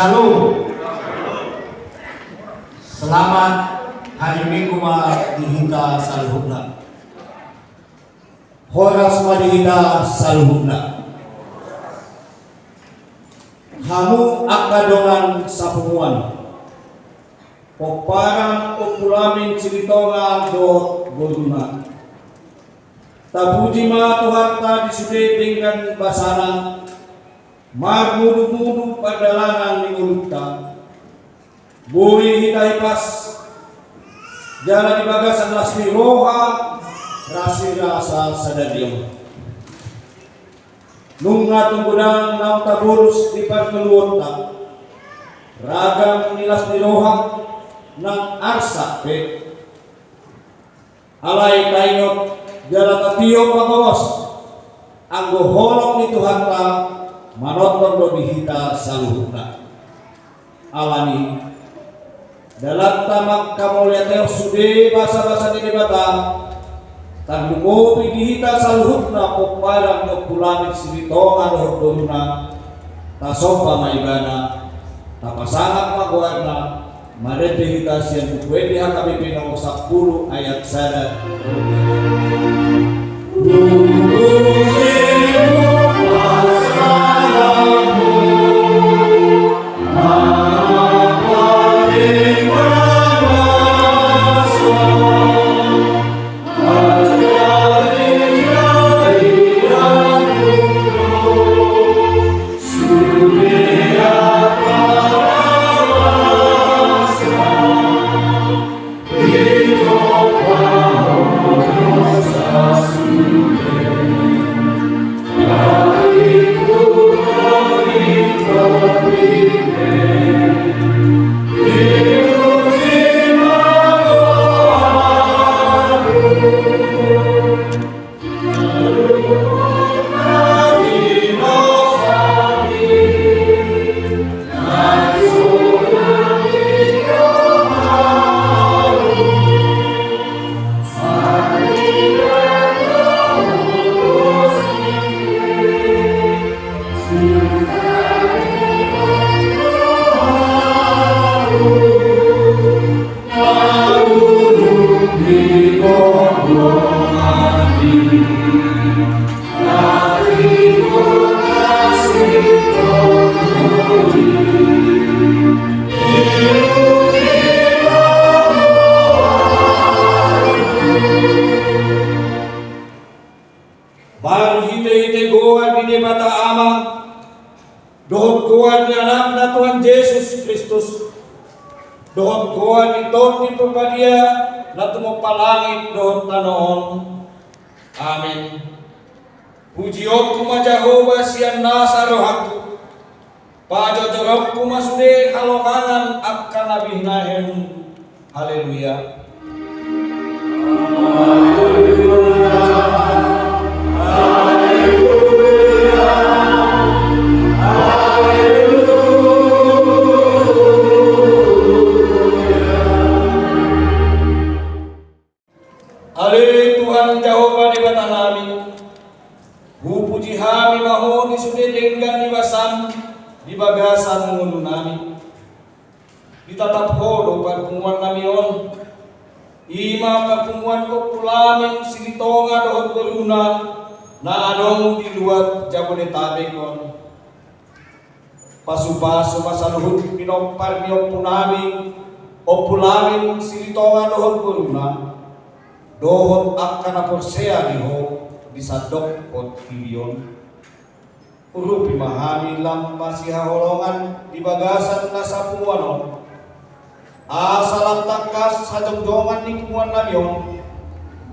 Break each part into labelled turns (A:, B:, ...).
A: Shalom. Selamat hari Minggu dihita saluhuna. Horas dihita saluhuna. Hamu akadongan sapunguan. Poparang populamin cilitonga do goluna. Tabuji ma Tuhan ta disude dengan basana. Marmudu-mudu perjalanan di ulutta. Bui hitai pas jalan di bagasan lasmi roha rasi rasa sadadiong. Nunga tunggudang nau taburus di parkeluota. Ragam nilas di roha nang arsa pe. Alai kainot jalan tatio pangos. Anggo holok ni Tuhan ta manoton do dihita saluhuna. Alani dalam tamak kamulia teo sude basa-basa di bata tanggumobi dihita saluhuna poparang do pulamit silitongan hodona tasopa maibana tapasangat magoarna mare dihita siang bukwedi HKBP nomor 10 ayat 1. Baru hite-hite goa di mata ama dohon goa di anakna Tuhan Yesus Kristus dohon goa di toti pembadia na tumupalangit dohon tanoon. Amin. Puji kuma Jehovah sian nasa rohaku pajojorok kuma sude halonganan akan nabihnahen. Haleluya. Ale Tuhan Jehovah di bata nami, puji hami mahoni sude denggan di basan di bagasan ngulu nami, ditatap hodo pertemuan nami on, imam pertemuan populamin silitonga dohon beruna na adong di luar Jabodetabek on, pasu-pasu masaluhut pinopar punami, opulamin silitonga dohon beruna. Dohot akan aporsea diho disadok pot kilion uru pimahami lampa siha holongan di bagasan nasapuano asalam takas sajongjongan ni kumuan namion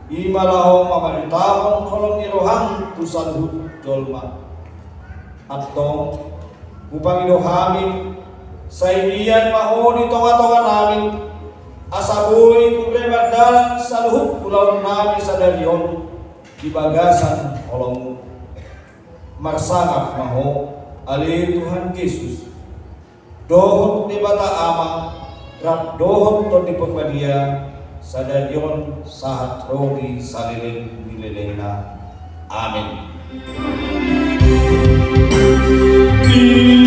A: imalaho mamanitahon holong ni rohang tusalhut jolma atong upang idohami saibian mahoni tonga-tonga namin asaboy kubre bardalan saluhut pulau nami sadarion di bagasan holong marsangap maho ali Tuhan Yesus dohot di bata ama rat dohot to di pembadia sadarion sahat rogi saliling milelena. Amin.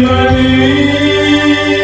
B: Amin.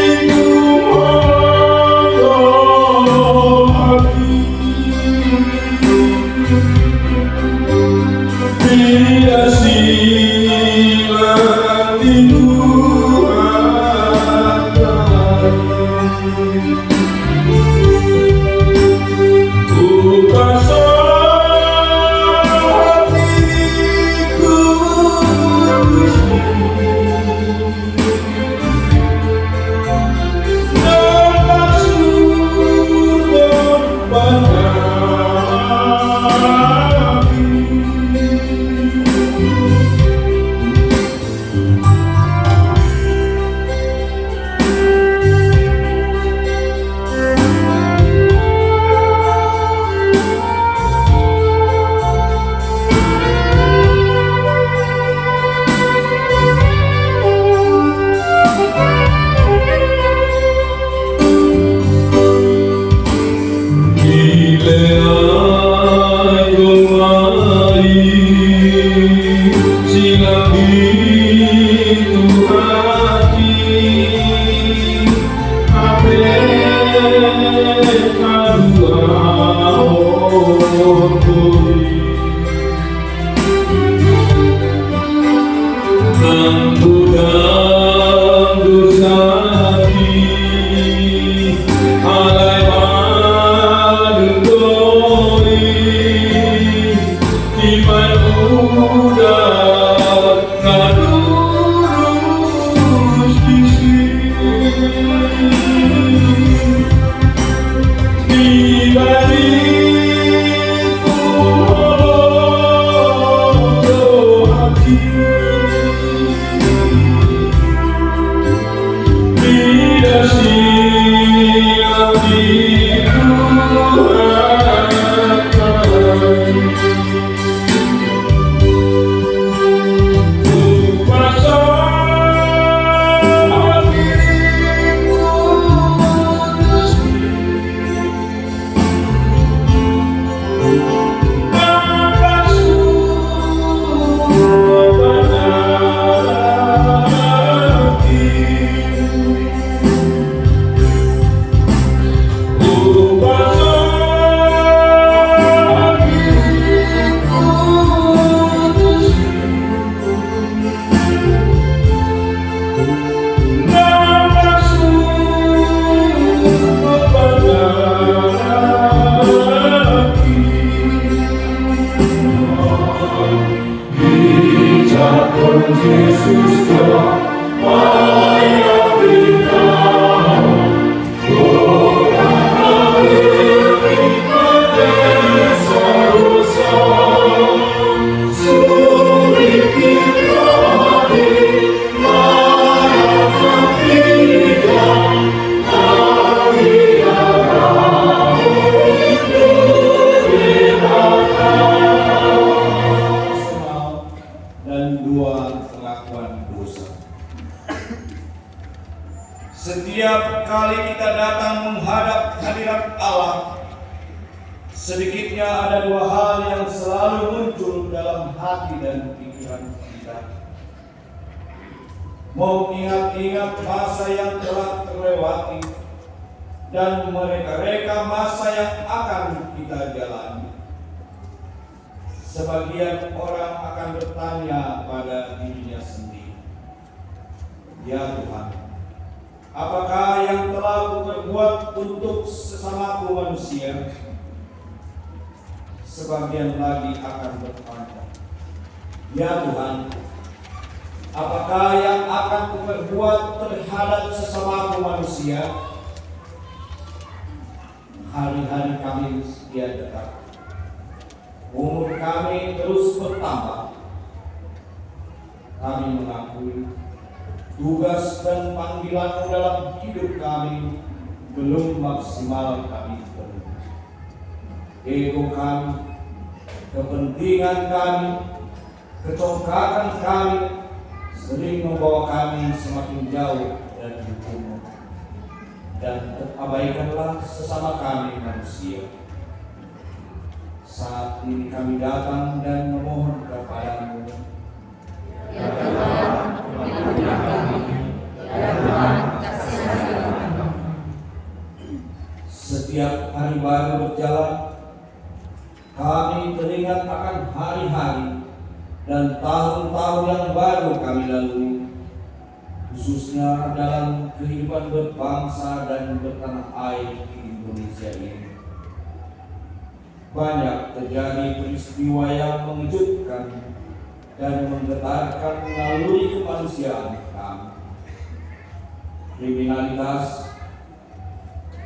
A: Setiap kali kita datang menghadap hadirat Allah, sedikitnya ada dua hal yang selalu muncul dalam hati dan pikiran kita. Mengingat-ingat masa yang telah terlewati dan mereka-reka masa yang akan kita jalani. Sebagian orang akan bertanya pada dirinya sendiri, "Ya Tuhan, apakah yang telah kuperbuat untuk sesamaku manusia?" Sebagian lagi akan bertanya, "Ya Tuhan, apakah yang akan kuperbuat terhadap sesamaku manusia?" Hari-hari kami sekian dekat, umur kami terus bertambah. Kami mengakui tugas dan panggilan dalam hidup kami belum maksimal kami penuhi. Ego kami, kepentingan kami, kecongkakan kami sering membawa kami semakin jauh dari hukum. Dan terabaikanlah sesama kami manusia. Saat ini kami datang dan memohon kepadamu, "Ya Tuhan, ampunilah kami. Ya Tuhan, kasihanilah kami." Setiap hari baru berjalan, kami teringat akan hari-hari dan tahun-tahun yang baru kami lalui, khususnya dalam kehidupan berbangsa dan bertanah air di Indonesia ini. Banyak terjadi peristiwa yang mengejutkan dan menggetarkan naluri kemanusiaan kami. Kriminalitas,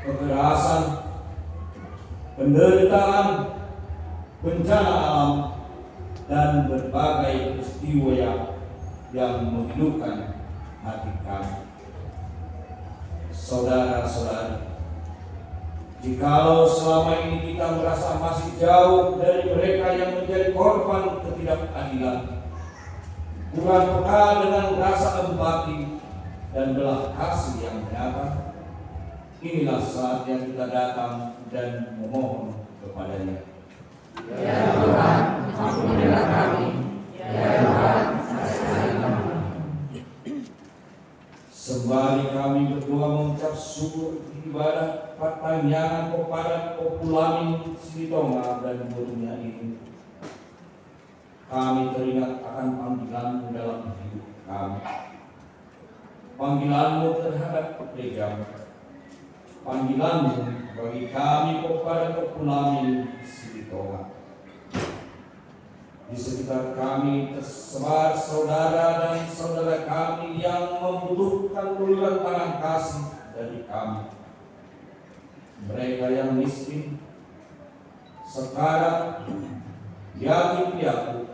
A: kekerasan, penderitaan, bencana alam, dan berbagai peristiwa yang menghidupkan hati kami. Saudara-saudari, jikalau selama ini kita merasa masih jauh dari mereka yang menjadi korban ketidakadilan, kurang peka dengan rasa empati dan belas kasih yang nyata, inilah saat yang kita datang dan memohon kepadanya.
B: Ya Tuhan, ampunilah kami. Ya Tuhan, kasihani kami.
A: Sembari kami berdua mengucap syukur ibadah pertanyaan kepada Populamin Silitonga dan gurunya ini, kami teringat akan panggilanmu dalam hidup kami. Panggilanmu terhadap gereja, panggilanmu bagi kami kepada Populamin Silitonga. Di sekitar kami tersebar saudara dan saudara kami yang membutuhkan uluran tangan kasih dari kami. Mereka yang miskin, sekarat, yatim piatu,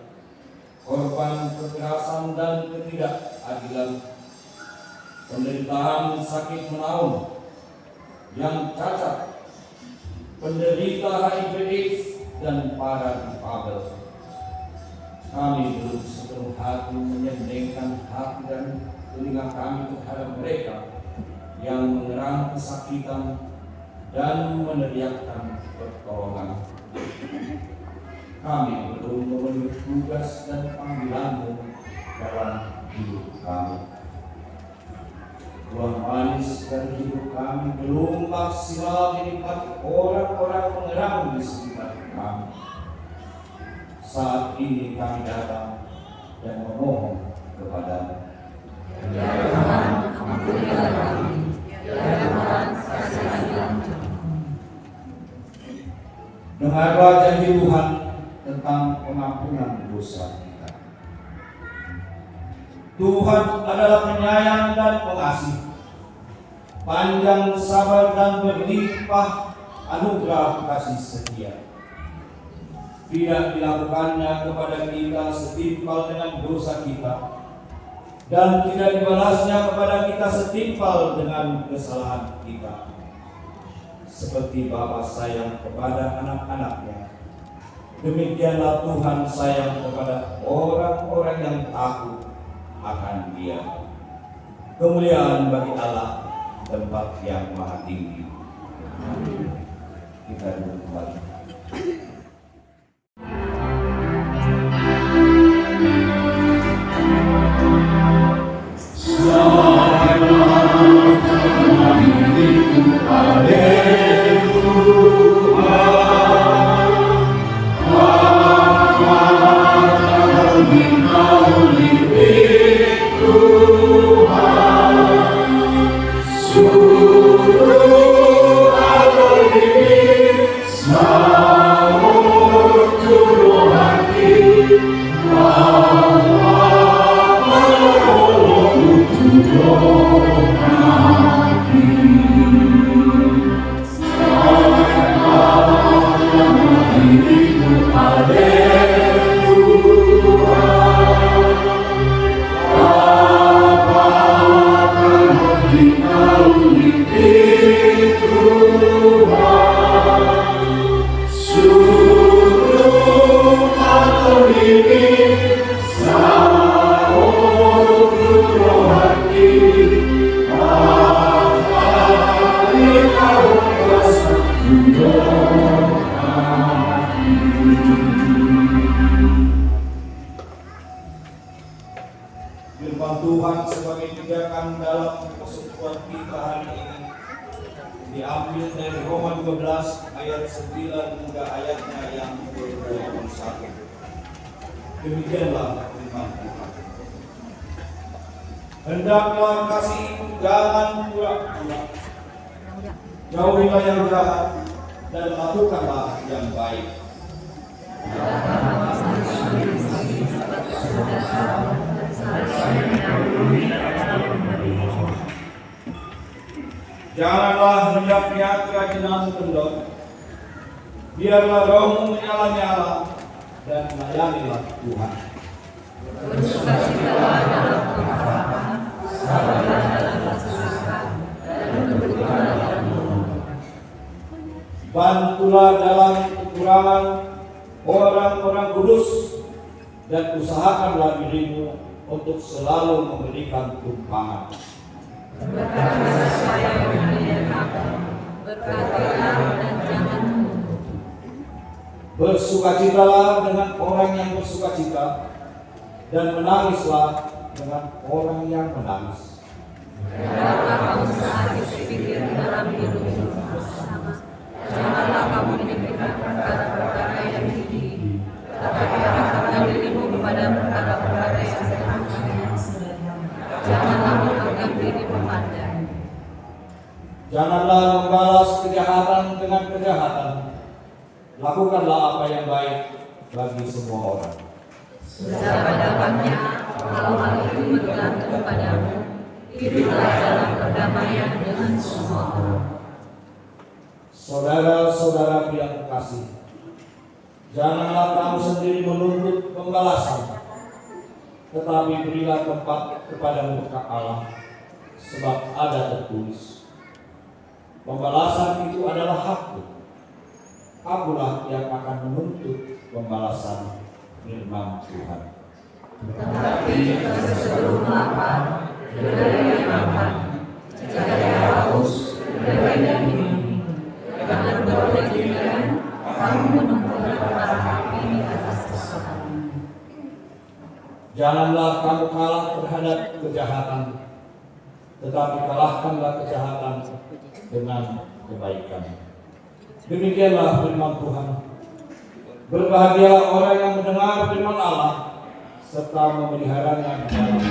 A: korban kekerasan dan ketidakadilan, penderitaan sakit menaun, yang cacat, penderita HIV/AIDS dan para difabel. Kami belum sepenuh hati menyendengkan hati dan telinga kami terhadap mereka yang mengerang kesakitan dan meneriakkan pertolongan. Kami belum memenuhi tugas dan panggilanmu dalam hidup kami. Buah manis dari hidup kami belum maksimal dinikmati orang-orang mengerang di sekitar kami. Saat ini kami datang dan memohon kepada-Mu.
B: Ya Tuhan, ampunilah kami. Ya Tuhan, kasihani kami.
A: Dengarlah janji Tuhan tentang pengampunan dosa kita. Tuhan adalah penyayang dan pengasih, panjang sabar dan berlimpah anugerah kasih setia. Tidak dilakukannya kepada kita setimpal dengan dosa kita, dan tidak dibalasnya kepada kita setimpal dengan kesalahan kita. Seperti Bapa sayang kepada anak-anaknya, demikianlah Tuhan sayang kepada orang-orang yang takut akan Dia. Kemuliaan bagi Allah tempat yang maha tinggi. Kita duduk kembali. Firman Tuhan sebagai pijakan dalam persekutuan kita hari ini diambil dari Roma 12 ayat 9 hingga ayatnya yang ke-21. Demikianlah firman Tuhan. Hendaklah kasih itu jangan pura-pura. Jauhilah yang jahat dan lakukanlah yang baik. Janganlah hendak-hendak kerajinan kendor. Biarlah rohmu menyala-nyala dan layanilah Tuhan.
B: Bersukacitalah dalam pengharapan, sabarlah dalam kesusahan, dan berdoalah dalam
A: Bantulah dalam kekurangan orang-orang kudus dan usahakanlah dirimu untuk selalu memberikan tumpangan.
B: berkata saya menyediakan, berkatilah dan jangan menunduk.
A: Bersukacitalah dengan orang yang bersukacita dan menangislah dengan orang yang menangis.
B: Hendaklah kamu sehati sepikir dalam hidupmu bersama. Janganlah kamu memikirkan perkara-perkara yang tinggi, tetapi arahkanlah dirimu kepada perkara-perkara yang sederhana. Janganlah menganggap dirimu pandai.
A: Janganlah membalas kejahatan dengan kejahatan. Lakukanlah apa yang baik bagi semua orang.
B: Sedapat-dapatnya, kalau hal itu bergantung padamu, hiduplah dalam perdamaian dengan semua orang.
A: Saudara-saudara yang terkasih, janganlah kamu sendiri menuntut pembalasan, tetapi berilah tempat kepada murka Allah, sebab ada tertulis, pembalasan itu adalah hakku. Akulah yang akan menuntut pembalasan, firman Tuhan.
B: Tetapi sebelum lapar, berilah makan, jika haus, berilah minum. Jangan berlebihan, kamu menunggu para api di atas kesalahan.
A: Janganlah kamu kalah terhadap kejahatan, tetapi kalahkanlah kejahatan dengan kebaikan. Demikianlah firman Tuhan. Berbahagialah orang yang mendengar firman Allah serta memeliharanya di dalam.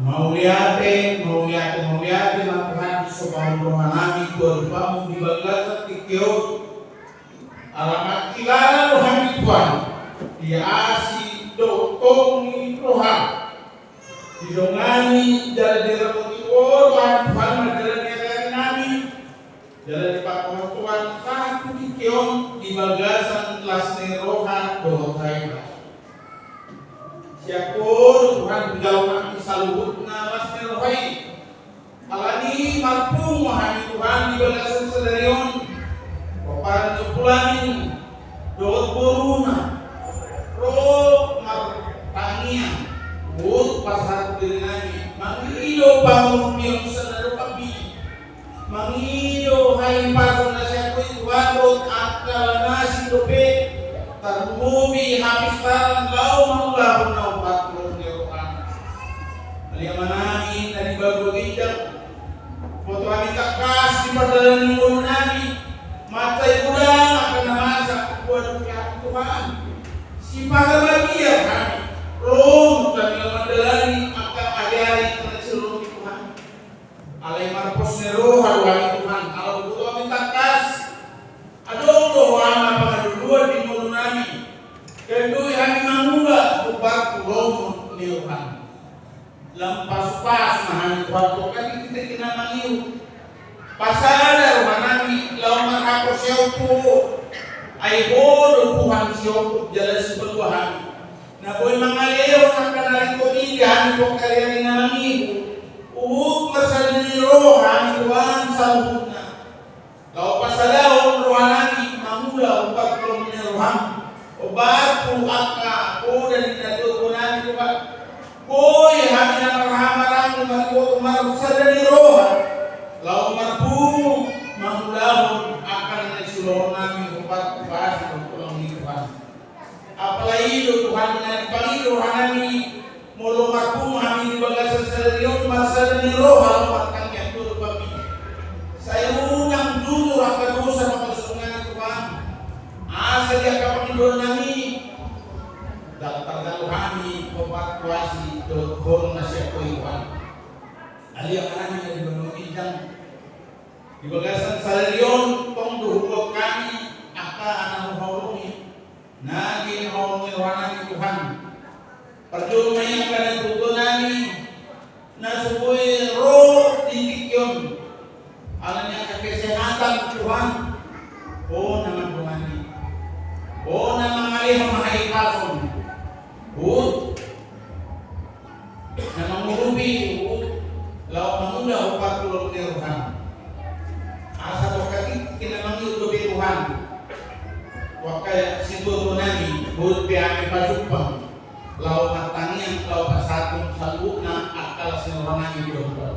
A: Mauyate na Tuhan sa pamumuhan namin ko upang dibagas at ikiyo alamat kilala Tuhan ni Tuhan diasi dokong ni Tuhan didongani jalan dirapot Tuhan Tuhan menjalan dari namin jalan pakuan Tuhan satu ikiyo dibagasan kelas ni Rohan dohotay Syukur Tuhan menjauhkan saluhut na kelas ni Rohay alani mampu memahami Tuhan di bagasan sedarion paparan kepulangin doot boruna roh martania buat pasar diri nami mangido bangun piang sedaro kabi
C: Mangido hay pasok na siya ko'y tuwadot at kalanasi dope. Tarumubi habis taran lau mangulahon na upat kulong nirokan. Aliyaman namin na di bago gindang. Foto kami kakas di padalan ng ulo namin. Matay ulang akan namasa buat kaya Tuhan. Si pagabagya kami. Rom kami ang madalani akan agari na silong Tuhan. Alay marpos ni roh haluan Tuhan. Kalau butuh kami takas, adong doang na pangaduluan di mulo namin. Kendoy kami mangula upang tulong ni Tuhan. Lampas-pas mahal Tuhan ko kami kita kinamangil. Pasada rumah namin lawan makapos siya po ay bodo Tuhan siya po jalan sebeluhan. Na boy mga leon ang kanaring komigan po kaya rin namangil. Uhud masalah ni roh kami Tuhan sa uhud na. Lau pasalaw roh namin mamula upang tulong ni rohan. O bago aka o dan dinatuto namin Tuhan. Boy kami na marhamarang umarusa sa ni roh. Lau marpu mamulahon akan nagsulong namin upang bahas ng tulong ni Tuhan. Apalagi Tuhan na Panginoon namin mulu marpu kami di bagasan salarion masa ni roh makan yang turut kami. Saya undang dulu akan dosa makasungan Tuhan. Asa dia kapangidon nami. Daftar kami pematuasi dokon na siya ko Tuhan. Aliya kami na di banungidang di bagasan salarion tong duhugog kami aka anang hulungi. Naging hulungi wanang Tuhan. Percuma yang kalian tutup nani, nasubui roh titik yon, alanya kesehatan Tuhan, oh nama Tuhan ini, oh nama ngalih mahai kason, nama murubi, lau mangula upat tulung Tuhan, asa wakati kita manggil Tuhan, wakai situ nani, buat biar pajupang. Lau matangnya lau pasatong saluna akal sinurang ini doon.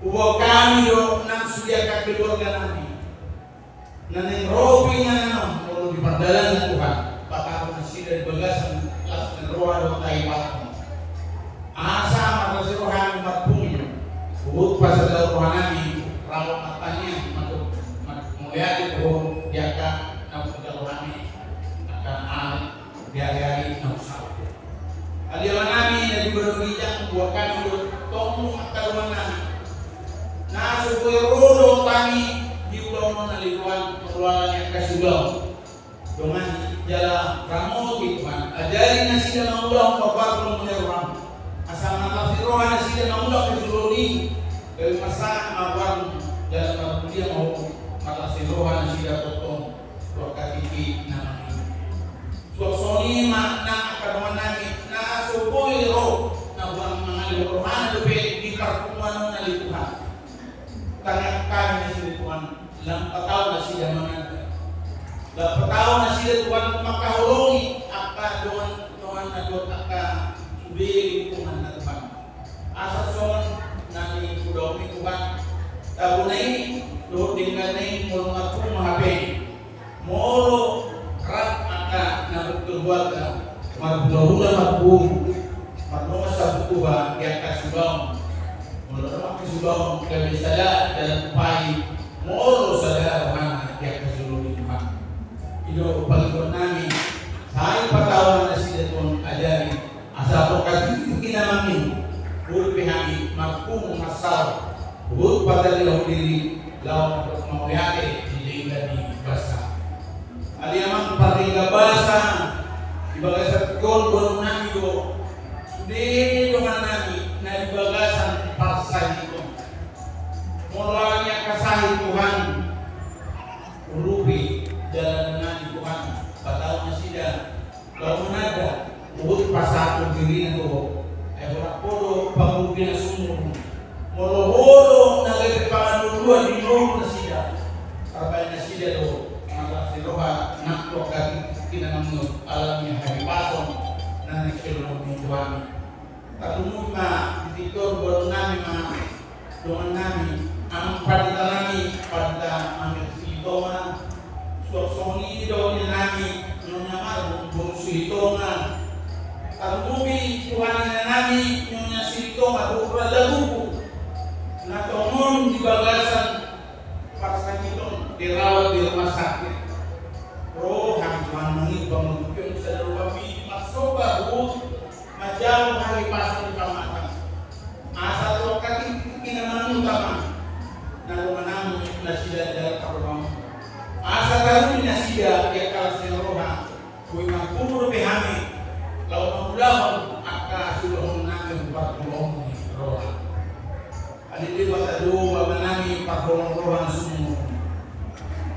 C: Uwa kami do nang sudia keluarga nami. Naning robi na kalau di pandalan ng Tuhan. Baka masih dari bagasan las ng roa do tayo patong. Asa makasiruhan matpung. Uhud pa sa daruhan nami. Rawa matanya melihat itu diaka ng daruhan nami. Akan biar-biari ng usaha. Aliyaman namin na di barangijang buwa kami doon tong kaluman namin. Nasuboy rodo kami di ulang mo nalikuan pengeluaran yang kasuglaw. Dengan jala ramo Tuhan. Ajarin na sila mangulang pagpapulong menyerang. Asama kafirohan na sila mangulang kesuluri. Kaya masa mawang dalam kabudian mau makasirohan na sila totong wakatiki namin. Suasoni makna kaduman namin na suboy roh na buang mga luruhan lupi di pertemuan na lituhan. Tangan kami na sila Tuhan, lampataw na sila mga lampataw na sila Tuhan makahulungi aka doon na doon aka subiri Tuhan na Tuhan. Asa son nani kudaw ni Tuhan. Tabo na ini, doon din na ini mulu matong mahape. Molo rat aka na berkeluarga marbulah marbu marbu masa bukuha yang kasubang mula kasubang kami sada dalam pai molo sada mana yang kasulun Tuhan itu pagkon namin sa patawon na sila Tuhan ajari asa pagkat kinamangin pulpihami magpung masal buot padalilaw diri lawan maulihati di basa aliyaman pariga basa ibagasan kon bon nami do sudi dengan nami na ibagasan parsay ito mulanya kasahi Tuhan urubi jalan nami Tuhan pataw na sila lawan nada buot pasato diri na to ay wala polo pangubi na sumuro molo-holo nagagpanganuluan di mo na sila kabay na sila do Roha nakto kami kinanamno alam niya hari pasong na nagsilong ni Tuhan. Tatumog na dito bolong namin mga doon namin ang toma suasoni do ni nami nyonya maru bungsu itonga Tarumubi Tuhan nami nyonya sitoma bukra laguku na tomon di bagasan pasca itu dirawat di rumah sakit roh Tuhan mengibang mungkin saudara kami masuk baru macam hari pasal di kamar asal lokasi kinaman utama na lumanang nasida dalam kapal asal baru nasida ya kalau seroha kui mangkumur behami lau mangulahon akka sulahon nami parkulong roha adili watadu wamanami parkulong roha sumu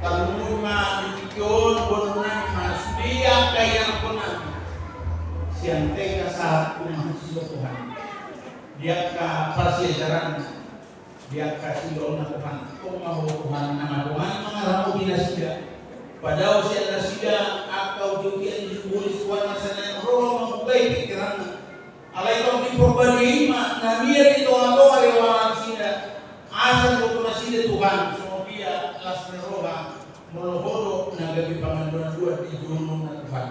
C: talumuma ditikyon bonunami masbiya kaya konami siante kasat kumahasilo Tuhan dia ka pasyajaran dia kasih doa Tuhan kung mahu Tuhan nama Tuhan mengaramu binasida pada usia nasida akau jukian disubulis wana sana roh memulai pikiran alai kau diperbagi ima namia di toa-toa rewalan sida asal kau nasida Tuhan semua dia lasne roha molohodo nagabi panganduan dua di gunung Tuhan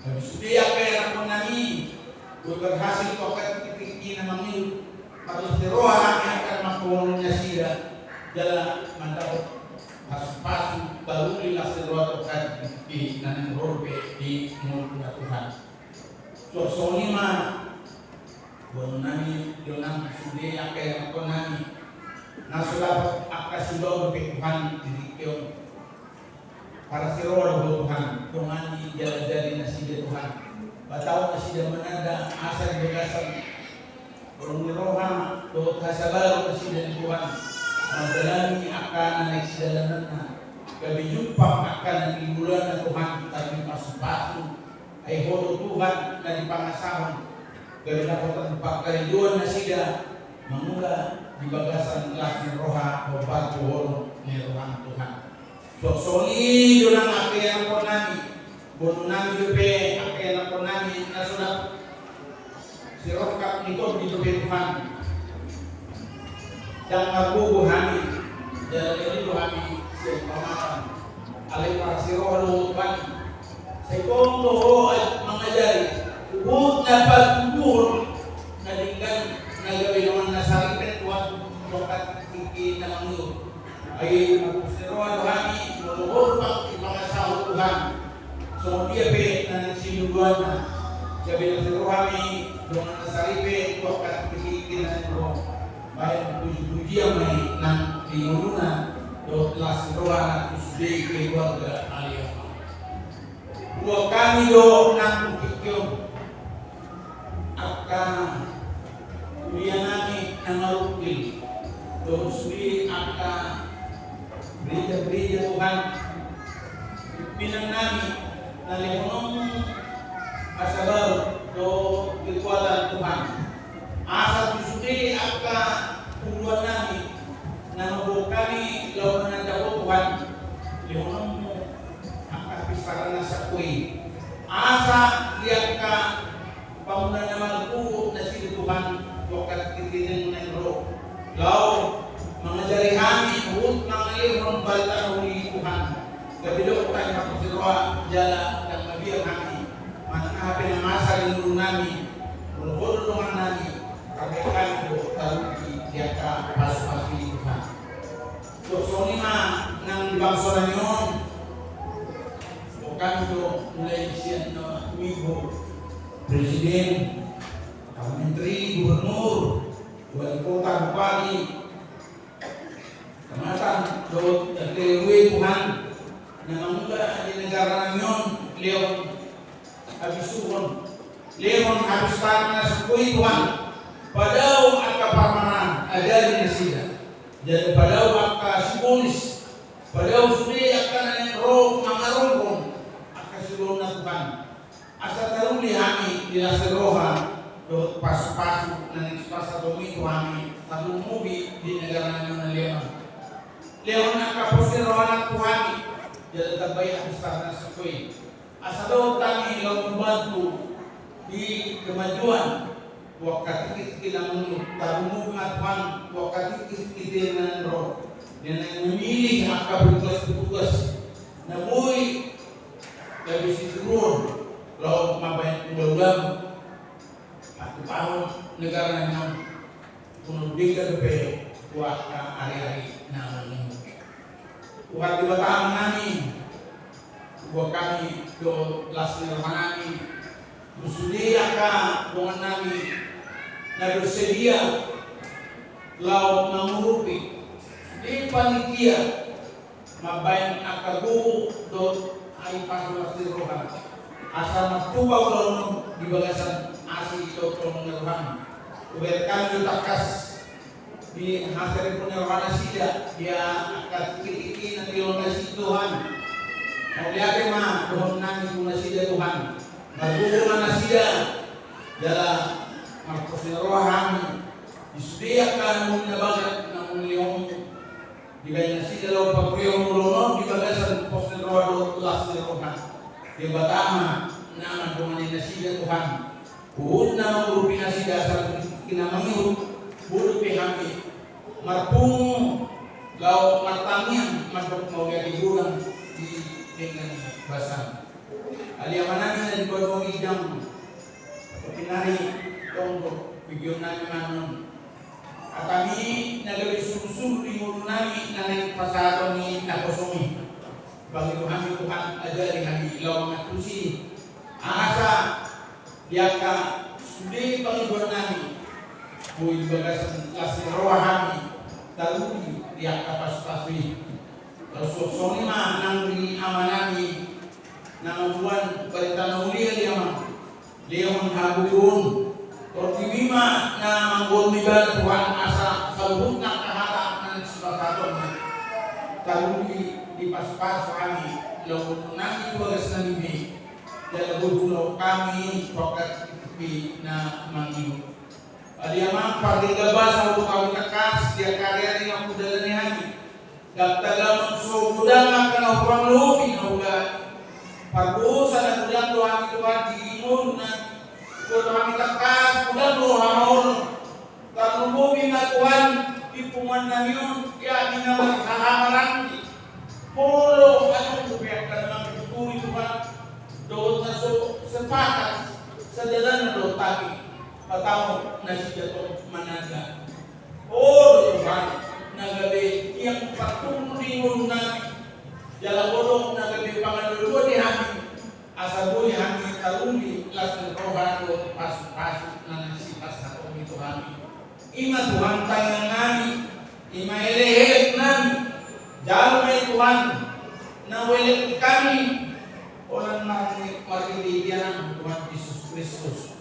C: kami sudia kaya rakon nami berhasil kau ketika namanya harus roha kami akan makulunnya sida jalan mendapat pas-pas baru dilasih roha terkait di nanang robe di mulutnya Tuhan suasoni mah bono nami donang sude akay ako nami nasulap akasido bepe Tuhan didikyo para si roha Tuhan tumani jala-jali nasida Tuhan bataw nasida manada asal begasan burung roha do kasabar nasida Tuhan madalami akan naik sidalanan gabi jumpa akan bulan Tuhan tapi pasu-pasu ay hodo Tuhan na di pangasahon gabi dapat pagkariduan na sida mangula di bagasan laking roha o batu hodo ni rohang Tuhan so solido ng akyang po nami bono nami dupe akyang po nami nasunap si rohkap nito di dupe Tuhan dan mabubuhani dari Tuhan siya pamakan alay para si roho Tuhan sa ikong loho at mangajari ubod na pagbubuhon na dinggan na gawin naman nasaripin Tuhan lokat kiki na mangyo ay magpusiroan Tuhan loho pang ipangasaho Tuhan so dia pe na nagsinuduan na gabi na si Tuhan doon nasaripin lokat kiki na mangyo bayan puji-pujian may nang tinulungan do las roha usdei keluarga aliyah dua kami do nang kikyo akan kuliah nami nang marupil do usdei akan berita-berita Tuhan pinang nami nalihonong asabar do kekuatan Tuhan asal usdei akan puluhan nami na mabuo kami lawan ng dapo Tuhan lihonong mo ang kapistaran na sa kuwi asa liyak ka pamunan naman po na si Tuhan wakat kitinin mo na yung roh law mga jarihami buot mga ilong balta huli Tuhan gabilok tayo kapasiroa jala ng mabiyang kami mananghapi na masa rinuro nami mulubulungan nami kakaikan ko taruki dia ka pas-pas di Tuhan. So lima nang bangsa nyon bukan do mulai siya na tumigo presiden, menteri, gubernur, wali kota, bupati, kecamatan, do terlewe Tuhan na mangga di negara nyon leon abisuhon leon habis na sa Tuhan padau angka pamanan ada di sini jadi padau angka simbolis padau sudah akan roh mangarongkong angka simbolis Tuhan asal taruh lihami di nasi roha do pas-pas na nagspasa domingo kami taruh mubi di negara namin na leon angka posirohan Tuhan jadi tabay habis na sa kuy asal daw kami law membantu di kemajuan wakati kita tarungan Tuhan wakati kita dengan roh dan memilih maka bertugas Tuhan di batang nami, buat kami do las nami, bersedia dengan nami, na bersedia lau mengurupi di panitia, mabain akabu do ay pasulas di rohan, asal matubang lalu di bagasan asli itu pengeruhan, uber kami takas di hasil penyeluruhan sida dia akan kiki nanti lonasi Tuhan. Mau lihat mah Tuhan nami guna sida Tuhan. Marguna nasida jala marcos rohani disediakan muna banget namun liong di bayan nasida law pagriong mulono di bagasan pos rohado las rohan. Di batama naman guna nasida Tuhan. Buhut na urupi nasida asal kinamangihut buhut pihami marpung lau martamian masuk mau jadi bulan di dengan basah aliamanani na di bawah hidang pinari tonggo video nami manon atami nagari susu di mulut nami nanay pasado ni nakosumi bagi Tuhan ajari hadi lau matusi asa diaka sudi pangibon nami buih bagasan lasir rohani talui dia kapas taswi Rasul sonima nang di amanani nang buan berita mulia dia mah dia menghabun kortibima na manggol mibal Tuhan asa saluhut na kahara nang sebakaton talui di pas-pas kami lalu nang bagas nami dan lalu kami pokat di na mangiu dia mah pagi gabas aku kau tekas dia karya di aku dalani hati dan dalam sugudang akan orang lupi naula pardusa na kudang Tuhan diinun na Tuhan tekas kudang Tuhan lupi na Tuhan ipuman na yun ya minaman kahamaran polo anong kubiyakan ng tuturi Tuhan doon na sepakat sa dalan na doon tapi atau nasi jatuh managa. Oh Tuhan, nagabe yang patung ringun nabi, jalan bodoh nagabe pangaluluan di hati, asal boleh hati taluni langsung rohan do pas nasi pas atau itu hati. Ima Tuhan tangan nabi, ima elehet nabi, jalan Tuhan, nawelek kami orang mari dia Tuhan Yesus Kristus.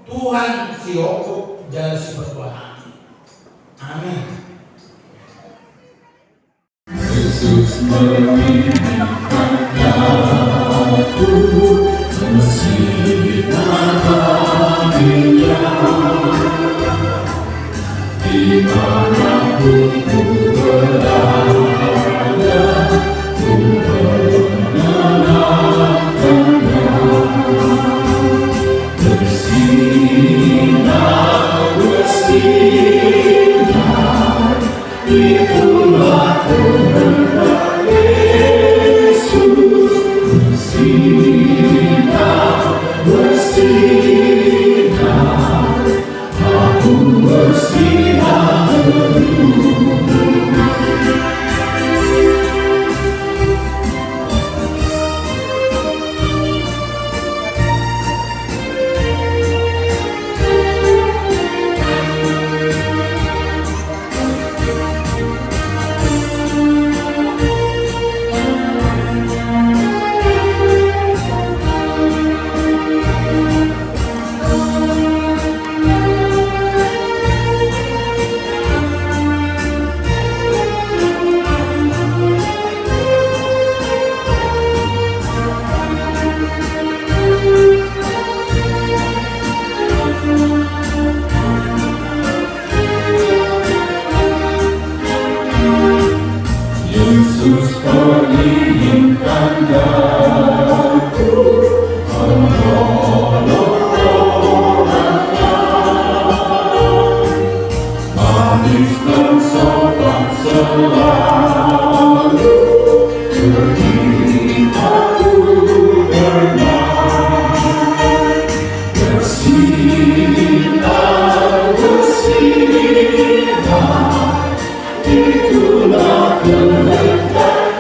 C: Tuhan si Yoko jalan si berdoa. Amin.
B: Yesus menginginkan aku mencintai Dia dimanapun ku berada, ku mengenalkannya. Bersinar, itulah kehendak Yesus. Bersinar, aku bersinar Yesus menginginkan aku menolong orangnya, manis dan sopan selalu berdiri aku bermain. Bersinar, bersinar, itulah kehendak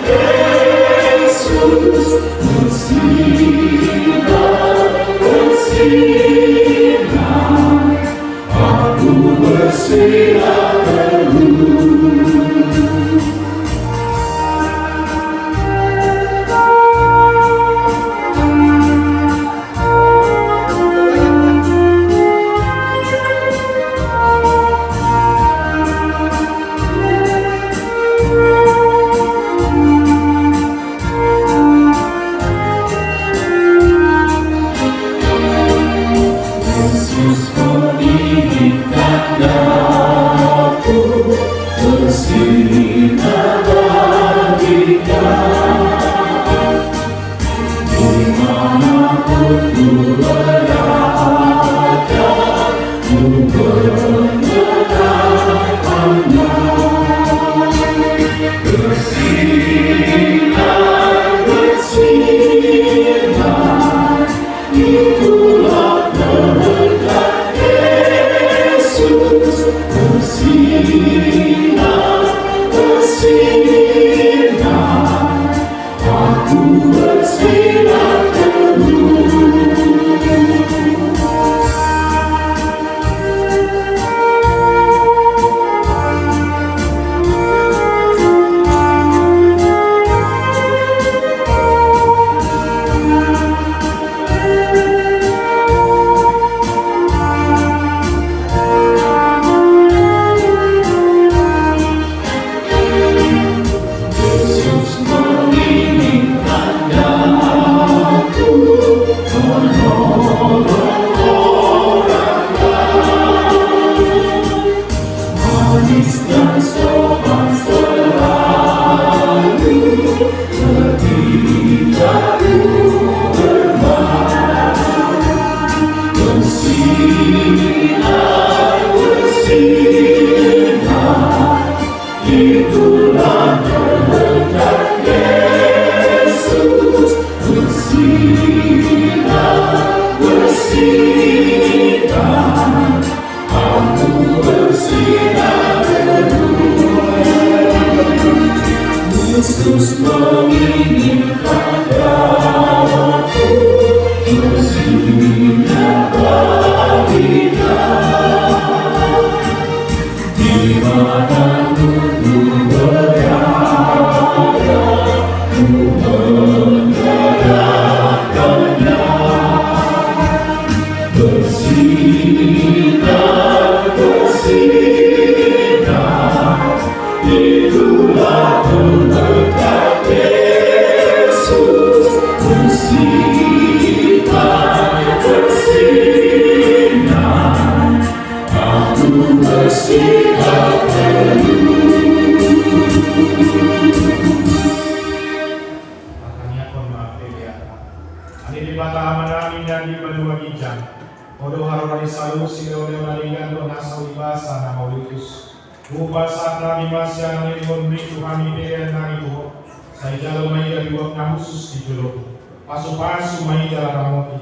D: Pasu-pasu mai jalan ramoti,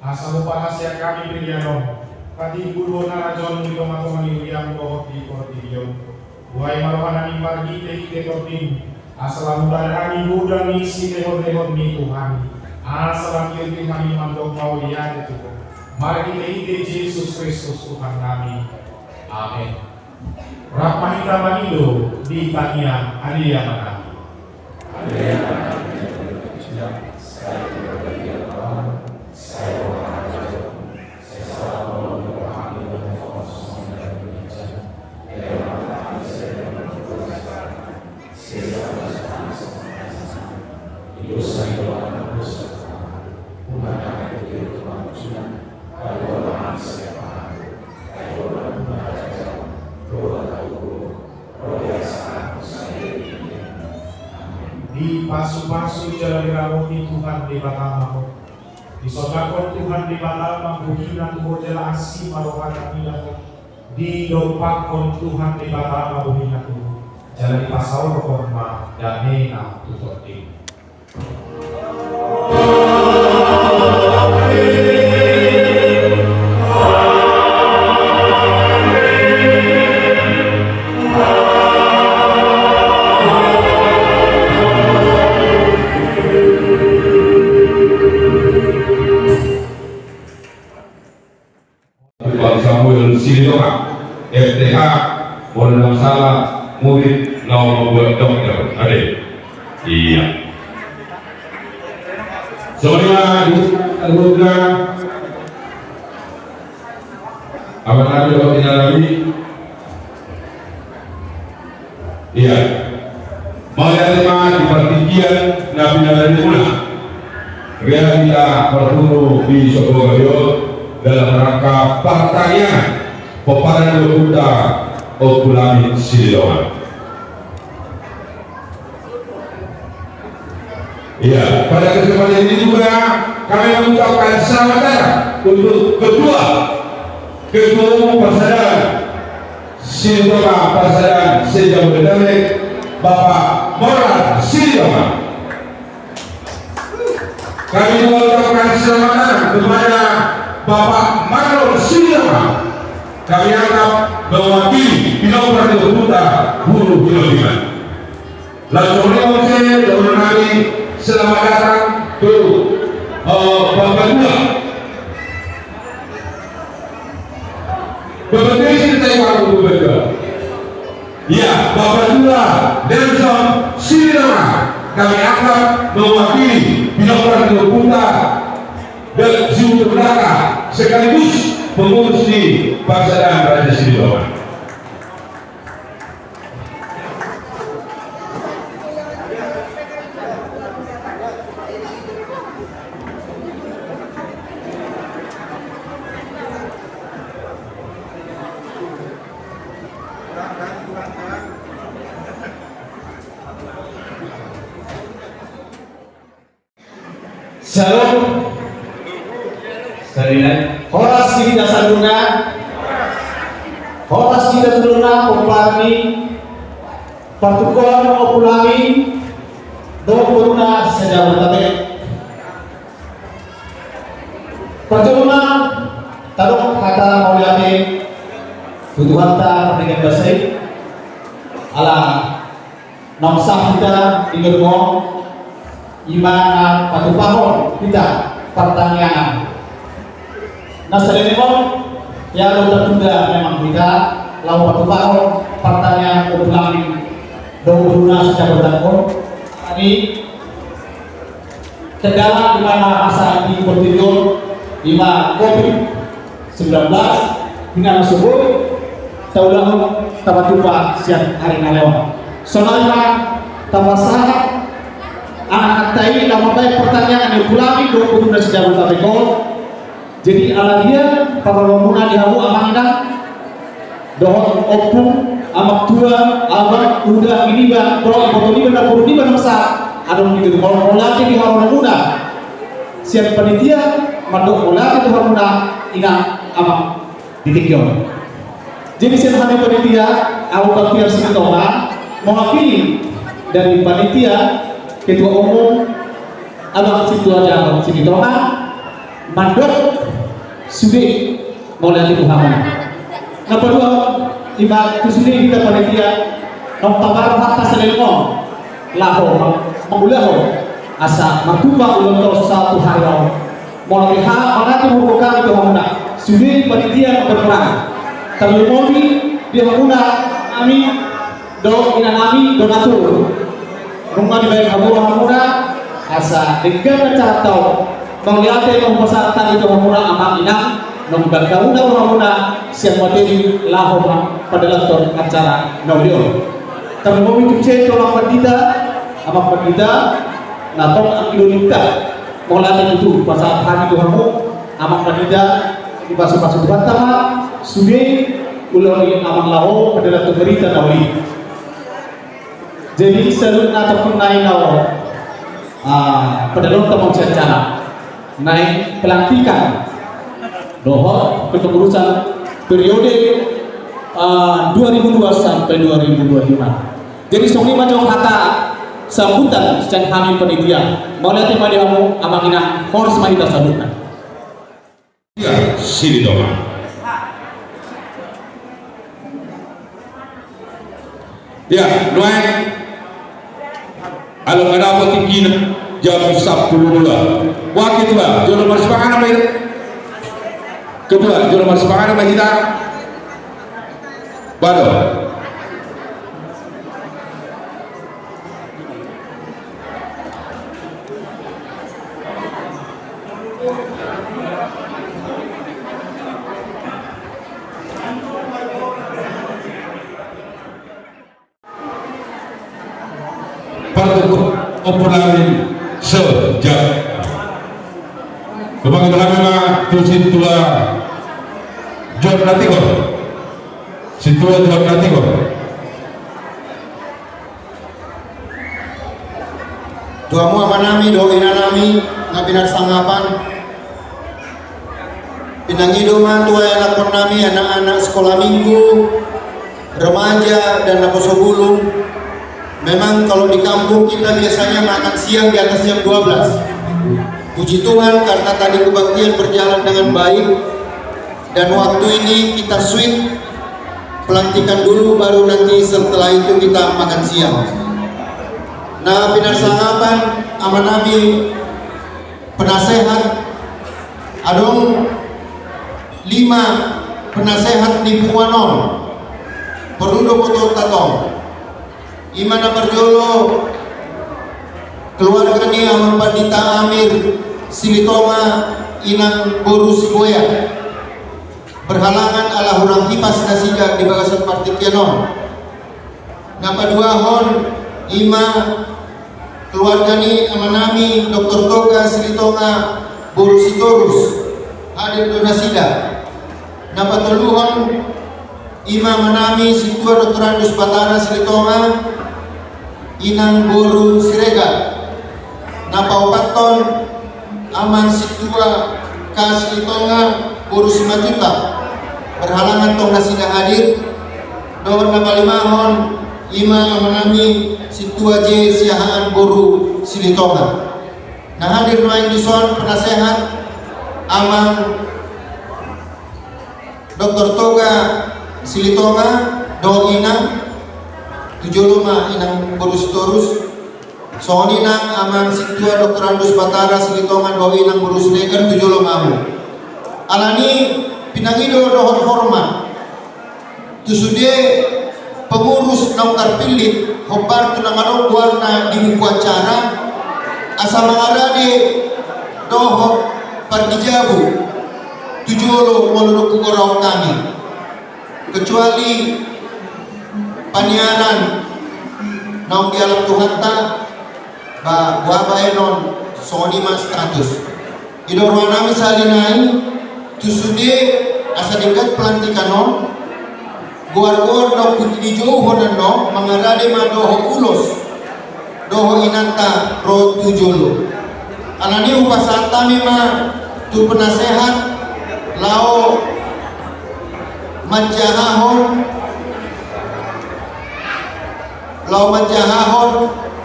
D: asal upahasya kami berianom, kati guru narajon di tomatomani yang bohoti kortidion, buai marohanani margi tehi tekotin, asal mudarani budan isi tehon-tehon mi Tuhan, asal kirti kami mandok mau lihat itu, margi tehi Yesus Kristus Tuhan kami, amin. Rahmanita manido di tanian adia manami. Di pasu-pasu jalan dirawati Tuhan di batamamu, di sodakon Tuhan di batamamu hina tuho jala asi marohana minaku, di dopakon Tuhan di batamamu hina tuho jala di pasau rohma dan nena tutoti.
B: Samuel Silitoka, FTH, Pondok Salah, murid nomor 2 dokter, ada? Iya. Soalnya juga apa namanya kalau tidak lagi? Iya. Menerima di pertigian Nabi Nabi Mula. Kita bertemu di Sokogayo dalam rangka pertanyaan peparan Buddha Okulami Silitoka. Ya, pada kesempatan ini juga kami mengucapkan selamat datang untuk ketua umum Persaudaraan Silitoka Persaudaraan Sejauh Detik Bapak Moral Silva. Kami mengucapkan selamat datang kepada Bapak Marlon Silva. Kami anggap mewakili Bidang Pertanian Putra Buruh Jawa. Lalu kami selamat datang ke Bapak Dua. Bapak Dua cerita yang berbeda. Ya, Bapak Dua Nelson Silva kami anggap mewakili Bidang Pertanian Putra dan Zul Belaka sekaligus pengurus di Paksaan Raja Siliwangi.
A: Shalom. Sekalian, Horas Gita Saduna, Horas Gita Saduna Pomparni, Patukon Opulami, Dokuruna Sejauh Tabe. Percuma taruh kata Mauliate, Tuduhanta Pernikahan Basai, ala Namsah kita Ingurmo, Imana Patupahon kita pertanyaan. Nah selenimon ya lo tertunda memang kita lalu Patupahon pertanyaan ulangi doa secara bertakon ini kendala di mana masa di Portugal 5 COVID-19 dengan subuh taulah tabatupa siang hari nalewa soalnya tawasahat anak tai lama baik pertanyaan yang ulangi 20 sejarah tabekol. Jadi ala dia para rombongan dihamu amangina dohon opung amak tua abang udah ini bang dohon foto ini benar puluh ini benar besar ada begitu kalau mulai di hamu muda siap panitia mandok mulai di hamu muda ina amak ditikyo. Jadi siap hari panitia aku baktiar Sintonga mewakili dari panitia ketua umum abang situ aja Sintonga mandok sudah mulai di Tuhan. Nah kedua, ibarat sudah kita panitia, nom tabar hatta selemo, laho, mengulah asa matuba ulun satu hari mulai mengatur hukum kami Tuhan sudah panitia berperang. Terlalu dia menguna kami do ina kami donatur. Rumah dibayar kamu muda asa dengan cara tahu. Menglihatnya mempersatukan itu memurah amat inang nombak kauna memurah siang materi lahoma pada lantor acara naudio. Tapi mau bikin saya tolong pendida, amak pendida, natong akilolita. Menglihatnya itu pasal hari itu kamu amak pendida di pasal-pasal bantama sudah ulangi amak laho pada lantor berita nauli. Jadi seluruh ataupun naik nawa pada lantor menceritakan. Naik pelantikan dohor kepengurusan periode 2002 sampai 2025. Jadi songi macam kata sambutan secara kami panitia mau lihat tema dia mau amangina harus mahita sambutan.
B: Ya, sini dong. Ya, nuai. Kalau ada apa tinggi jam 10 waktu itu bah jodoh marsipangan apa itu kedua jodoh marsipangan apa kita baru partai popularin sejak kebanggaan memang tu situa John Natigo situa John Natigo
E: doamu apa nami doina nami ngabinar sangapan pinangido tua anak nami anak-anak sekolah minggu remaja dan nakosobulung Memang kalau di kampung kita biasanya makan siang di atas jam 12. Puji Tuhan karena tadi kebaktian berjalan dengan baik, dan waktu ini kita sweet, pelantikan dulu baru nanti setelah itu kita makan siang. Nah, pinarsangapan amanami penasehat adong 5 penasehat di Puanon Perudo Koto Tatong Imana Parjolo keluarga ni Amang Pandita Amir Silitoma Inang Boru Siboya berhalangan ala hurang hipas nasiga di bagasan Partikianon. Napaduahon ima keluarga ni amanami Dr. Toga Silitonga Boru Sitorus hadir donasida. Napatuluhon ima manami Situa Dr. Andus Batara Silitonga Inang Boru Siregar. Napaupaton aman Situa Kasilitonga Boru Simajuta berhalangan tong nasida hadir. Doon napalimahon ima amanami Situa J Siahaan Boru Silitonga. Nah hadir noain dison penasehat amang Dr. Toga Silitonga do inang tujoloma inang Boru Sitorus soninang amang Situa Dr. Andus Batara Silitonga do inang Boru Siregar tujolomamu alani pinangido dohon hormat tusude pengurus nang terpilih hobar tunangan warna di buku acara asa mangarade doho partijabu tujolo molodok kugorau kami kecuali paniaran naung di alam Tuhan ta ba buaba enon soni mas 100 idorwa nami salinai tusude asa dekat pelantikanon guar-guar no putri joho no mangarade ma doho ulos doho inanta ro tujolo alani upasanta mima tu penasehat lao manjahahon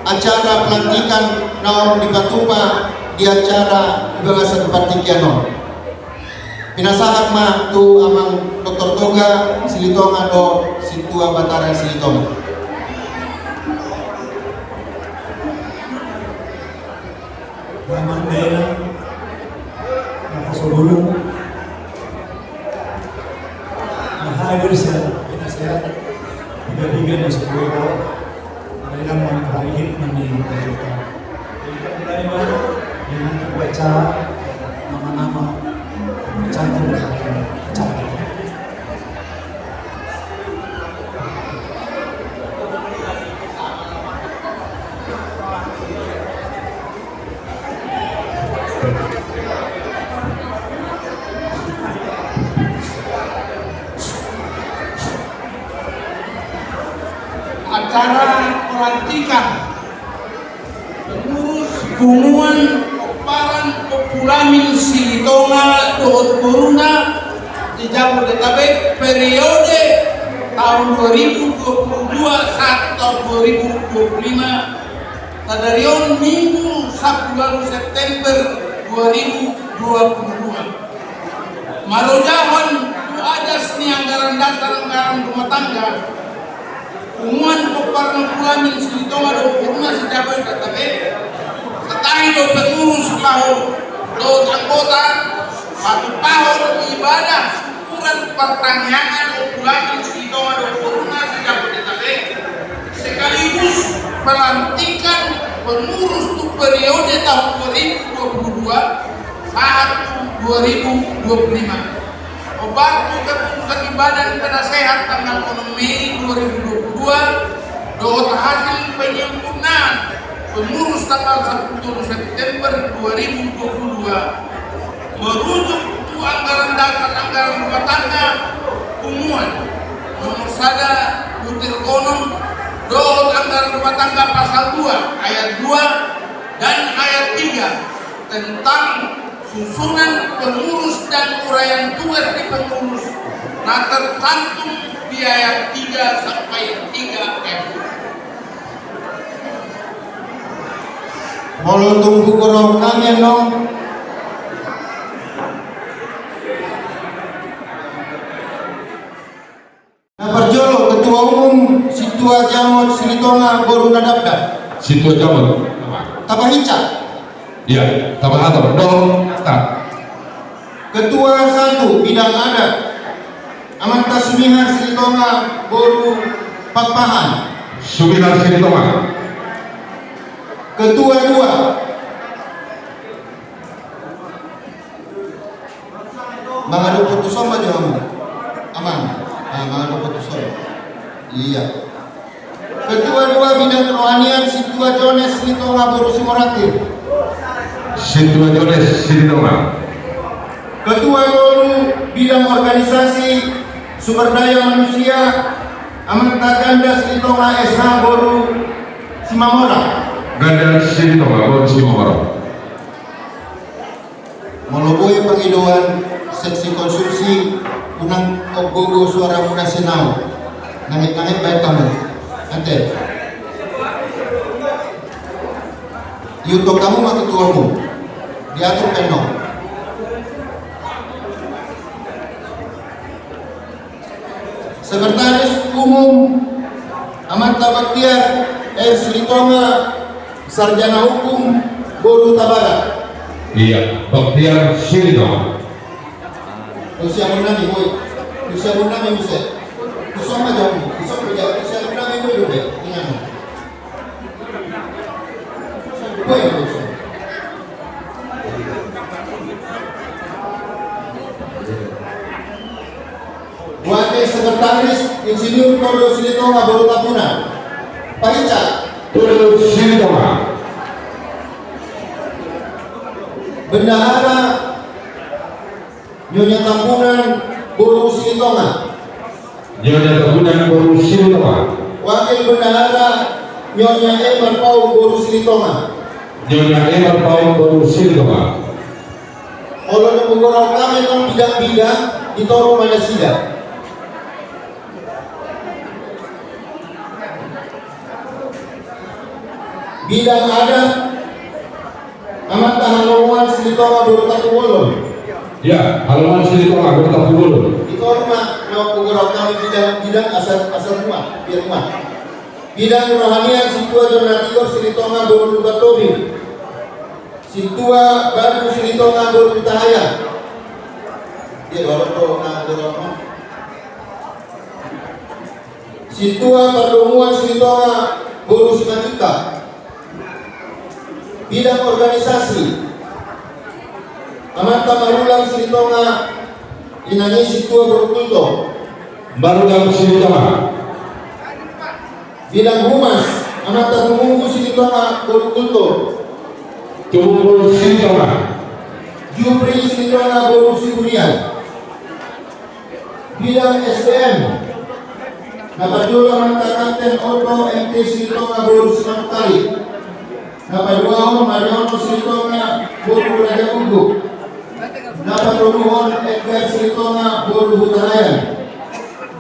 E: acara pelantikan naon di Batupa di acara di bagasan Partikianon. Pinasahat ma tu amang Dr. Toga Silitonga do Situa Batara Silitonga.
F: Ramang daerah Nakasolulung hadir sa pinasehat biga-biga na sa buhay ada ilang mga kahit na may kajuta. Ito mulai ba yung pagbaca mga nama cantum sa acara ito.
C: Acara pelantikan pengurus Bunguan Oparan Populamin Silitonga Dohot Boruna di Jabodetabek periode tahun 2022 sampai tahun 2025 tadarion Minggu 10 September 2022 marojahon tu ajas ni anggaran dasar anggaran rumah tangga Umuan Populamin Populamin Silitonga do Boruna di Jabodetabek setahi do pengurus kau do anggota satu tahun ibadah syukuran pertanyaan Populamin Silitonga do Boruna di Jabodetabek sekaligus pelantikan pengurus tu periode tahun 2022 saat 2025. Obat keputusan ibadah penasehat tanggal 6 Mei 2022 doa hasil penyempurnaan pengurus tanggal 10 September 2022 merujuk tu anggaran dasar anggaran rumah tangga umuan nomor sada butir konom doa anggaran rumah tangga pasal 2 ayat 2 dan ayat 3 tentang susunan pengurus dan uraian tugas di pengurus nah tercantum di ayat 3 sampai 3F.
E: Molo tunggu korong kami nong. Naparjolo Ketua Umum Situa Jamot Silitonga Boru Nadabda.
B: Situa Jamot.
E: Tabahica.
B: Iya, Tabahator. Dong.
E: Ketua 1 Bidang Adat Amanta Sumihar Silitonga Boru Pakpahan.
B: Sumihar Silitonga.
E: Ketua 2 Mangado Putuson maju kamu. Aman. Mangado Putuson. Iya. Ketua 2 Bidang Kerohanian Situa Jones Silitonga Boru Simorakir.
B: Situa Jones Silitonga.
E: Ketua Boru Bidang Organisasi Sumber Daya Manusia Amanta Ganda Silitonga SH Boru Simamora.
B: Ganda Silitonga Boru Simamora.
E: Moloboy Pangidoan Seksi Konsumsi Unang Ogogo Suara Muda Senau. Nangit-nangit baik kamu. Ante. Yuto kamu mah ketuamu. Diatur penong. Sekretaris Umum Amanta Baktiar Silitonga Sarjana Hukum Boru Tabara.
B: Iya, Baktiar Silitonga.
E: Usia munami boy. Usia munami bisa. Kusoma jamu. Kusoma jamu. Usia munami boy dulu. Ingat. Boy kusoma. Wakil Sekretaris Insinyur Todo Silitonga Boru Tapuna. Pahica.
B: Todo Silitonga.
E: Bendahara Nyonya Tampunan Boru Silitonga.
B: Nyonya Tampunan Boru Silitonga.
E: Wakil Bendahara Nyonya Emar Paul Boru Silitonga.
B: Nyonya Emar Paul Boru Silitonga.
E: Oleh pengurang kami non bidang-bidang di Toro Manasida. Bidang adat Amanta Halawan Silitonga Boru Takuwolon.
B: Ya, Halaman Silitonga Boru Takuwolon.
E: Itu rumah no pengurang kami bidang asal rumah, biar rumah. Bidang rohanian Situa Donatigor Silitonga Boru Lugatobi. Situa Batu Silitonga Boru Tahaya. Dia baru tahu nama. Situa Perdomuan Silitonga Boru Simajuta. Bidang organisasi Amanta Marulang Silitonga Inani Situa Boru Kulto.
B: Marulang Silitonga.
E: Bidang humas Amanta Tumunggu Silitonga Boru Kulto.
B: Tumunggu Silitonga.
E: Jupri Silitonga Boru Siburian. Bidang SDM Napajula Amanta Kapten Oto MT Silitonga Boru Simanukali. Napaduahon Mariono Silitonga Boru Raja Uguk. Napaduahon Edgar Silitonga Boru Hutarayan.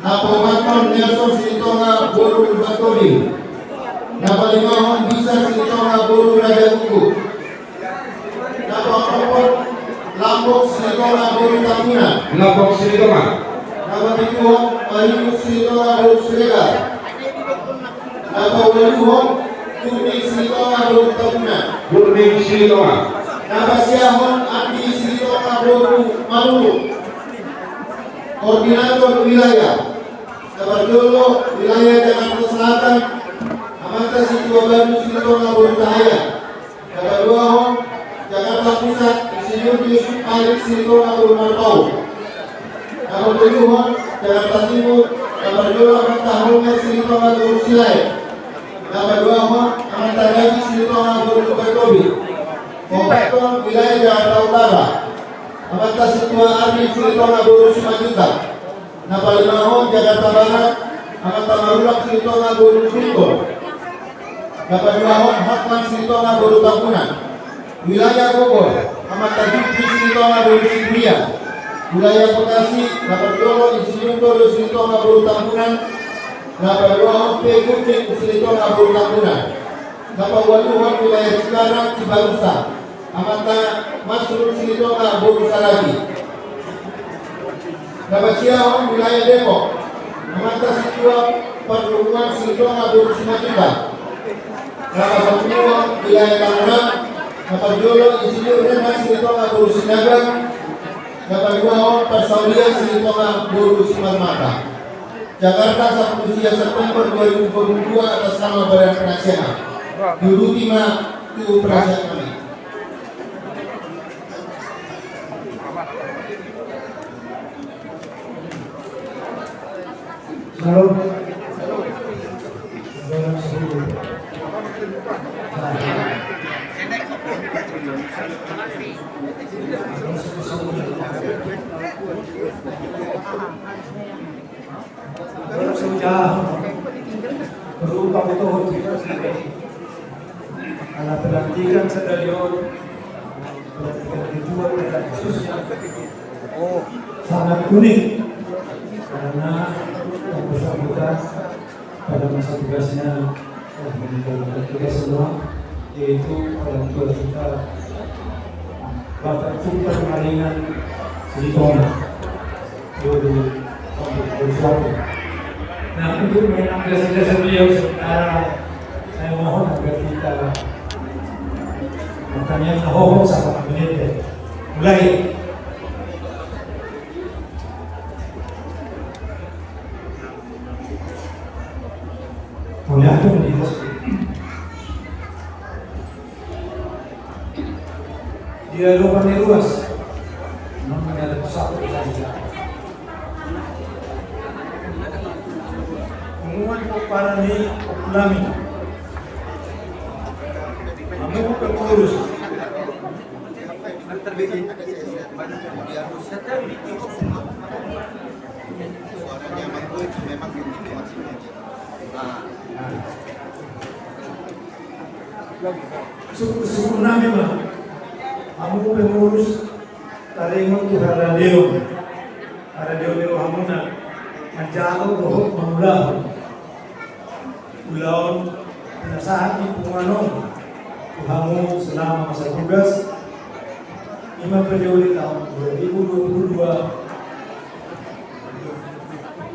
E: Napaduahon Nelson Silitonga Boru Lubatobi. Napalimahon Bisa Silitonga Boru Raja Uguk. Napaduahon Lambok Silitonga Boru Tapuna.
B: Lambok Silitonga.
E: Napaduahon Ayu Silitonga Boru Sulega. Napaduahon Kurni Silitonga Boru Tapuna.
B: Kurni Silitonga.
E: Nabasiahon Andi Silitonga Boru Maluku. Koordinator wilayah Sabarjolo wilayah Jakarta Selatan Amanta Situa Baru Silitonga Boru Tahaya. Sabarjuahon Jakarta Pusat Insinyur Yusuf Alik Silitonga Boru Marpau. Sabarjuahon Jakarta Timur Sabarjolo Amanta Holmer Silitonga Boru Silai. Sabarjuahon Amanta Gaji Silitonga Boru Lugatobi. Kompekton wilayah Jakarta Utara Amanta Situa Ardi Silitonga Boru Simajuta. Napalimahon Jakarta Barat Amanta Marulang Silitonga Boru Sulto. Napalimahon Hakman Silitonga Boru Tapuna. Wilayah Bogor Amanta Jupri Silitonga Boru Siburian. Wilayah Bekasi Napajolo Insinyur Todo Silitonga Boru Tampunan. Napalimahon P. Kucing Silitonga Boru Tampunan. Kapawaluhan wilayah Cikarang Cibalusa, Amata Masrur Silitonga Buru Saragi. Kapasiawan wilayah Depok, Amata Situa Perhubungan Silitonga Buru Simatunda. Kapasapuluan wilayah Tangerang, Kapajolo Insinyur Renman Silitonga Buru Sinagang. Kapaguaon Persaulian Silitonga Buru Simarmata. Jakarta 10 September 2022 atas nama Badan Penasehat. Diurutima itu perasaan kami.
F: Salam. Sudah berupa betul karena pelantikan stadion pelantikan kedua pada khususnya sangat unik karena yang bersangkutan pada masa tugasnya meninggalkan tugas semua, yaitu orang tua kita Bapak Tumpan Maringan Silitonga Buru Bersuatu. Nah, untuk mengenang jasa-jasa beliau sementara saya mohon agar kita makanya nahohon sama menit mulai. Mulai itu menit dia lupa luas namanya ada satu saja. Pengumuman para ni Lami Amu pengurus suku nami mah Amu pengurus taringon tu radio Leo Hamuna menjauh roh mengulang Ulaon penasahan di Punganon Tuhamu selama masa tugas 5 periode tahun 2022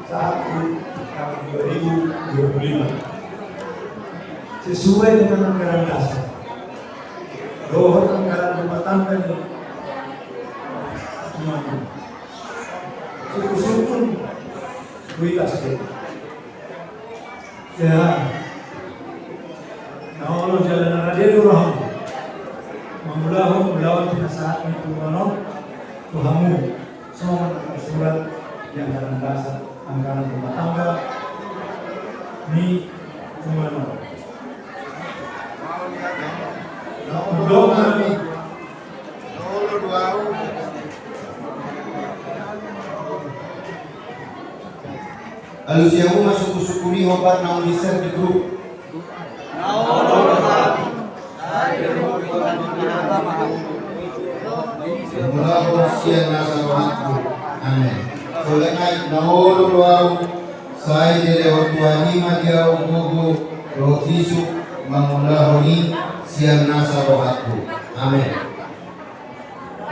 F: saat tahun 2025 sesuai dengan anggaran dasar dohor anggaran rumah tangga ini suku-suku kuitas ya, Allah jalan radio rahim, melawan penasaran itu mana, Tuhanmu, semua surat yang dalam dasar anggaran rumah tangga, ni mana? Berdoa ni,
E: Alusiamu masuk usukuri obat naon diser di grup. Mula siang nasa rohatku. Amin. Solengai naholo doau sai dele ortuani magiau mugu rohisu mangulahoni siang nasa rohatku. Amin.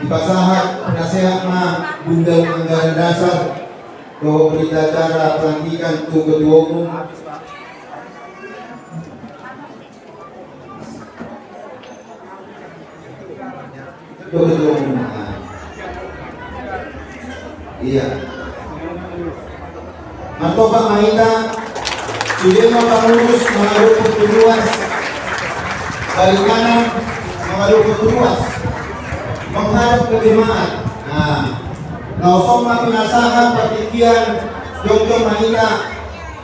E: Dipasahat penasehat mah undang anggaran dasar bahwa berita acara pelantikan tu ketua umum iya Matoba Mahita Sudema Pangurus mengaruh keturuas balik kanan mengaruh keturuas menghadap ke jemaat. Nah Naosoma pinasahan patikian Jongjo Mahita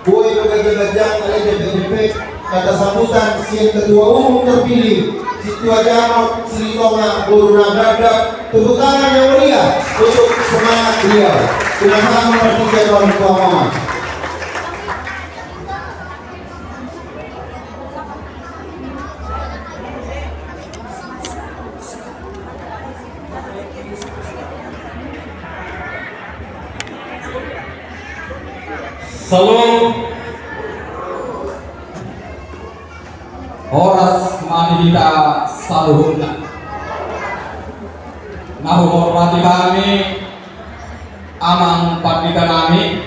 E: Boy Gagajang oleh DPDP kata sambutan siang ketua umum terpilih Situa Jarot Silitonga Buru Nagada. Tepuk tangan yang mulia untuk semangat beliau. Silakan mempertikai orang tua mama.
G: Salam Horas kita saluhuna. Nah, hormati kami amang pandita nami,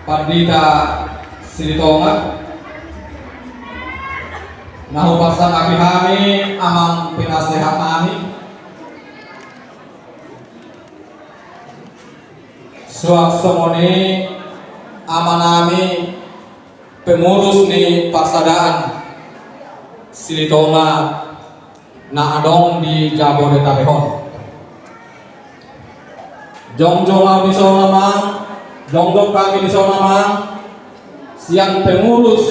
G: Pandita Silitonga. Nah, paksaan kami amang penasehat nami, suaksomoni amanami pengurus ni Paksadaan Silitonga na adong di Jabodetabek. Jongjong di sana mang, jongjong kami di sana mang, siang pengurus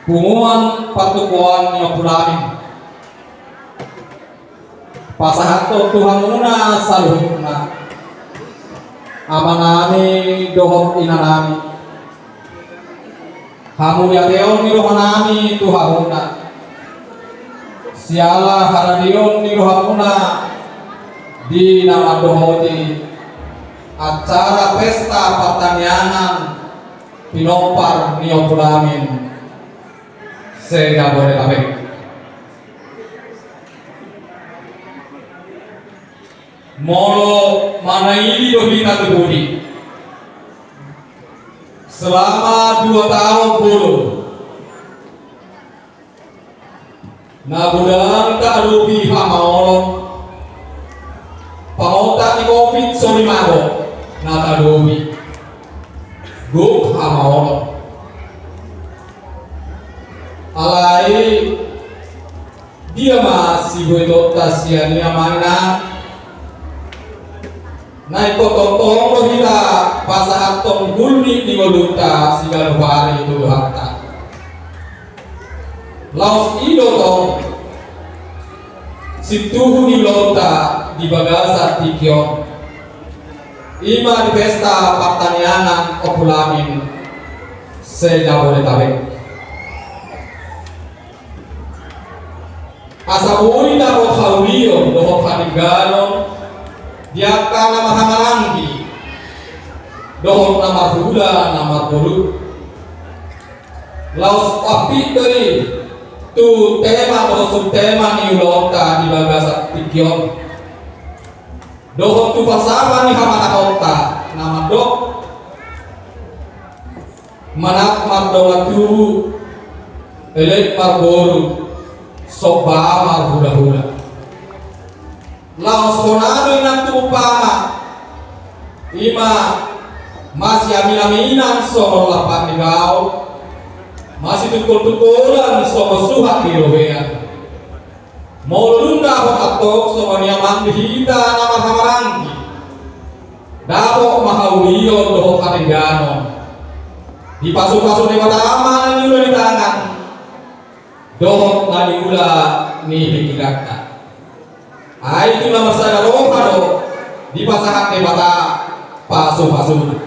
G: punguan patukuan nyokulamin. Pasahato Tuhan muna saluhuna. Amanami dohot inanami. Hamu yateon ni rohanami Tuhanuna. Siala haradion ni rohamuna di nama dohoti acara pesta pertanianan pinompar niokulamin se Jabodetabek. Molo manaili dohita tubudi selama 2 tahun puluh na budang tak rupi hamaolong pangota ni COVID solimago na tadubi guk hamaolong alai dia masih berdoa sia dia mana naik potong-potong kita pasahat tong gulmi di waluta sigal hari itu harta laos ido tong situhu di lota di bagasa tikyo ima di pesta pertanianan opulamin se Jabodetabek. Asaburi daro hauliyo doho kanigano diaka nama hamalangi dohon nama hula nama bulu laos api dari tu tema doho subtema ni ulota di bagasa tikyon dohon tu pasama ni hamata kota nama dok manak mardonga tu elek marboru soba marhula-hula laos konado inang tupama ima masih aminaminan somo lapan ligao masih tukul-tukulan somo suhat dirohean mau lunda hok atok somo niamang dihita nama hamarangi dapok mahauliyo doho kanenggano di pasu-pasu ni matama nang yula di tangan doho nani ula ni dikirata. Itu nama saya rohano di pasahan ke mata pasu-pasu.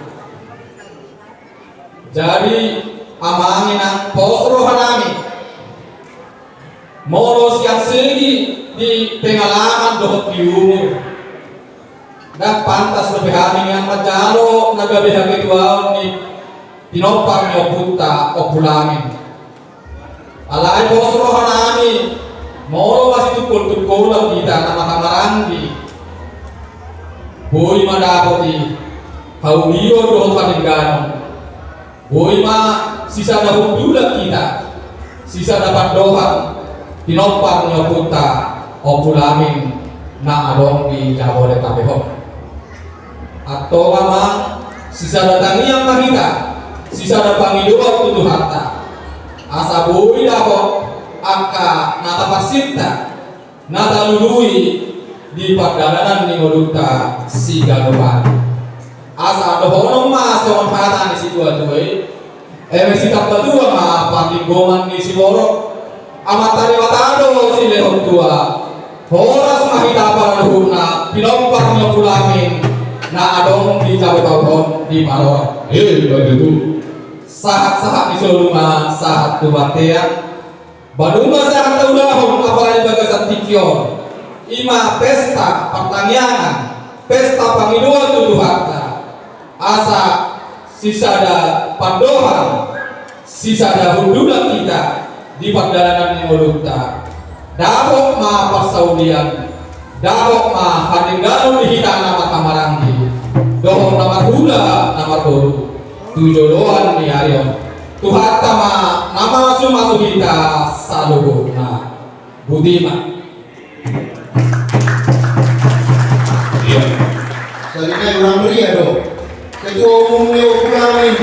G: Jadi amangin ang pos rohanami moros yang segi di pengalaman dohot di umur dan pantas lebih hamil yang majalo nagabi habitual ni pinompar nyoputa opulamin alai pos rohanami moro masih tukul-tukul kita nama hamarangi boy madapoti hauliyo doho kanenggano boy ma sisa dahuk dula kita sisa dapat doha pinompar nyoputa opulamin na adong di Jabodetabek atau mama sisa datangi yang mahita sisa datangi doa tutuh harta asa boy dahok angka nata pasita nata lului di perdalanan ni waluta si galuhan asa dohono ma soon hata ni si tua-tuai si kapta-tua ma panginggongan ni si boro amatari watado si lehon tua horas mahitapan luhuna pinompar nyokulamin na adong di Jabodetabek di Malor sahat-sahat di soluma sahat tubatea Baduma sa taulahon apalagi bagasan tikyon ima pesta pertanianan pesta pangiluan tuduhata asa sisada pandohan sisada hundulan kita di pagdalanan ni Molukta. Dapok ma pasaulian, dapok ma hatinggalu di hita nama kamaranggi, dohong nama hula nama toru, tujodohan ni Aryon, tuhatta ma nama sumasu hita salugo na Budiman.
B: Iya.
E: Selanjutnya orang meriah dong. Ketua Umum Leo Pulamin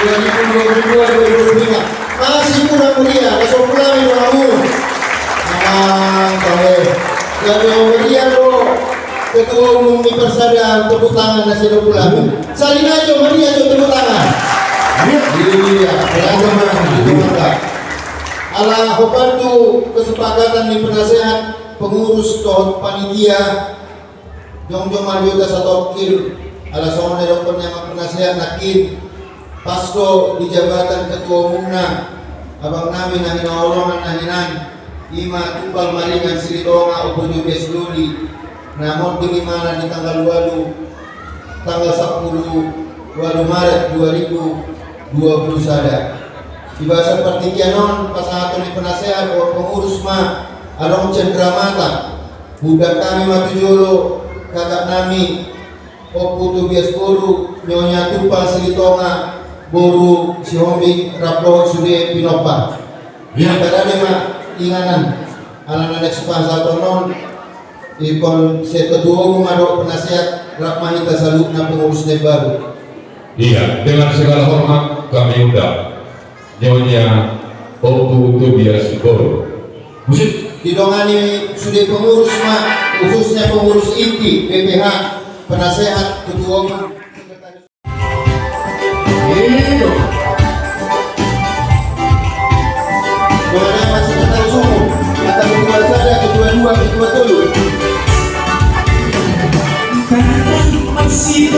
E: 2022-2025 masih kurang meriah. Ketua Pulamin orang umum. Ketua meriah dong. Ketua Umum di Persada tepuk tangan nasi Pulamin. Salin aja meriah aja tepuk tangan. Iya, ala hobantu kesepakatan di penasehat pengurus toh panitia Jong Marjota Satokir ala songon dokter yang penasehat nakin pasko di jabatan ketua umumna abang nami nangina olongan nanginan ima tupal maringan siritonga upuju besluli namun bagaimana di tanggal 10 Maret 2020 sada di bahasa pertikianon pasangan di penasehat pengurus ma along cendramata budak kami matujolo kakak nami opu tu bias boru nyonya tupal silitonga boru si hombi raplo sude pinopa yang kadane mak inganan anak-anak sepansa tonon ikon seketua umum adok penasehat Rahmanita Salutna pengurus baru.
B: Iya, dengan segala hormat kami undang Nyonya Opu Tobias Boru. Musik
E: Didongani sudah pengurus mak khususnya pengurus inti PPH penasehat ketua umum. Doanya masih kenal sumur kata ketua sada ketua dua ketua telu.
H: Masih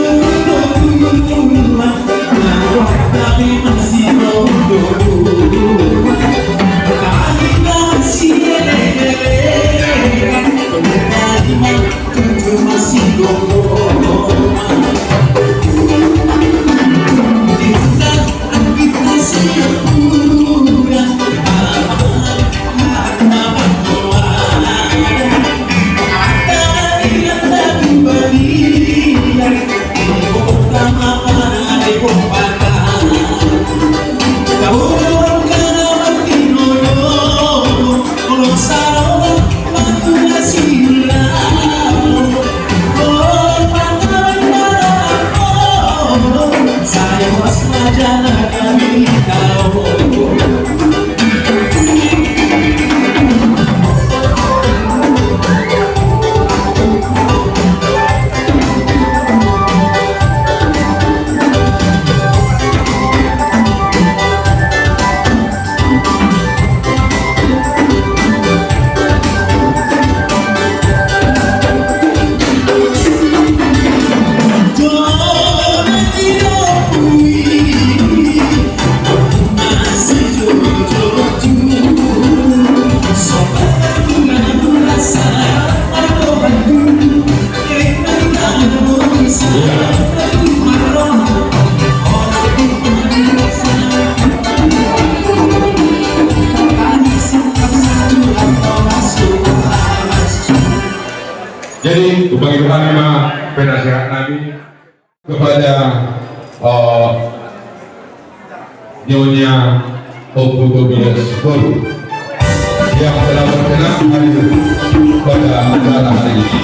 H: tapi masih
B: jadi bagi panglima penasehat Nabi kepada Nyonya Opu Tobias Boru yang telah berkenan hadir pada acara hari ini.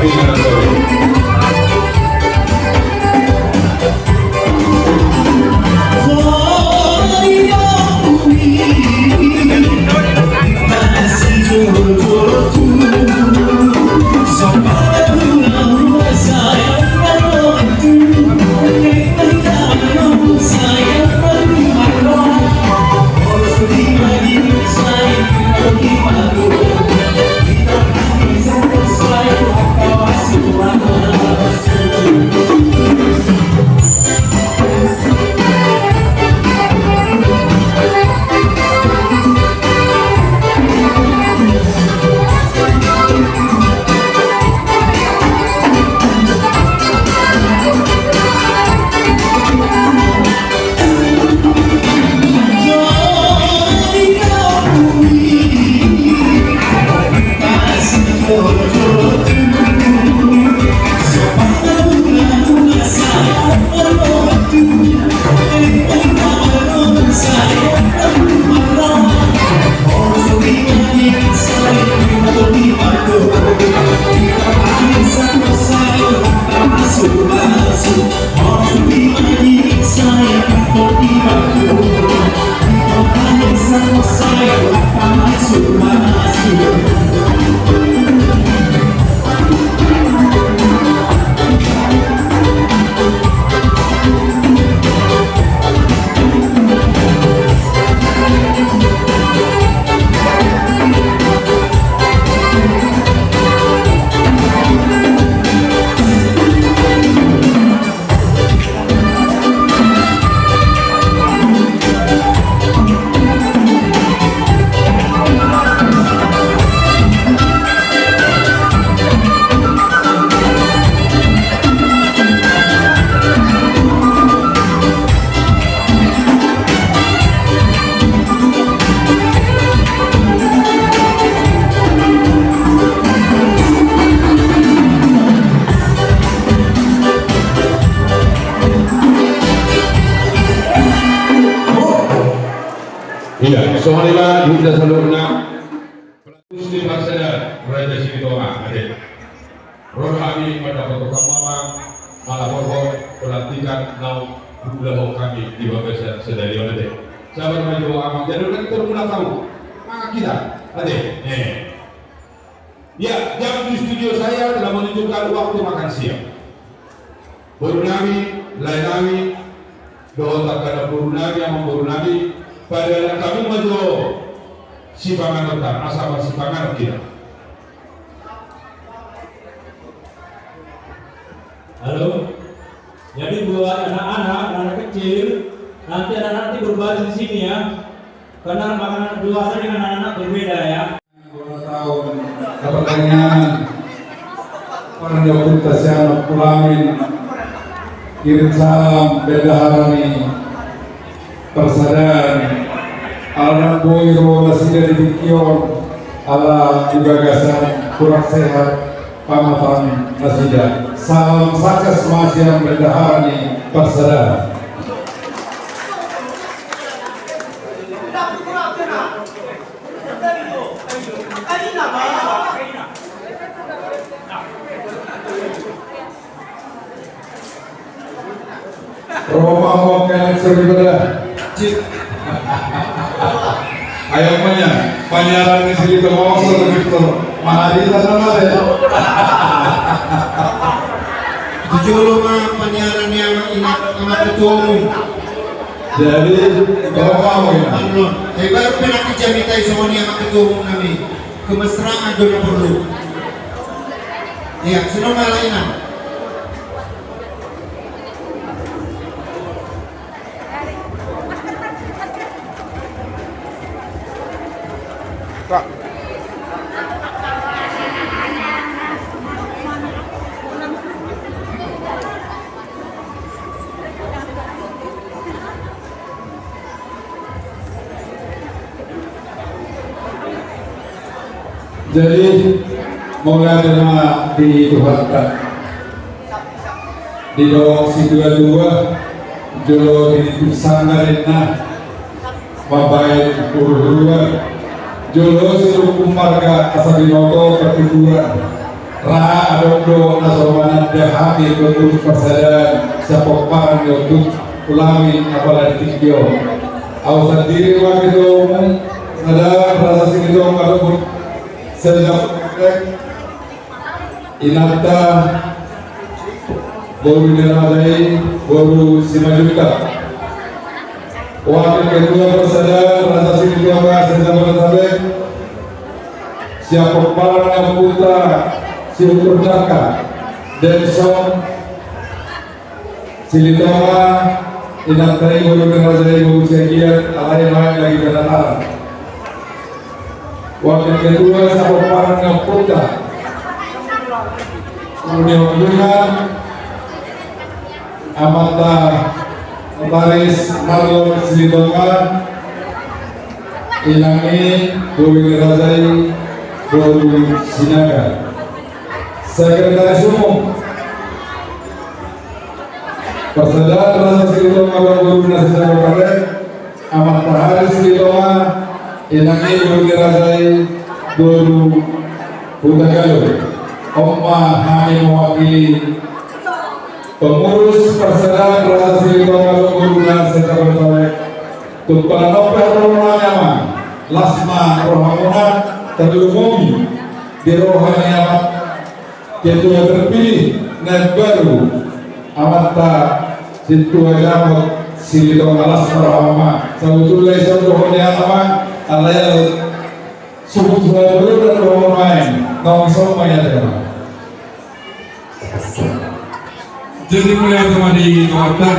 B: Pimpinan Polri. Iya, soalnya kita sebelumnya Muslim Maksada Raja Silitonga ada Roh kami pada foto mama malah foto pelantikan nau bulan kami di bawah sedari ada sahabat maju amat jadi kan kita mulai tahu maka kita ada ya jam di studio saya telah menunjukkan waktu makan siang baru nabi lain nabi doa tak ada baru nabi yang baru nabi pada kami maju sipangan otak asal sipangan kita.
I: Halo, jadi buat anak-anak kecil nanti anak-anak berbaris di sini ya, karena makanan dewasa dengan anak-anak berbeda ya.
B: 2 tahun kepertanyaan orang Yahudi Tasyana Pulamin kirim salam Bedaharani Persadaran Anak Boiro Basida Dikion ala Ibagasan kurang sehat Pamatan Basida salam sakas Masyam Bedaharani Persadaran. Roma mau kalian serbeda. Ayo punya panyaran di sini mau serbeda. Mahadi tanah ada.
E: Tujuh mah panyaran yang ingat sama ketua umum.
B: Jadi kalau mau ya.
E: Saya baru pernah kejamitai sama dia sama ketua umum kami. Kemesraan juga perlu. Ya, sudah malainan.
B: Jadi mulai dengan dituhankan di doang si dua jolo di sangarena babai dua jolo si hukum marga asabinoto ketujuan Ra adondo nasowanan dahati untuk persadaran siapapun untuk ulami apalagi tikio. Awasan diri waktu itu sadar rasa sini dong kalau sejak inata baru diradai baru simajuta. Wakil kedua bersadar rasa sini dong sejak bertabe siapapun yang putra Silukur Daka Denson Silitoma Inantai Guru Nerajai Guru Sekian Alai-alai lagi berdatang. Wakil kedua Sahabat yang Putra kemudian hubungan Amata Notaris Marlon Silitoma Ilangi Guru Nerajai Guru Sinaga. Sekretaris Umum Persaudaraan Rasa Silitoma Guru Nasir Kabupaten Ahmad Tahari Silitoma Inangi Guru Dirajai Guru Utagalu. Omma Hani mewakili pengurus Persaudaraan Rasa Silitoma Guru Nasir Kabupaten Tumpah Nopel Rohanyama Lasma Rohamuna Terlumumi di Rohanyama Ketua terpilih dan baru Amata Situa Jamot Silitoma Lasma Rohama sebetulnya sebetulnya apa alaya sebetulnya belum dan rohamain kaum semuanya tema. Jadi mulai teman di kota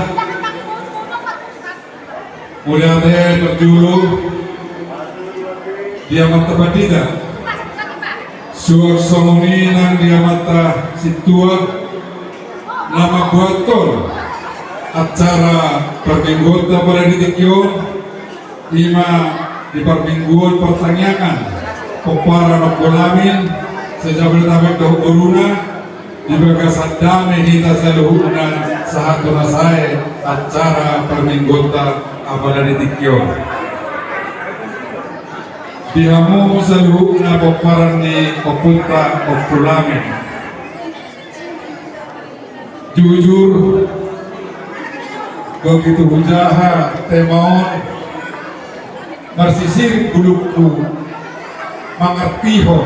B: mulai terjuru dia tempat tidak suar somoni nang dia mata situa nama botol acara permingguan pada ditikyo lima di permingguan pertanyaan kompara nokolamin sejak bertabek ke guruna di bagasan damai hita seluhunan saat tunasai acara permingguan pada ditikyo dihamu seluruhnya peparan di Kopunta Kopulamin. Jujur begitu hujaha temaon marsisir buluku mangertiho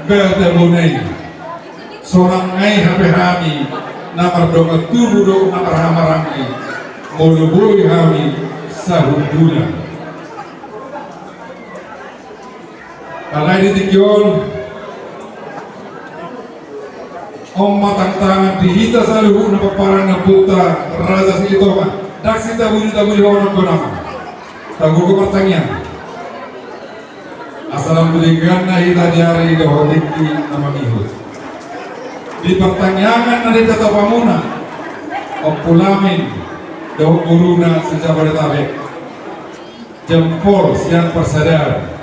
B: beltebunei sorang ngai hami namar donga tubuh do namar hamarangi molubui hami sahuduna. Alai ditikyon Omma tantangan dihita saluhu na paparan na puta Raja Silitoma daksi tabuli honon konama tagugo pertanyaan asalam buligan na hita diari dohodiki nama mihut di pertanyaan na dita tapamuna Opulamin doh guruna sejak bertabek jempol siang persadar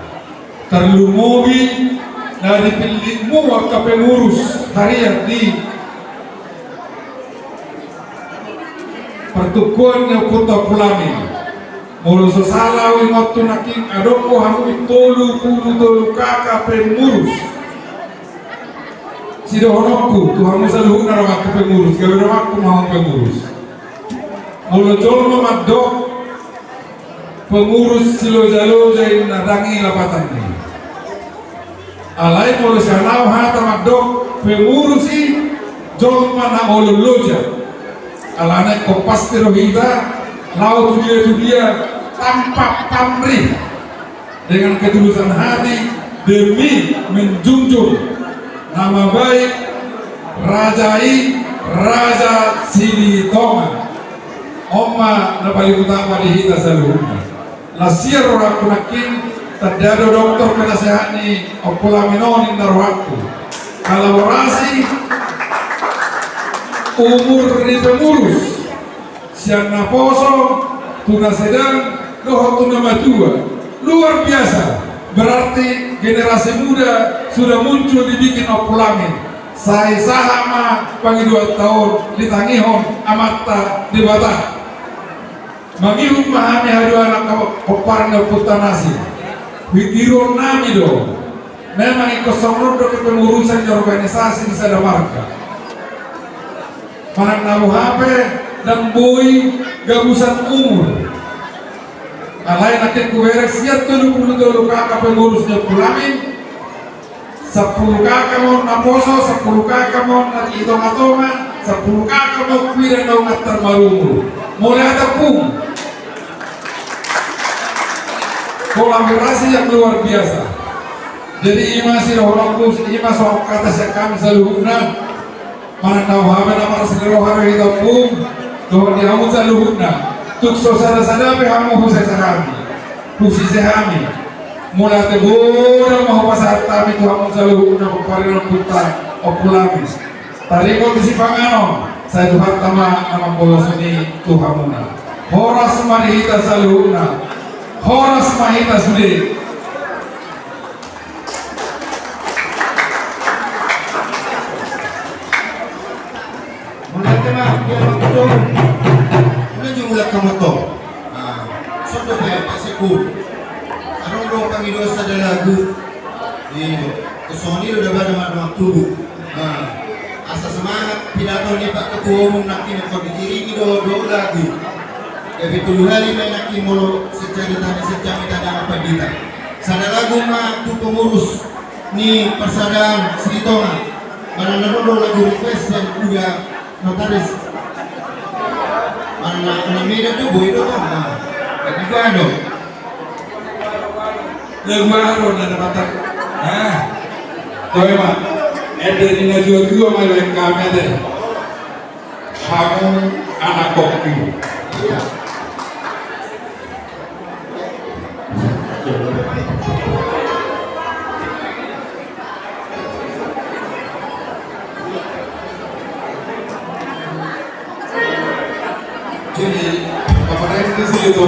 B: terlumobi dari pilihmu waktu pengurus harian di pertukuan yang Kota Pulamin mulu sesalah waktu naking adoko hamu tolu kakak pengurus sidohonokku tu hamu saluhu narawak pengurus gawirawakku mau pengurus mulu jolma madok pengurus silo jalo jain nadangi lapatannya alai mulu sanau hata madok pengurusi jolma na mulu loja alane kompas terohita lau dia tampak pamrih dengan ketulusan hati demi menjunjung nama baik Raja Silitoma Omma na paling utama di hita seluruhnya lasir orang kunakin terdado dokter penasehat ni Opulaminonin darwaktu kolaborasi umur di pengurus siang naposo tuna sedang doho tuna matua luar biasa berarti generasi muda sudah muncul dibikin Opulamin saya sahama pagi 2 tahun ditangihon amata di batah mangihun mahami hadu anak koparan putanasi Wikiron nami do memang ikut songro kepengurusan di organisasi di sada marga. Manang nabu HP dan boy gabusan umur. Alai nakit kuwerek siat 72 kakak pengurusnya pulamin. 10 kakak mau naposo, 10 kakak mau itong-atongan, 10 kakak mau kuira na ngatar marungu. Mulai ada pung. Kolaborasi yang luar biasa. Jadi ima sih orang kus, ima soal kata saya kami saluhuna. Mana tahu apa nama segera hari itu pung. Tuh dia mau saluhuna. Tuk sosada pe hamu husai sakami. Pusi sehami. Mulai tegura mau pasar kami tuh hamu saluhuna pepariran putar opulamis. Tadi kau di Pangano. Saya Tuhan nama bolos ini Tuhamuna. Horas marihita saluhuna. Horas mahita sudah.
E: Mulai tema dia betul. Mulai jumlah kamu tu. Sudah bayar paseku. Anong doa kami dosa dari lagu. Ini kesoni udah pada malam tubuh. Asa semangat pidato ni Pak Ketua Umum nak kini kau dikiringi doa lagu. Tapi tuluhali may nakimolo secara tanda apa kita. Sana lagu ma tu pengurus ni persaudaraan Sritonga. Mana narodo lagu request dan juga notaris. Mana media tu boy do kan. Jadi gado.
B: Lagu aro na dapat. Toh ema. Ederi na juga mai kami ada. Kamu anak kopi. Jadi apa itu sih itu?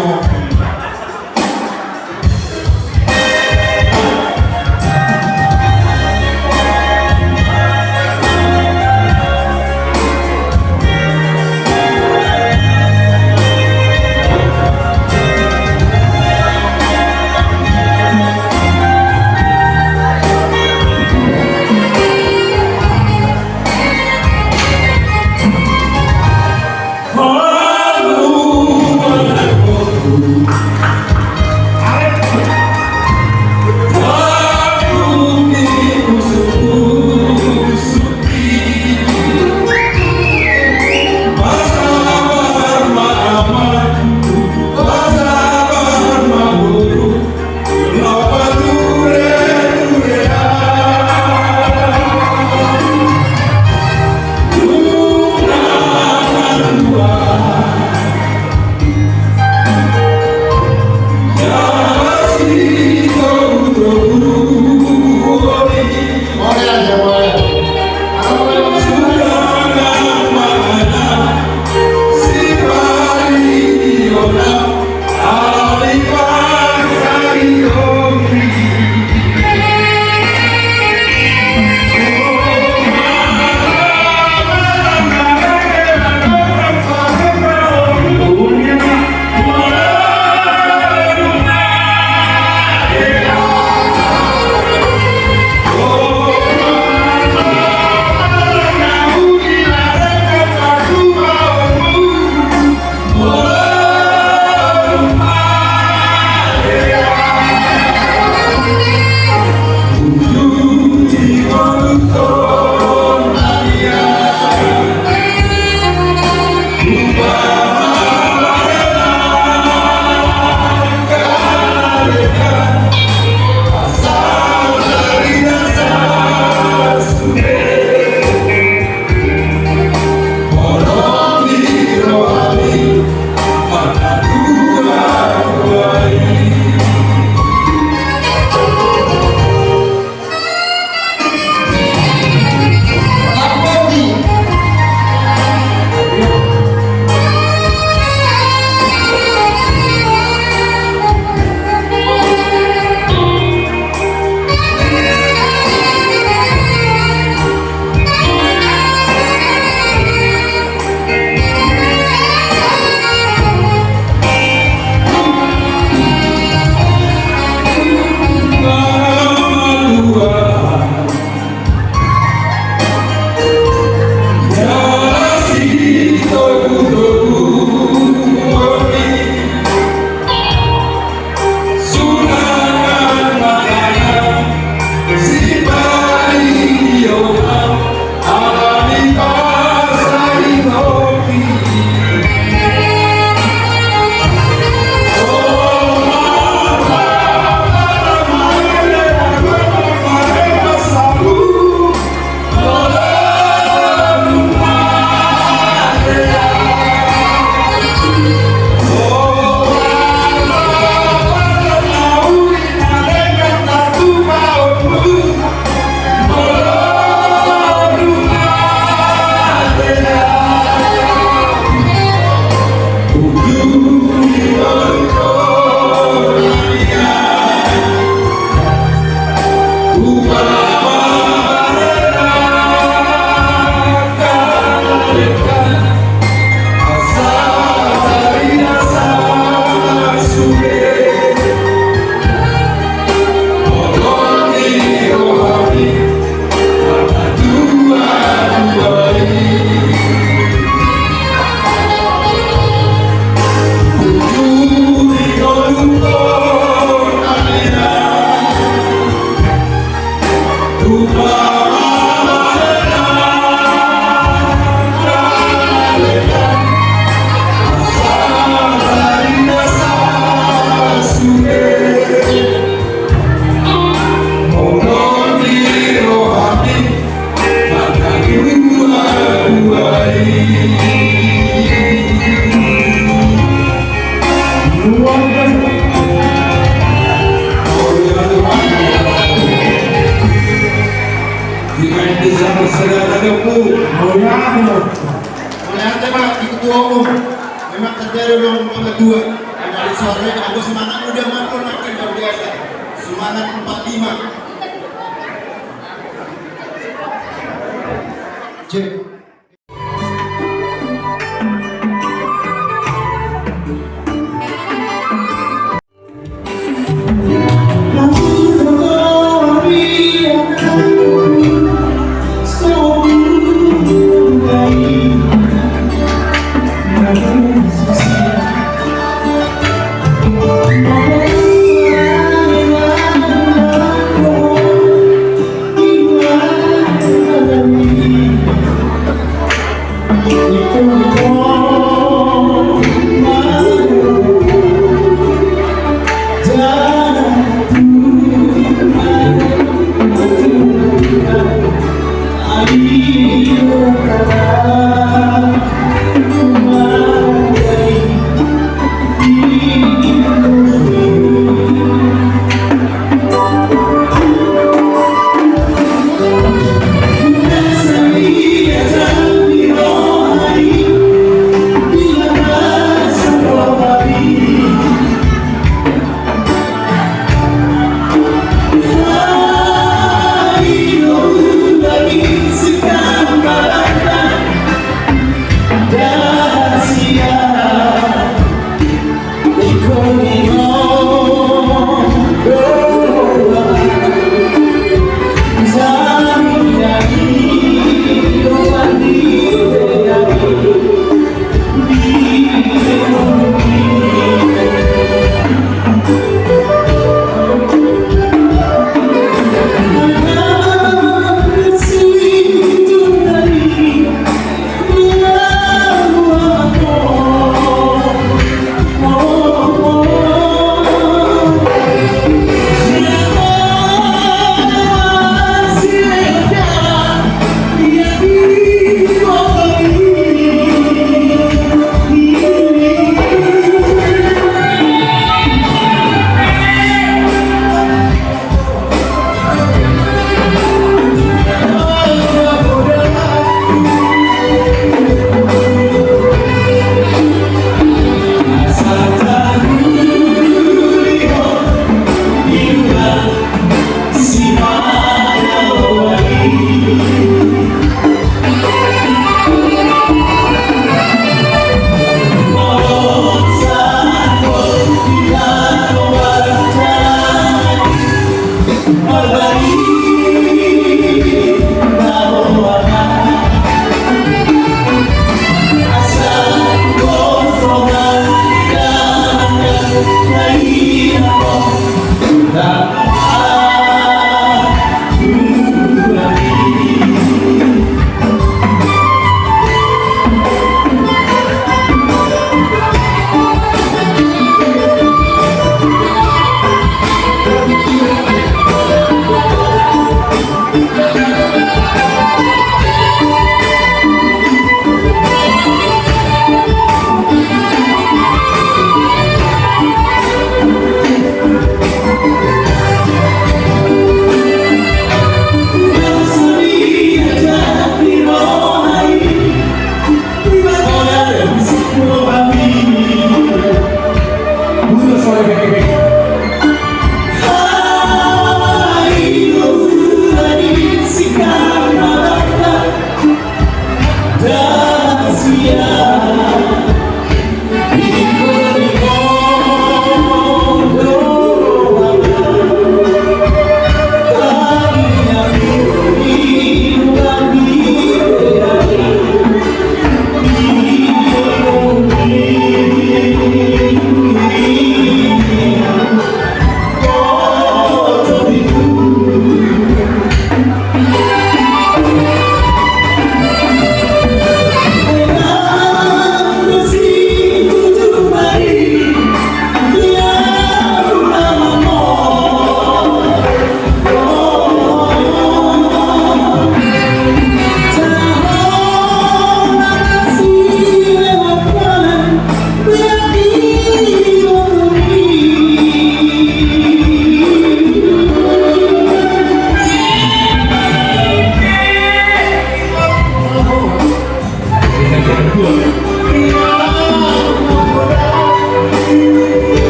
H: Halu
B: segala-galanya
E: Oleh anda Pak, di ketua umum, memang terjadi ruang kedua. Dari sore, aku semangat udah makin luar biasa. Semangat 45. Cek.
C: Nah,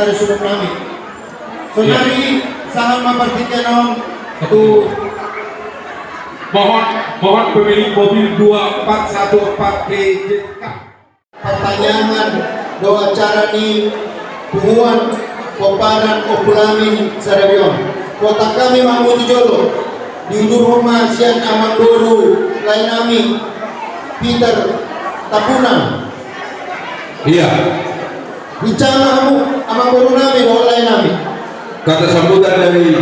E: tari sudah kami. So nari sangat memperhatikan tu
B: Mohon pemilik mobil 2414 PJK.
E: pertanyaan doa cara ni Punguan Koparan Opulamin Sarabion. Kota kami Mahmud Jolo di rumah Sian Amanggoru Lainami Peter Tapunan.
B: Iya,
E: Bicara Amanggoru nami doa Lainami.
B: kata sambutan dari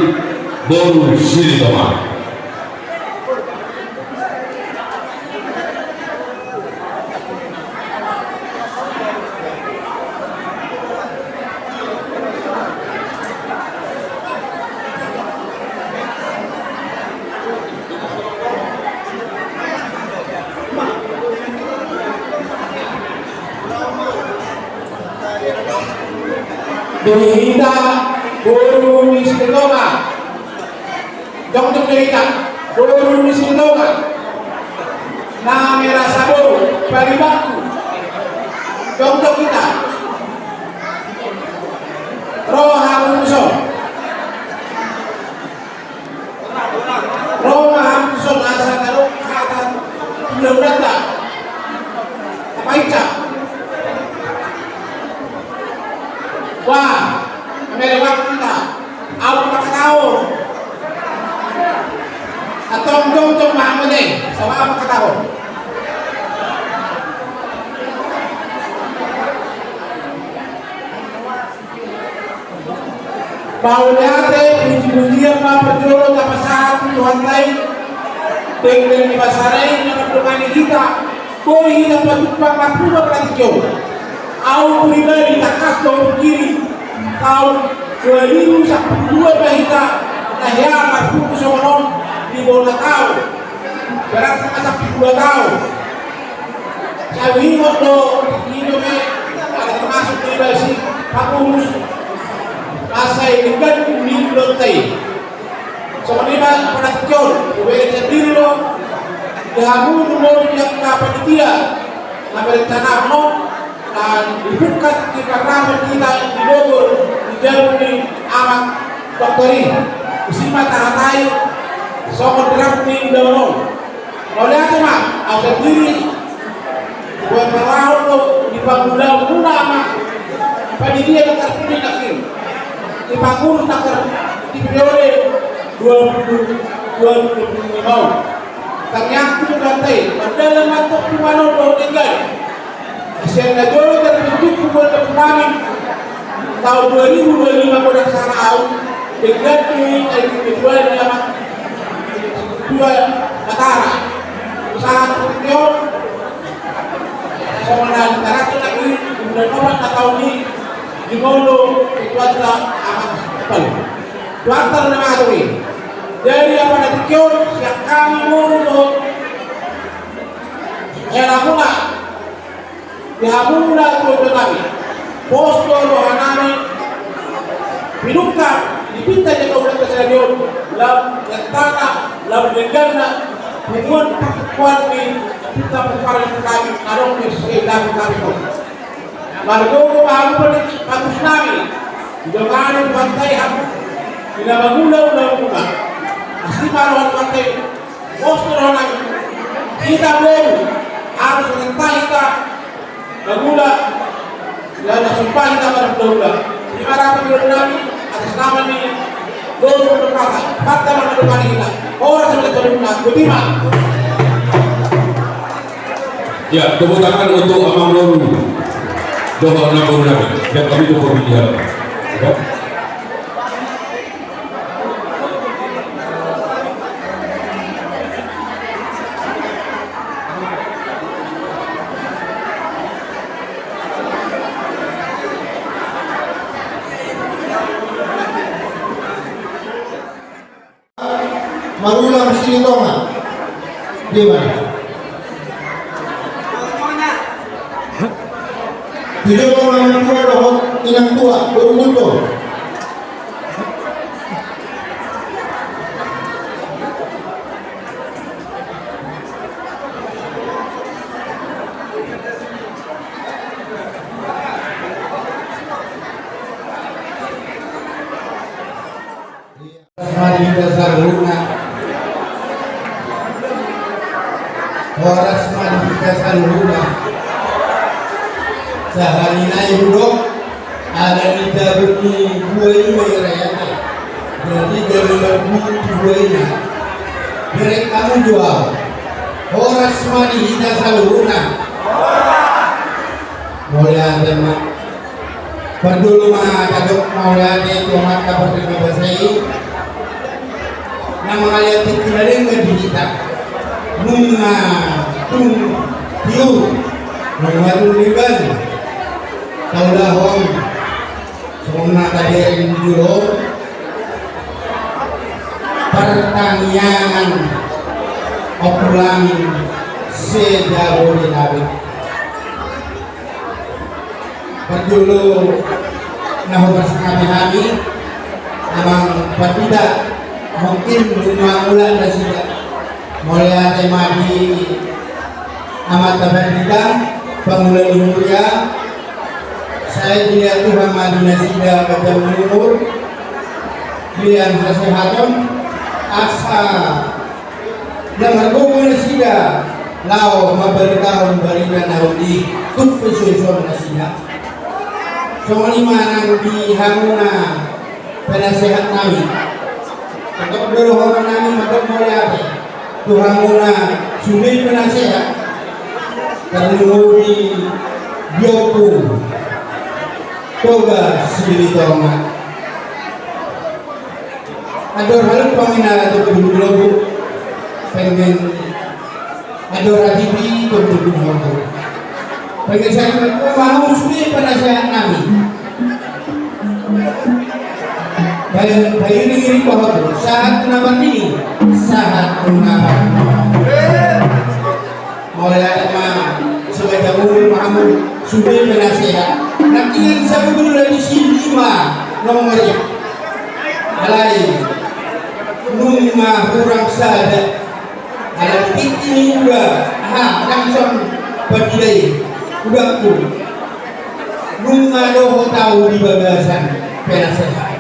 B: Boru Silitoma.
C: Dohita Boru Niskenoma Jong-jong Dohita Boru Niskenoma Na Merah Sabo Paribaku Jong-jong kita Roha Muso Roha Muso Nasa Taruk Kata Belum Data Apa Ica Wah, Amerika kita, aku tak tahu. Atau jom Muhammad ni, sama apa tahu? Bau lihat puji-puji apa berjodoh apa satu Tuhan lain. Dengan di pasarai yang berdoa kita, kau hidup bertukar makhluk berarti jauh. Aku pribadi tak kasih kiri tahun 2012 bahita nahya marfu sonon di bawah tahun berat sama 2 tahun saya ingat do ini ada termasuk pribadi pengurus masa ini kan di lotai sebenarnya pada kecil boleh jadi lo kamu mau yang kapan dia ngambil tanah no dan dibuka di karnaval kita di Bogor di Jerman amat doktori usima taratai sokon derap ni dorong oleh apa mak aku diri buat perawat lo di Bangula mula mak pada dia tak terpilih lagi di Bangul tak di periode 2025 ternyata itu gantai padahal matok di mana lo tinggal Asyik Najolo terbentuk kepada kami tahun 2025 pada sana awal dengan kedua nama dua Matara saat itu sebenarnya antara kita ini kemudian orang tahun ini di Molo itu adalah amat kepal kuartal nama itu jadi apa nanti siap kami Molo Elamuna dihamuna itu kami posto rohanami pinukah dipinta jaga ulang kesadaran lam tanah lam negara hubungan perkuat di kita perkara kami narong di sekitar kami margo ko bahagu bagus nami jangan pantai ham tidak mengula asli maruhan pantai posto rohanami kita baru harus menentai kita Bagula dan sumpah kita berdaulat. Terima kasih kepada atas nama ini. Doa berkata, fakta menentukan kita. Orang sudah terima. Kutima.
B: Ya, tepuk tangan untuk Amang Loru. Doa Nabur Nabi. Dan kami itu berbicara. Ya.
E: Marulah mesti ditolong. Dia mana? Tidak orang tua doh, inang tua beruntung.
C: saluna horas madika saluna sahanina yudok ada di dabuni buai mayarayana jadi dari lagu buainya mereka kamu jual horas madika saluna mulai tema berdulu mah kadok mulai Tuhan kabar terima kasih nama kalian tidak ada yang digital nunga tung tiu nunga tung liban taulah hong semua tadi yang dulu pertanian opulang sejauh di Nabi berdulu nah bersama kami memang tidak mungkin lima bulan dah sudah mulai tema di amat tabarida pemula umurnya saya dilihat Tuhan Madinah Sida pada umur pilihan kesehatan asa nomor Sida lau mabertahun barikan naudi tuk pesusun Sida semua lima nang di hamuna penasehat kami untuk dulu orang kami untuk mulai Tuhan muna sulit penasehat terlalu dioku toga silitoma ador halut pamina atau kedua pengen ador hatibi kedua pengen saya mau sulit penasehat kami bayi ini pohon saat kenapa ini saat kenapa mulai ada sebagai umur Muhammad sudah menasihat nanti yang saya dulu dari sini 5 nomornya alai nunga kurang sadar ada titik ini juga langsung berdiri udah tuh nunga doho tahu di bagasan penasihat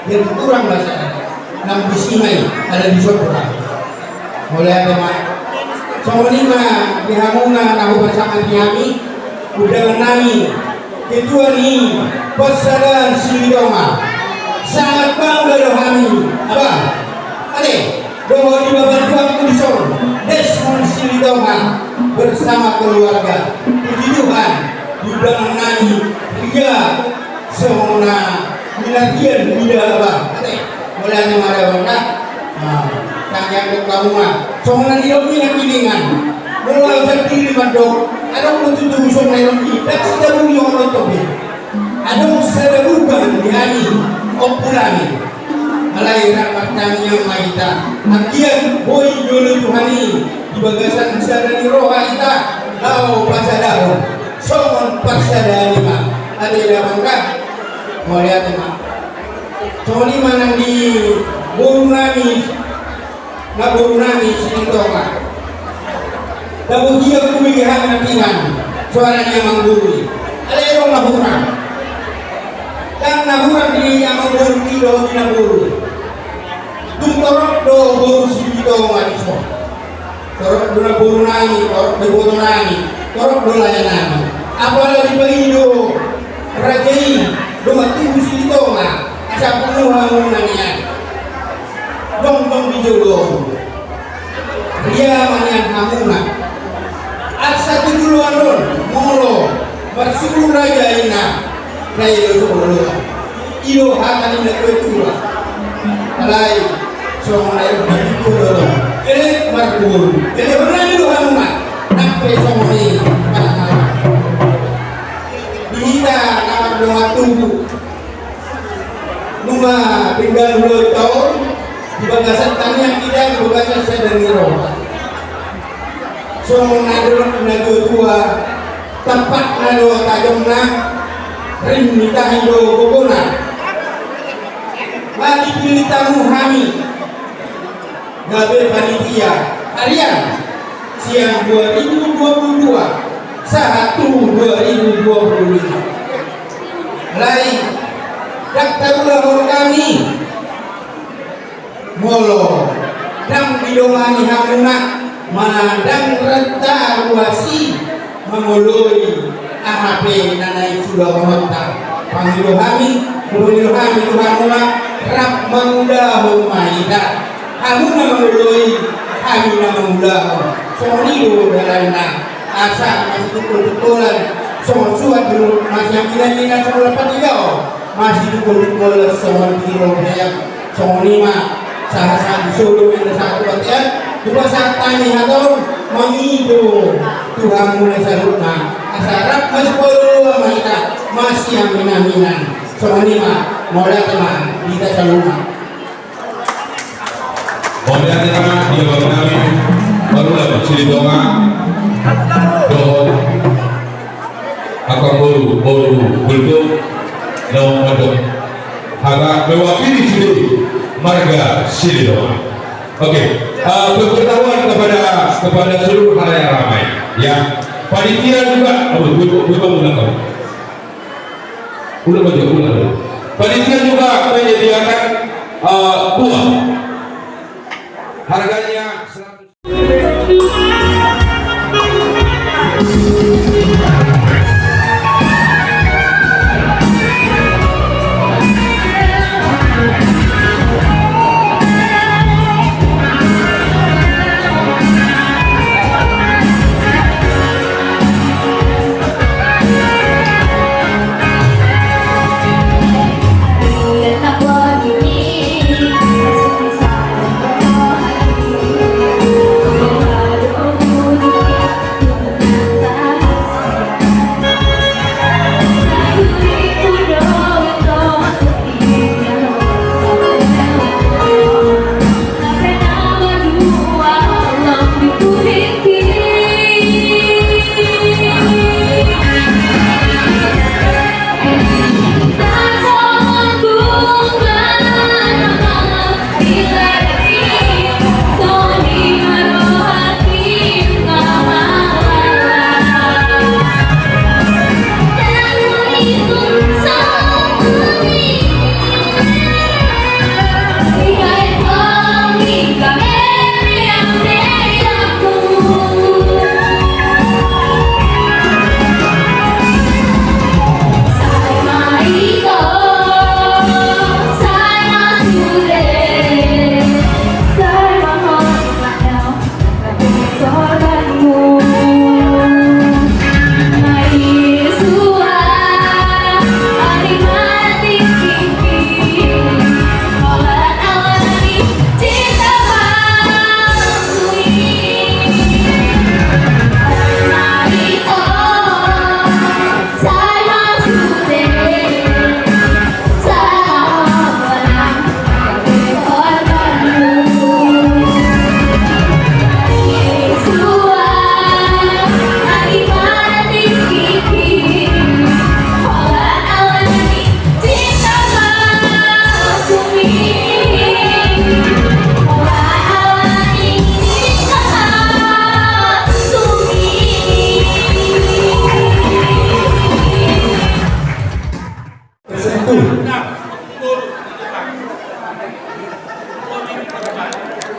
C: yang kurang bahasa nam bisimai ada di sopra mulai ada mak semua lima dihamuna nahu bersama kami udah menangi itu hari pesadan silidoma sangat bangga doh kami apa ade doh di babantuan kudison Desmond Silidoma bersama keluarga puji Tuhan udah menangi dia semua miladian tidak apa mulai ada marah bangga tanya ke kamu mah soalnya dia punya pilingan mulai sendiri mandok ada untuk tujuh soalnya ini tak sudah punya orang topi ada sudah bukan dihani opulani alai rapat tanya maita akian boy dulu Tuhani di bagasan sadari roha kita lau pasadaro somon pasadari mah ada yang bangga mulai ada mah soalnya mana di Borunami na Borunami sini toka dapat dia kumihan nantian suaranya mangguri ada yang nahuran dan nahuran di yang mangguri do di naburu tung torok do boru sini toka diso torok do na Borunami torok do Borunami torok do layanami apalagi bagido rajai do mati sini toka asa penuh hamunannya dong di jolong dia manian hamuna asa duluan don molo bersibuk raja ina kaya dulu iyo hakan ina kuetua alai somona iyo begitu dulu ele markur ele benar itu hamuna sampai somoni kita kamar doa tunggu numa tinggal 2 tahun di bagasan tanya kita di bagasan Sedangiro so nadron najo tua tempat nado tajomna rim mitahido gogona lagi pilih tamu kami gabe panitia harian siang 2022 saat 2025 lain daftar ulama kami ngolo dang didongani hamuna manadang renta ruasi mengului AHP nanai sudah mengontak panggil kami Tuhanuna rap mengudah humaida hamuna mengului hamina mengudah sonido dalana asa masih tukul-tukulan suat dulu masih yang gila-gila semua lepas masih tukul-tukul semua kilo semua lima sahaja disuruh minta satu bagian dua saat tanya atau mengidu Tuhan mulai salutna asarap masih perlu kita masih yang minaminan semua lima mulai teman kita salutna
B: Kemudian teman dia baru kami baru dapat ciri doa doa akan baru belum daun madon harap mewakili ciri marga ciri doa. Oke, pemberitahuan kepada seluruh halayak ramai ya. Panitia juga panitia juga menyediakan buah harganya 100.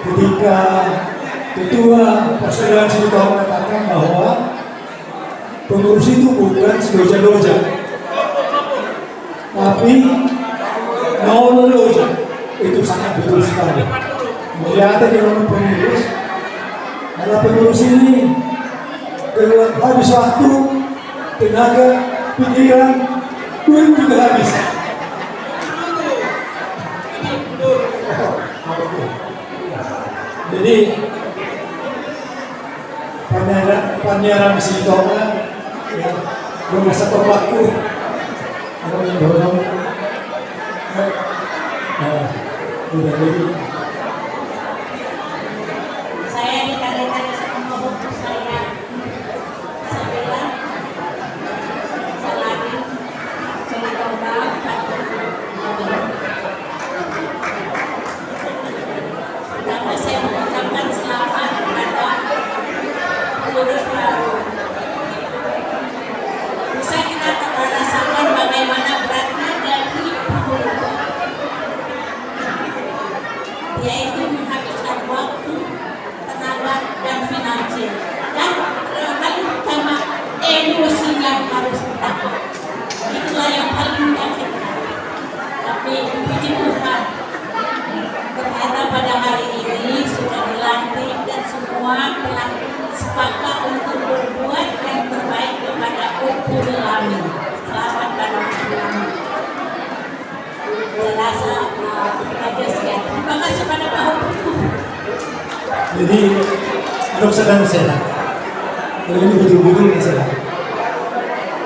F: Ketika ketua persaudaraan Sintong mengatakan bahwa pengurus itu bukan seloja-loja, tapi loja, itu sangat betul sekali. Melihat dengan pengurus, adalah pengurus ini keluar habis waktu, tenaga, pikiran, duit juga habis. Jadi panyaran Sintonga ya, bermasa waktu ada yang dorong udah jadi
J: saya dikarenakan sama buku saya bilang selagi cerita karena saya mengucapkan selamat kepada lulus baru. Bisa kita rasakan bagaimana beratnya dari yaitu menghabiskan waktu, tenaga, dan finansial. Dan paling utama, emosi yang harus ditahan. Itulah yang paling menyakitkan. Tapi puji Tuhan, ternyata pada hari ini sudah dilantik dan semua telah sepakat untuk berbuat yang terbaik kepada Ukul Amin. Selamat pada Ukul Amin. Saya rasa aja sekian. Terima kasih pada Pak Ukul.
F: Jadi, anak sedang sehat. Kalau ini betul-betul sehat.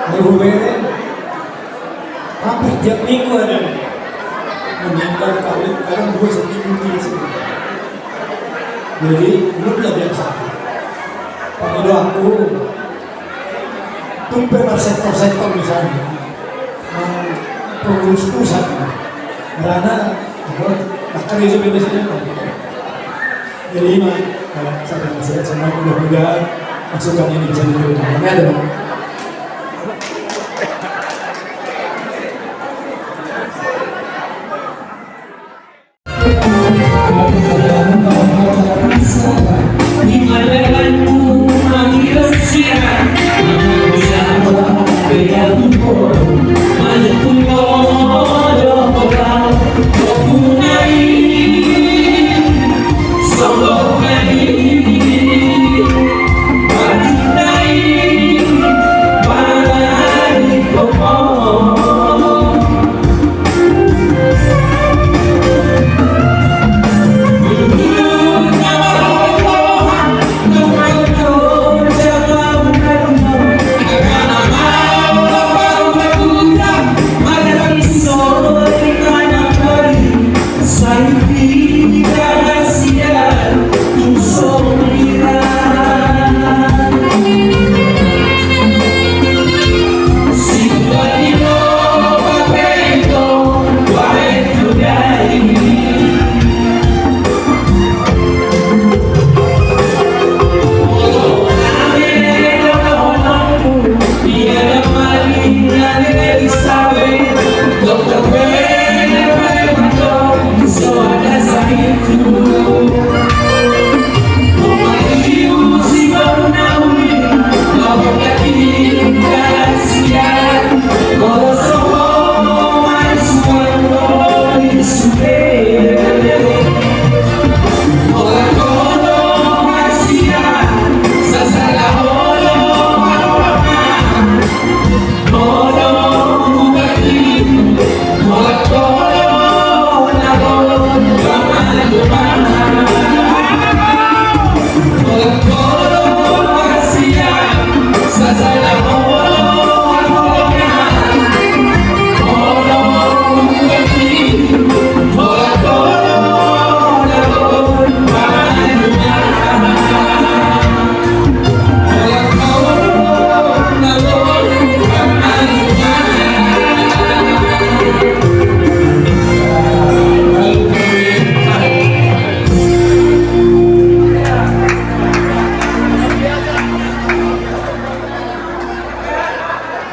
F: Baru BNN, hampir tiap minggu ada meninggal kawin, kadang 2 seminggu di sini. Jadi, belum lagi yang sakit. Pada aku, tumpai sektor-sektor misalnya, pengurus pusat, karena bahkan itu biasanya. Jadi ini, sampai masih sama mudah-mudahan masukan ini bisa diterima. Kami ada.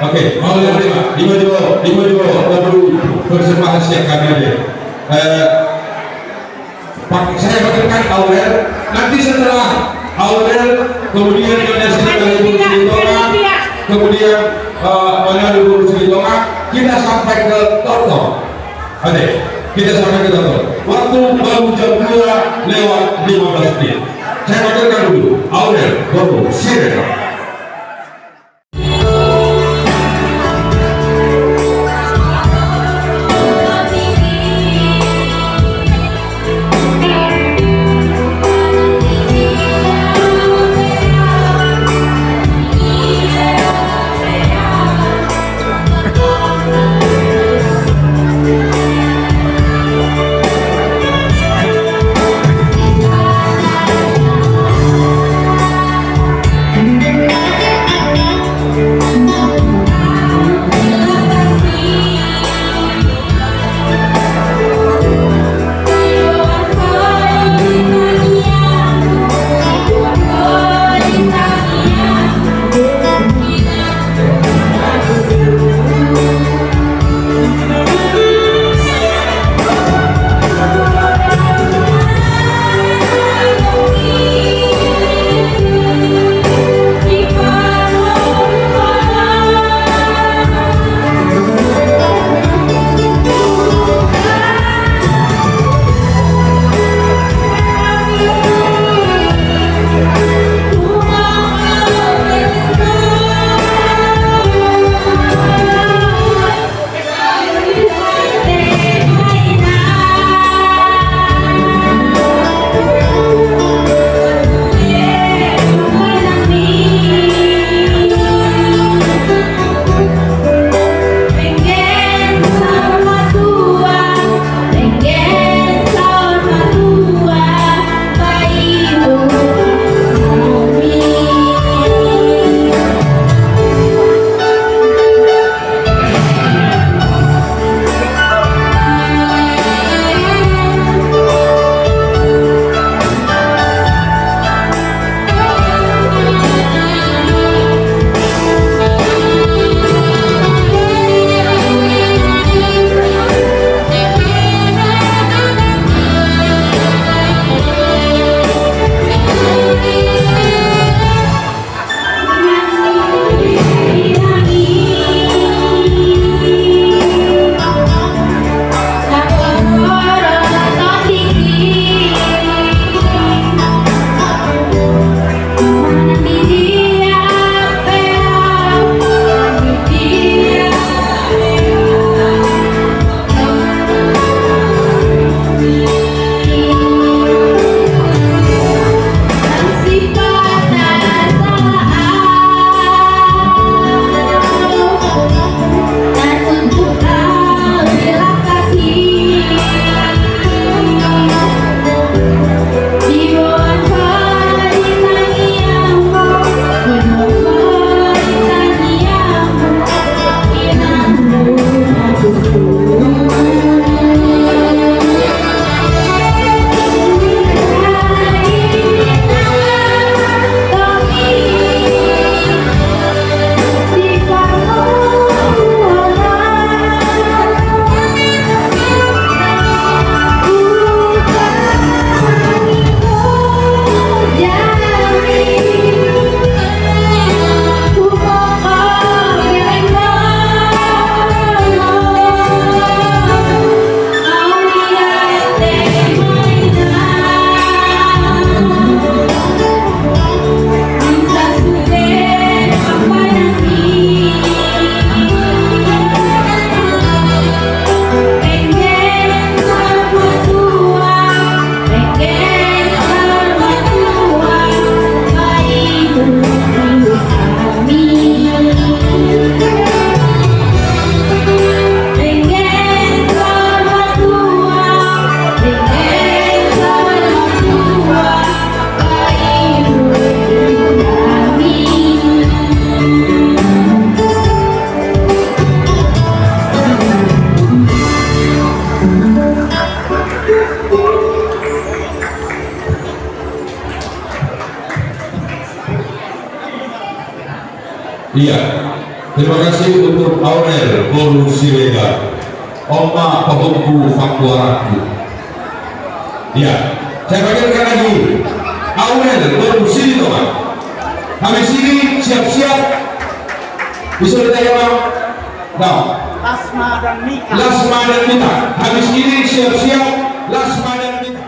B: Oke, mau lima juga baru bersebahas yang kami ada. Saya bakilkan Aurel. Nanti setelah Aurel, kemudian Indonesia Kalimantan, kemudian Manado Silitonga, kita sampai ke Torto. Oke, kita sampai ke Torto. Waktu baru jam 2:15 menit. Saya bakilkan dulu Aurel, Torto, silakan. Iya, terima kasih untuk Aurel Boru Siregar, Oma Pabungku Faktuaraku. Iya, saya panggilkan lagi Aurel Boru Siregar. Habis ini siap-siap bisa ditanya Bang.
K: Lasma dan Mika.
B: Lasma dan Mika. Habis ini siap-siap Lasma dan Mika.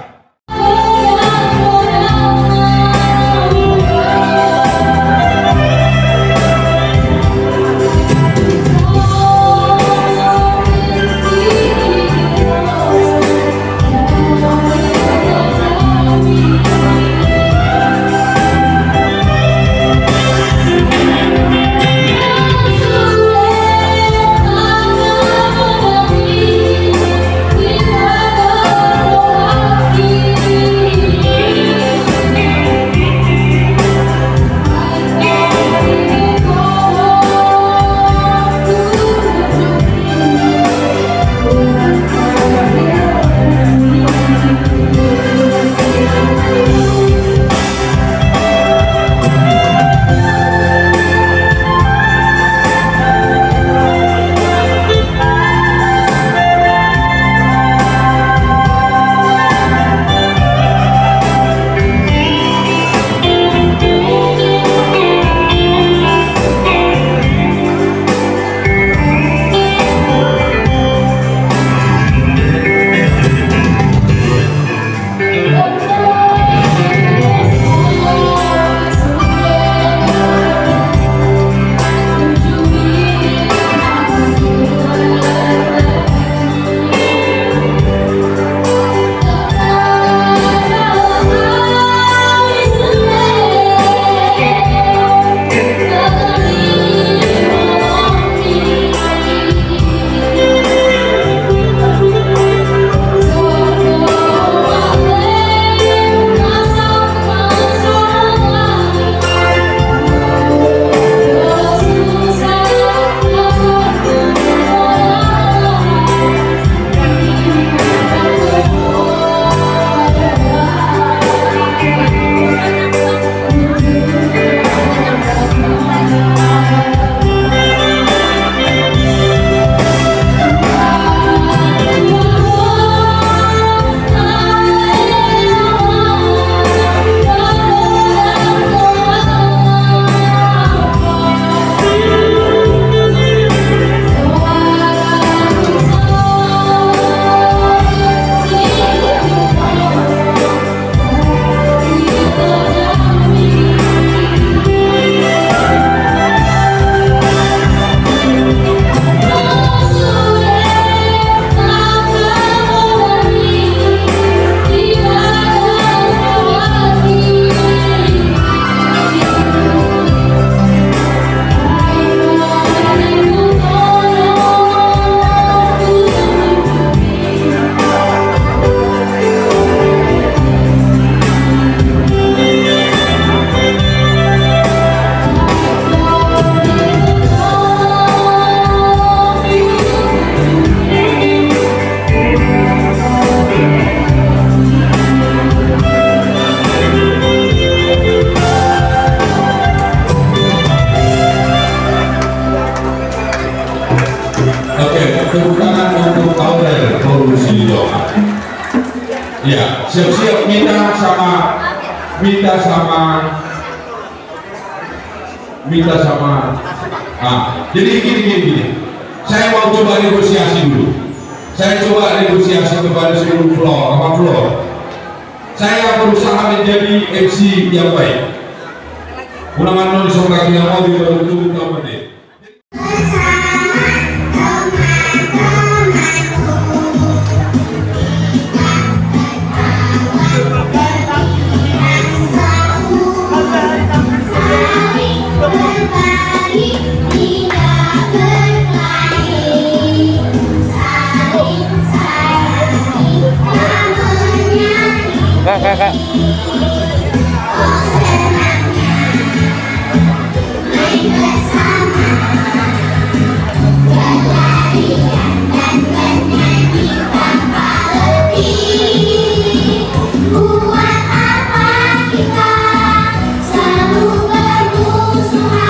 B: Tepuk tangan untuk Aurel Boru Siregar. Ya, siap-siap Mita sama. Jadi gini. Saya mau coba negosiasi dulu. Saya coba negosiasi kepada seluruh floor. Saya berusaha menjadi MC yang baik. Ulangan non sokak yang mau dibantu kamu deh.
K: Kakak.
L: Buat apa kita selalu bermusuhan?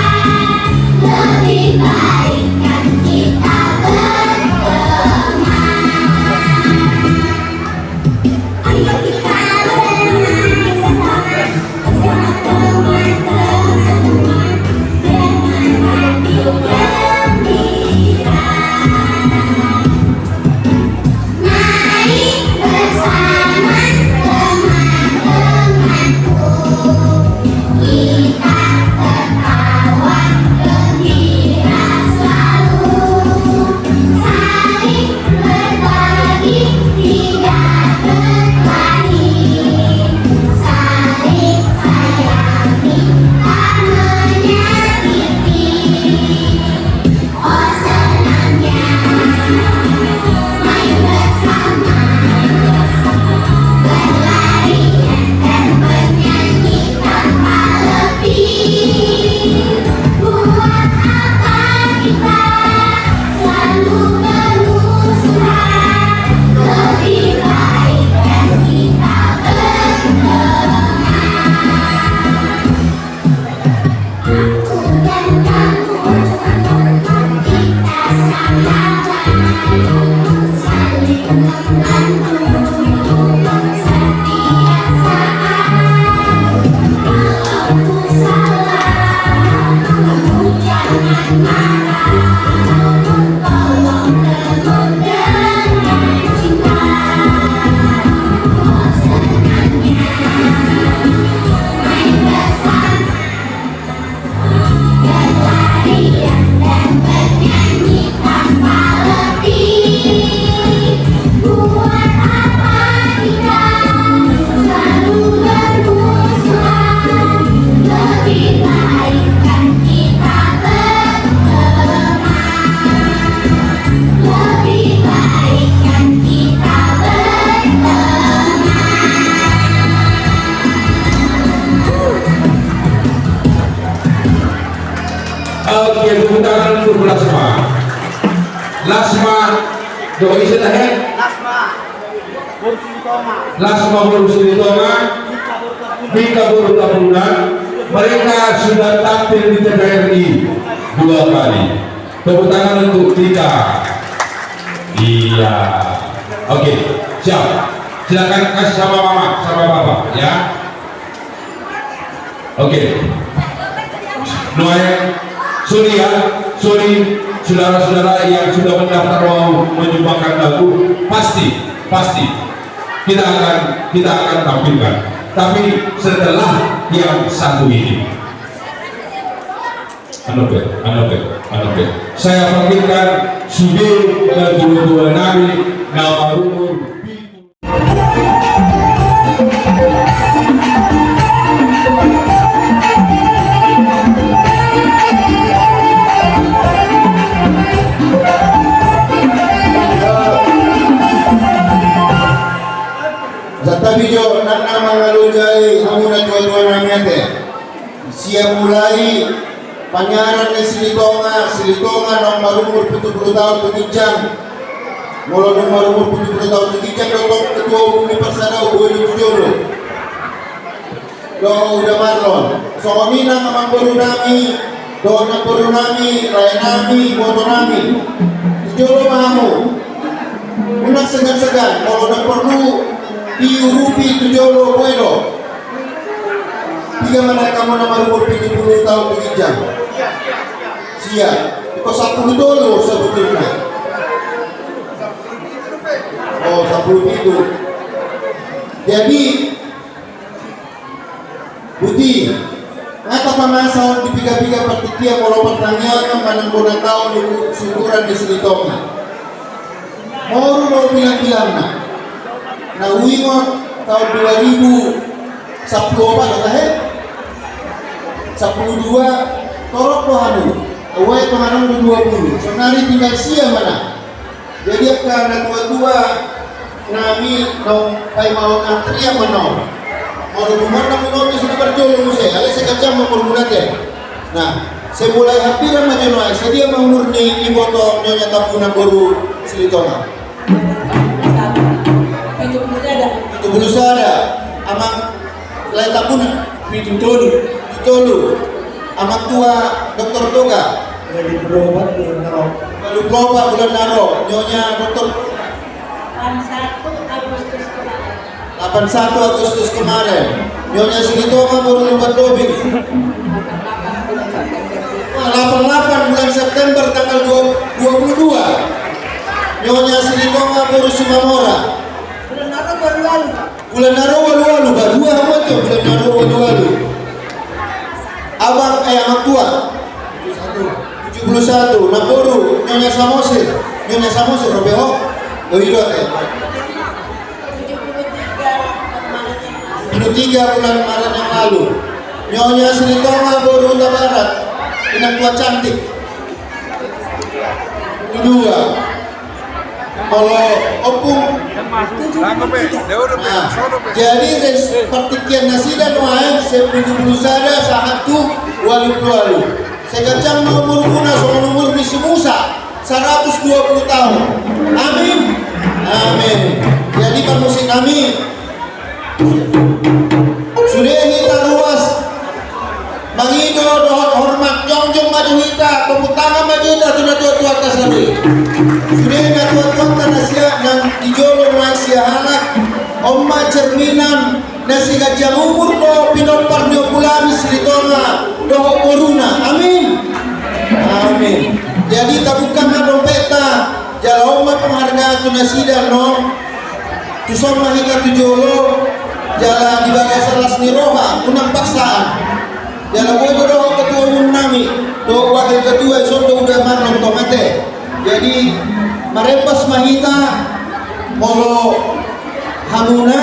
B: Oke, tepuk tangan untuk Lasma. Lasma, coba isi tangan. Lasma Burusilitonga, Mika Burutapuna, mereka sudah tampil di TVRI 2 kali. Tepuk tangan untuk Tika. Iya. Oke, siap. Silakan kasih sama mama, sama bapak, ya. Oke. Noel, sorry ya, sorry saudara-saudara yang sudah mendaftar mau menyumbangkan lagu, pasti kita akan tampilkan. Tapi setelah yang satu ini, Anoke. Saya panggilkan Sudir dan dua Nabi nama umur.
E: Zatabijo nana mangalujai amuna dua namanya siap mulai panyaran di Silitonga nomor umur 70 tahun Tukijang molo nomor umur 70 tahun Tukijang dokter ketua umum di Persada Boyo Tujolo do udah marlon soomina mamang borunami dona borunami rayanami botonami Tujolo mahamu unak segan-segan kalau udah perlu diurupi Tujolo Boyo tiga mereka mau nomor umur 70 tahun Tukijang siap kok 10 dulu sebetulnya oh 10 itu jadi Budi ngata pamasawan di piga-piga partitia kalau pertanyaan manang bona tahun di syukuran di Silitonga mau lo bilang-bilang nah uingot tahun 2010 apa kata 12 torok lo hanu awai penganong 20 sonari tinggal siang mana jadi karena tua-tua nami dong ay mau antri yang mana mau rumah nang notis di berjolo musai ale sekacam mau permunate nah saya mulai hampiran majono saya dia mau murni di motor nyonya tapunan baru Silitonga itu belum ada amang lain tapunan itu tolu amat tua dokter Toga
F: Jadi berobat bulan Naro.
E: lalu berobat bulan Naro nyonya dokter 81 Agustus kemarin nyonya Silitonga baru lupa dobing 88 bulan September tanggal 22 nyonya Silitonga baru Sumamora bulan Naro walu badua apa tuh bulan Naro walu abang anak tua 71 Naboru nyonya Samosir Robeho begitu ya 73 bulan Maret yang lalu nyonya Silitonga baru Barat anak tua cantik kedua kalau opung jadi partikian nasidan wae 70 sada sahatu walu sekacang nomor guna sama nomor misi Musa 120 tahun amin jadi permusin amin sudah kita ruas Mangido dohot hormat jongjong maju kita pemutanga maju kita sudah tua atas tadi sudah nggak tua nasia dan dijolo nasia halak omma cerminan nasi gajah umur do pinopar do pulami Silitonga do corona amin jadi tabukan dompeta jala omma penghargaan tu nasi dan no tu somma hika tujolo jala di bagai salas niroha unang paksaan jala boy do ketua umum nami do wakil ketua sondo udah marlon tomate jadi marepas mahita molo hamuna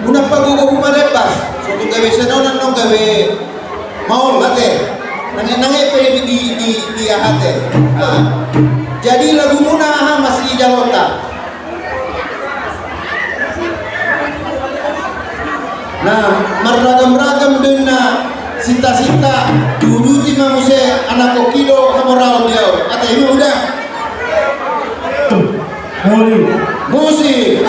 E: una pagugo marepas soto gawe senonan no gawe mau mate nange pe di ahate jadi lagu muna aha masih jalota nah meragam-ragam dena sinta-sinta dulu tima muse anak kokido kamu raut dia kata ini udah musik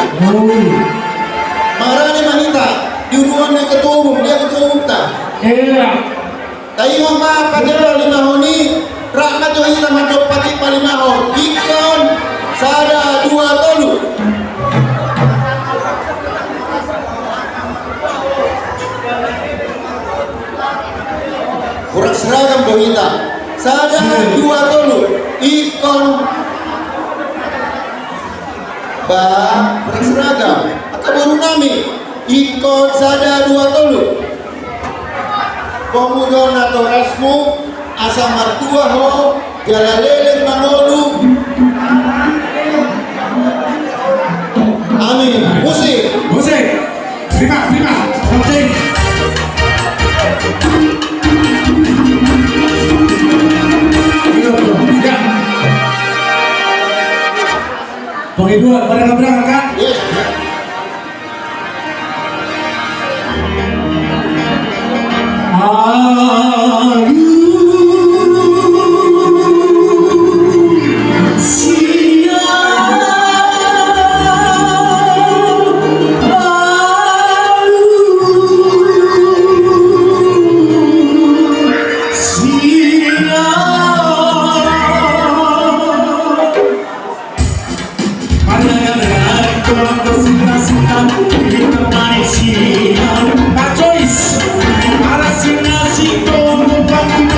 E: marane mahita diunuan yang ketua umum dia ketua umum tak tayo mga padir palimahoni rakyat jo hita mandok pati palimahon ikon sada dua tolu kurang seragam dohita sada dua tolu ikon ba kurang seragam akabaru nami ikon sada dua tolu pemuda atau rasmu asa martua ho jalalele manolu amin musik prima penting ya Oke dua, berangkat kan? Yes.
H: Para ser nascido no banco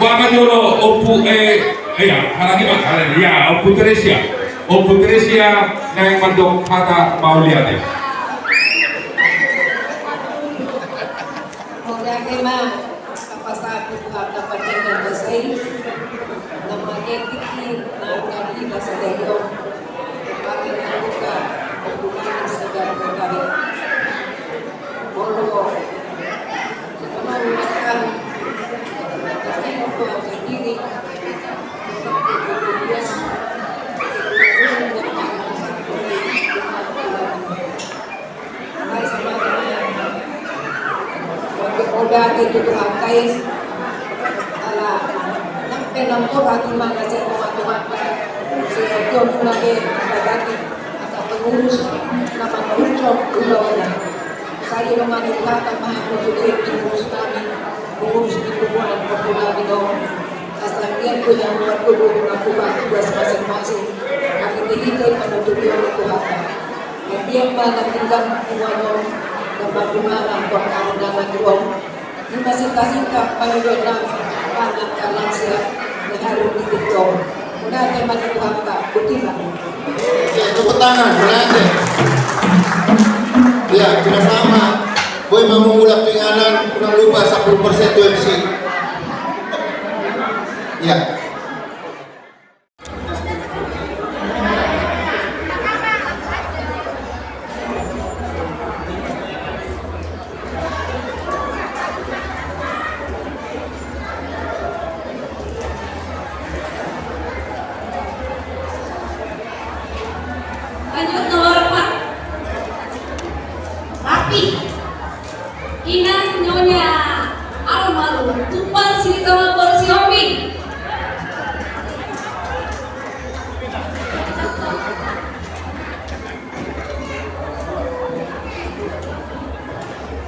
B: Baka Jolo, Opu harangi bakalan ya, Opu Teresia nang mandok kata Mauliade.
L: Tema kapasa aku dapat dengan bahasa nama etik narkadi bahasa Dayo para nabuka hubungan sedang berkali molo semua umatkan pasti untuk sendiri bias udah gitu berangkai ala nampo hati mana saya teman-teman saya jom lagi bagi atau pengurus nama pengurus ulama saya dengan kata mah sudah pengurus kami pengurus di hubungan populer itu asal dia punya buat kudu melakukan tugas masing-masing akhirnya kita menutupi oleh Tuhan dia menentukan semuanya dan bagaimana perkembangan ruang di masing-masing pada dalam anak kalian siap harus ditutup. Mudah tema itu apa? Buktikan.
E: Ya, tepuk tangan, berlatih. Ya, kita sama. Boy mau memulai penganan, kurang lupa 10% UMC. Ya.
J: Lanjut nomor 4 Rapi Ina Nyonya Almarhum Tumpal Sitama Porsi Hobi.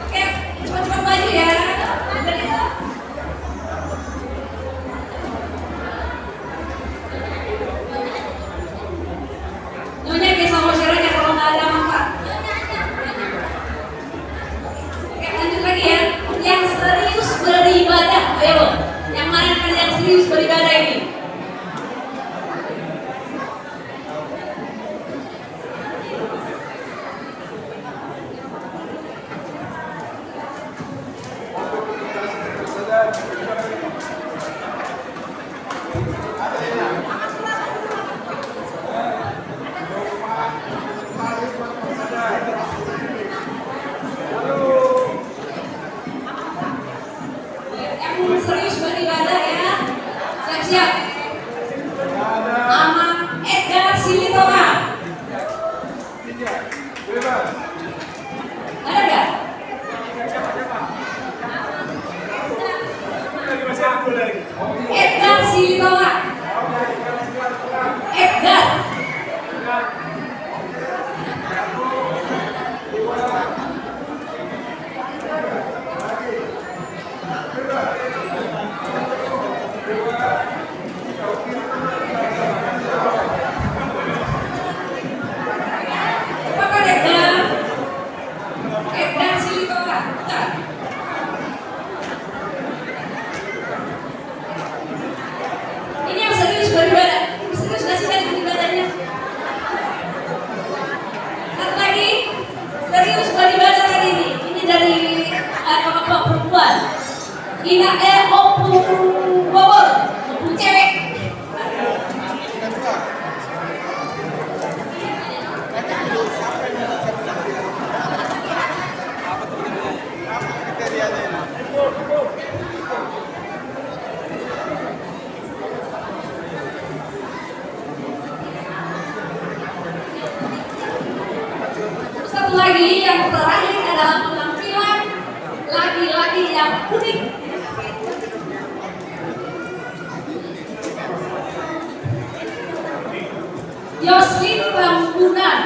J: Oke, cepat-cepat maju ya. Nyonya ke sama syaratnya kalau nggak ada manfaat. Oke, lanjut lagi ya. Yang serius beribadah, ayo. Yang mana yang serius beribadah ini? Yang serius beribadah ya. Siap-siap. Aman Edgar Silitonga. Ada nggak? Edgar Silitonga. Edgar. Apakah Edgar? Edgar Silitonga. Bentar. Ini yang serius beribadah. Serius nggak sih tadi beribadahnya? Satu lagi, serius beribadah tadi ini. Ini dari kelompok perempuan. Ina Opung Bobor, Opung cewek. Satu lagi yang terakhir adalah penampilan laki-laki yang unik. Yoslin Rambunan.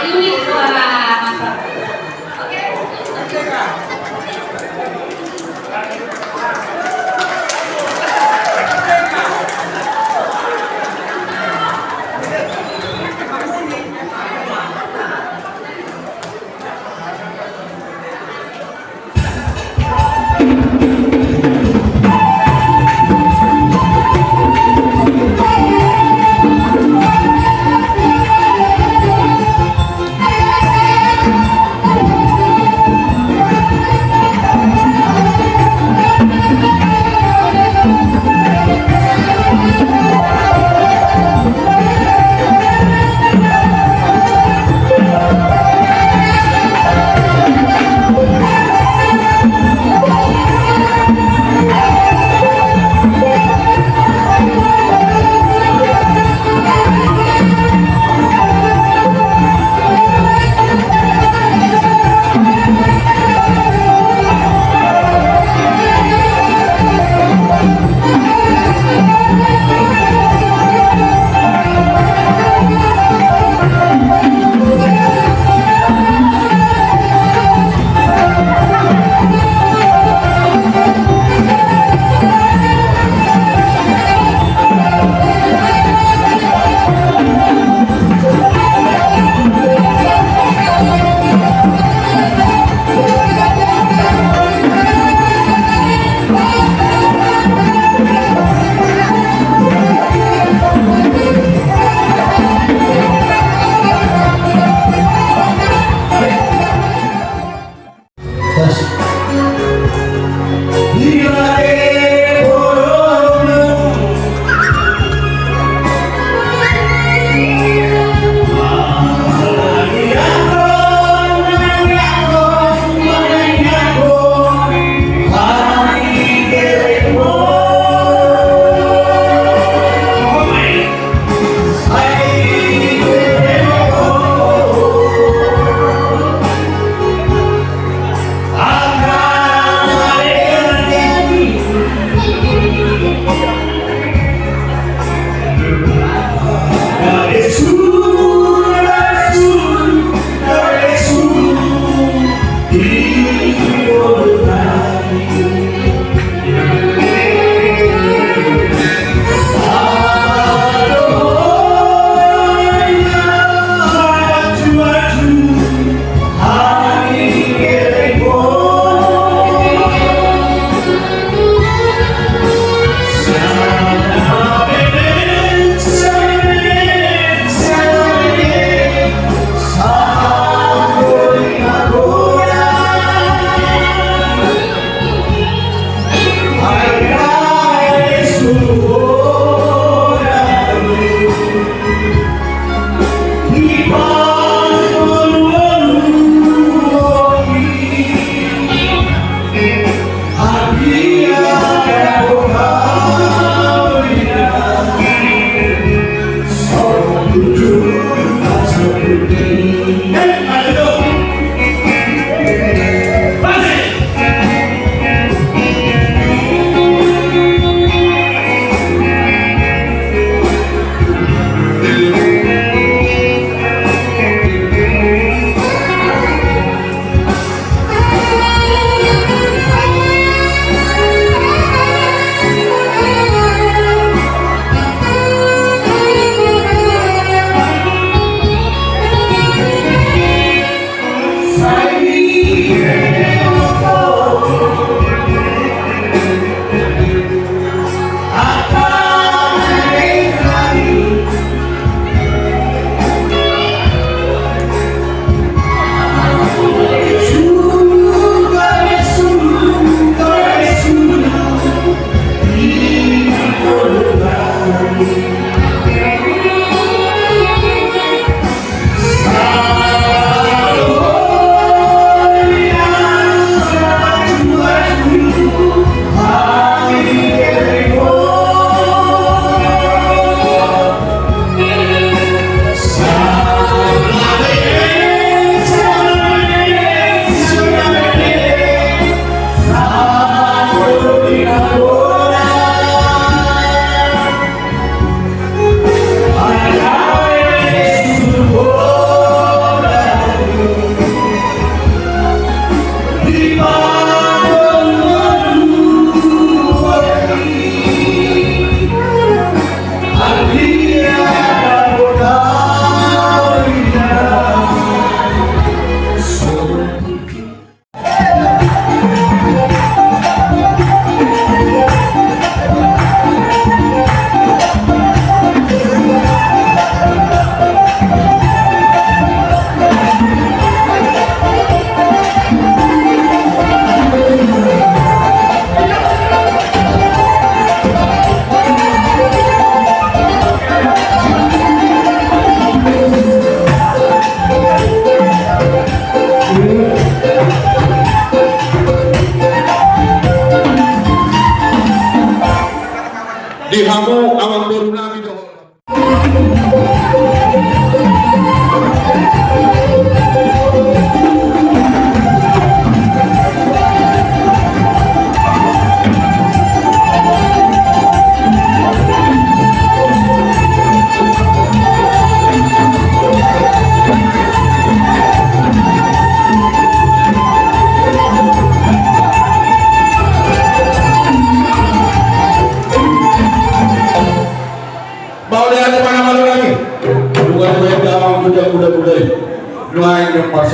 J: Unik, wah mantap. Oke.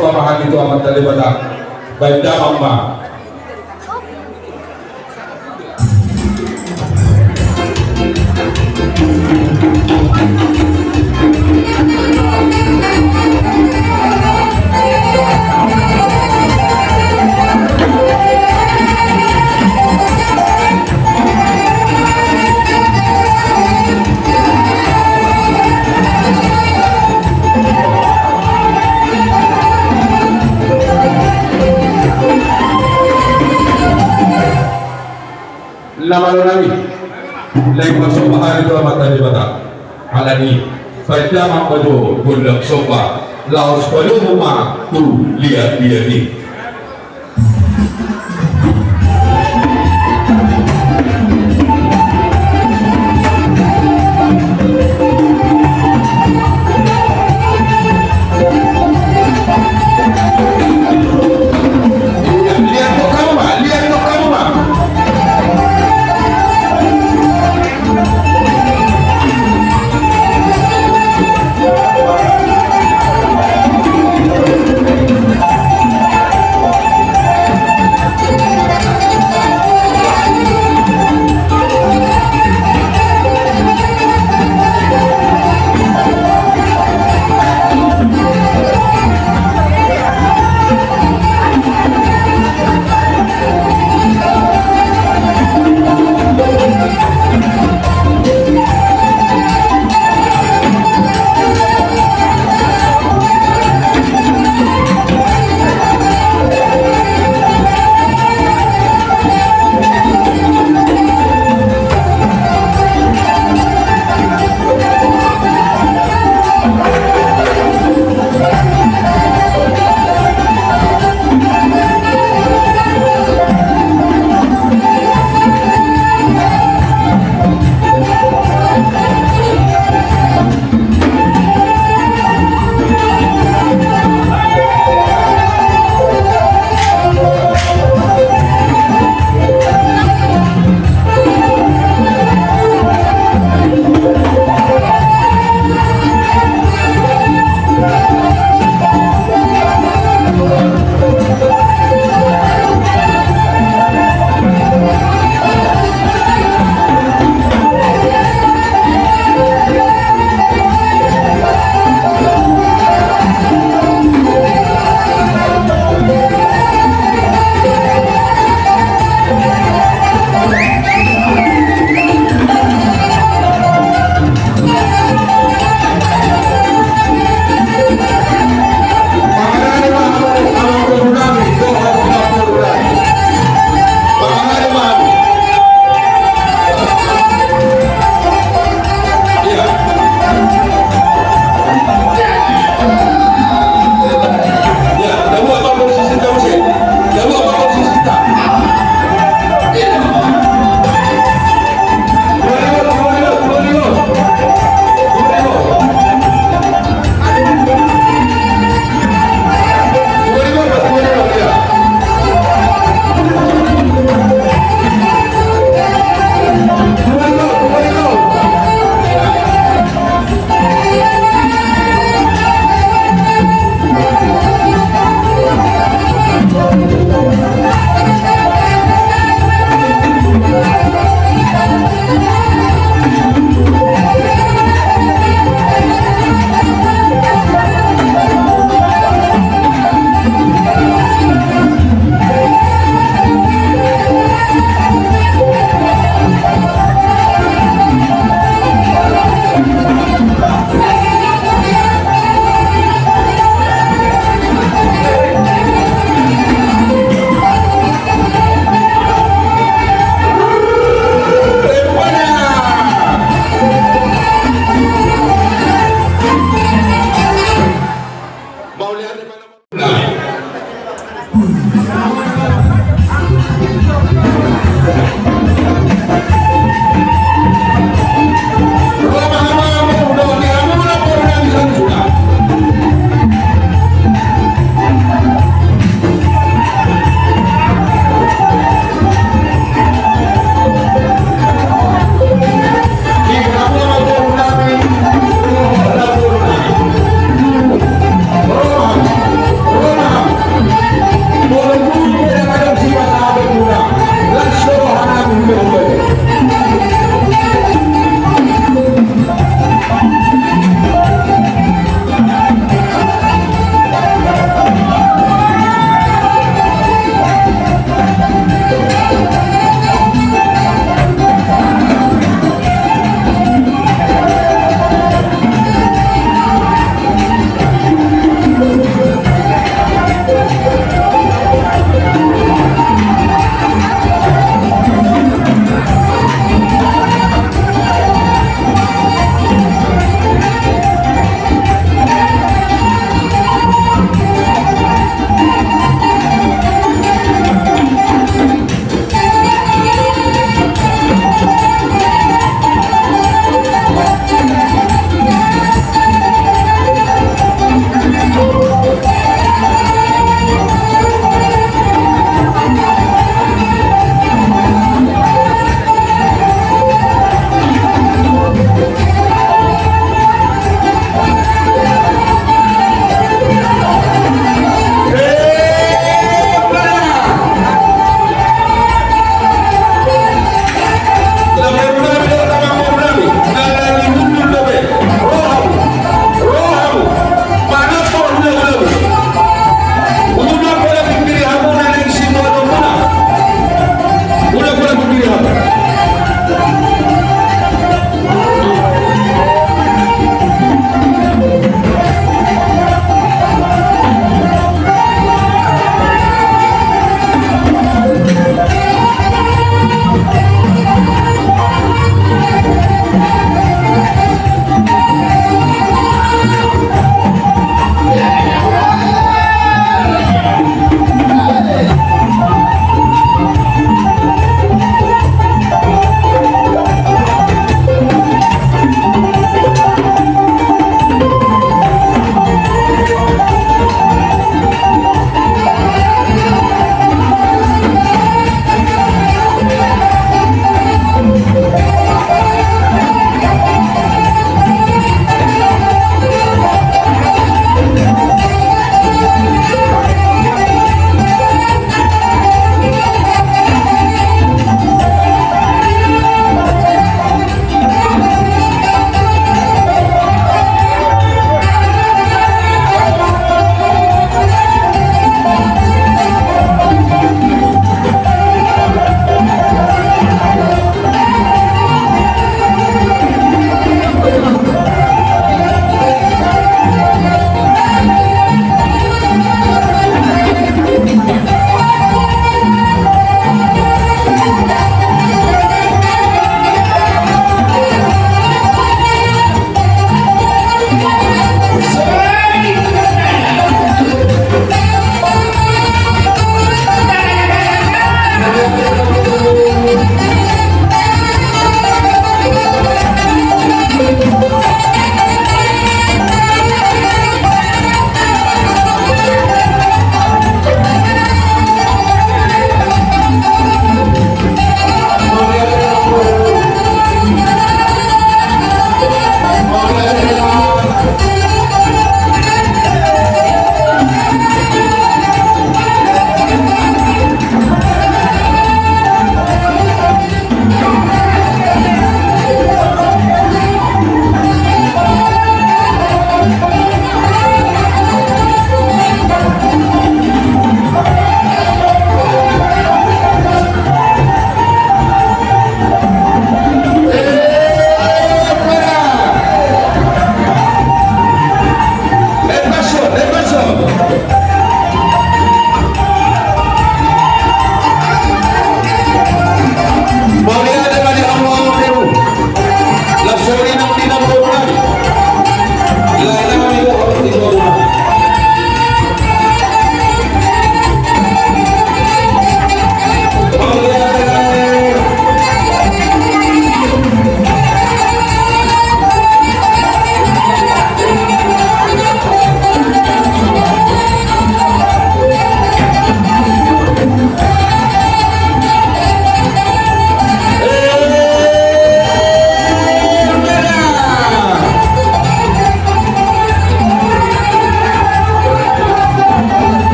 B: pamahagi itu amat terlibat baik damang ma. Nama nami lain masuk bahari itu amat terlibat alani pada mangkado bulak sopa laos pada rumah tu lihat ni.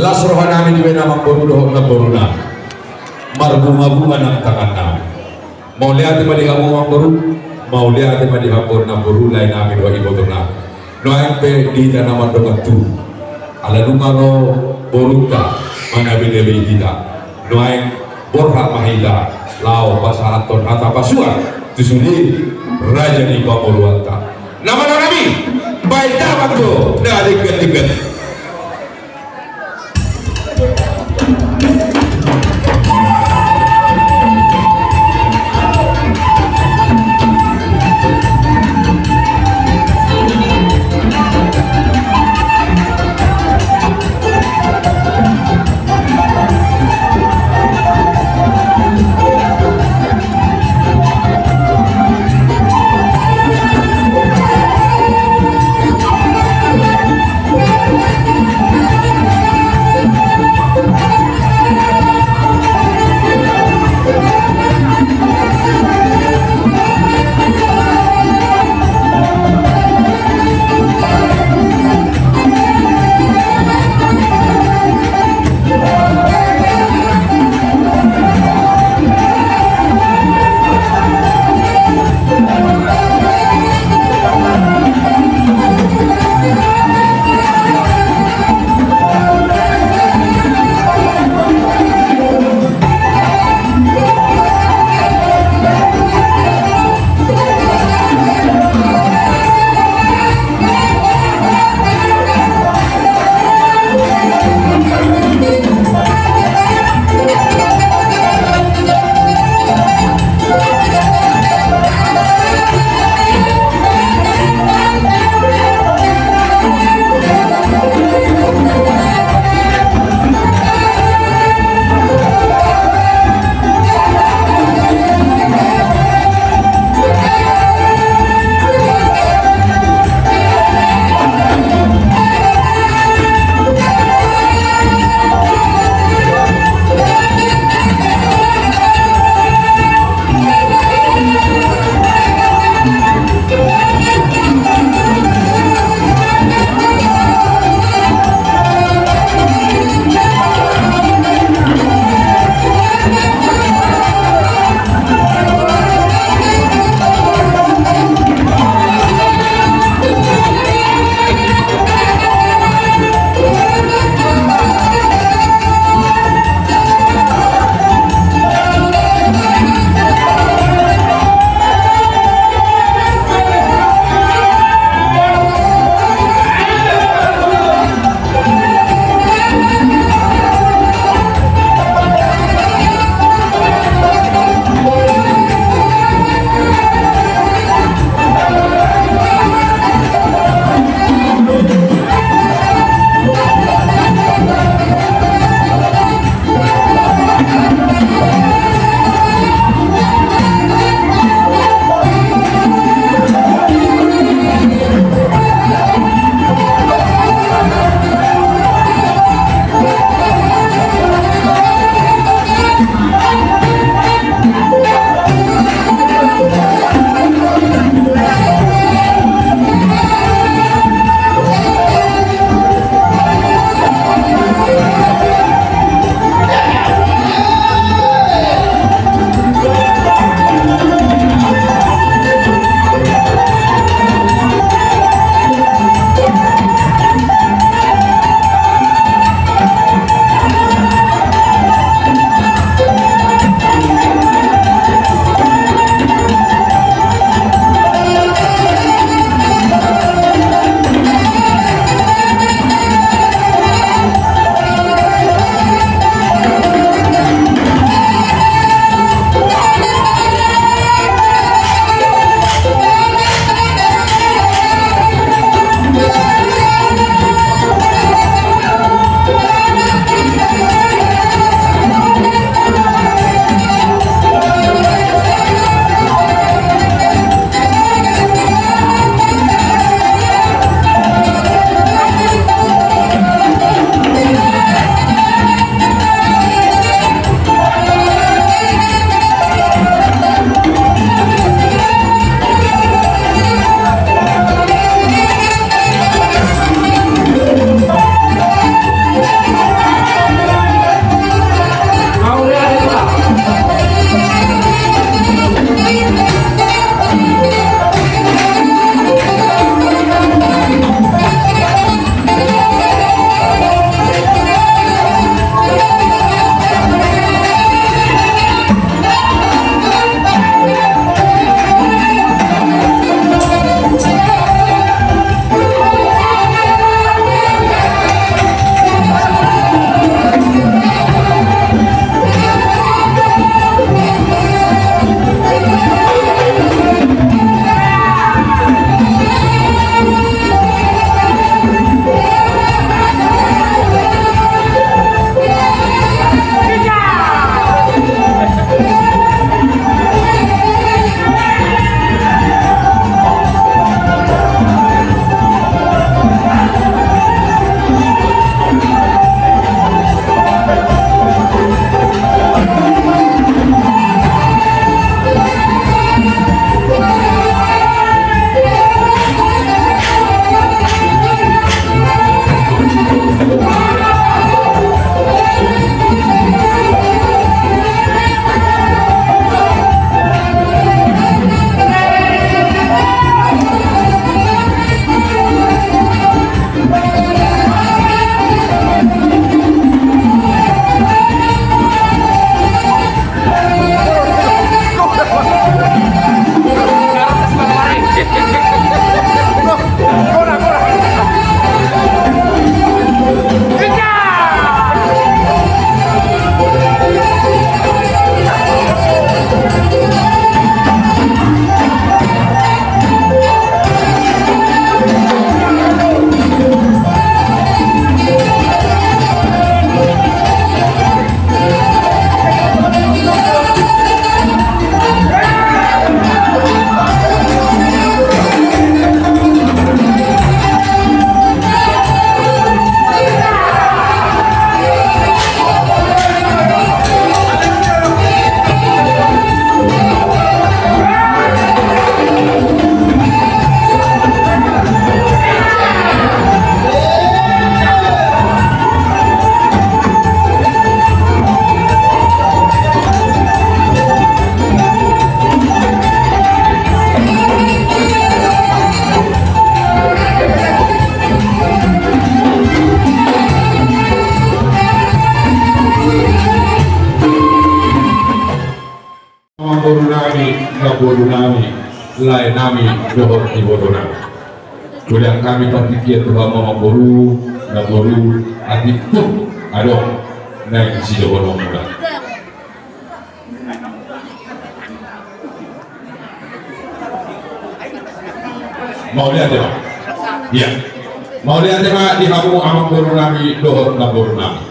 B: las rohanami di bena mamborudo na boruna marbunga-bunga ng tangan namin. Mau lihat di mali kamu mamboru, mau lihat di mali hambor na boru lain namin wa iboto na. No pe di na naman doon tu. Ala numero boruta manabine kita. No borha mahila lao pasahaton hata pasuan tusuli raja di pamoruanta. Nama nabi baik dapat tu dari ketika.
M: Thank you.
B: bodoh nami, lain nami dohor di bodoh nami. Kuliah kami terpikir Tuhan mama boru, na boru, ati tuh, aduh, naik si dohor muda. Mau lihat ya, Pak? Iya. Mau lihat ya, Pak? Di kamu amak boru nami, dohor na boru nami.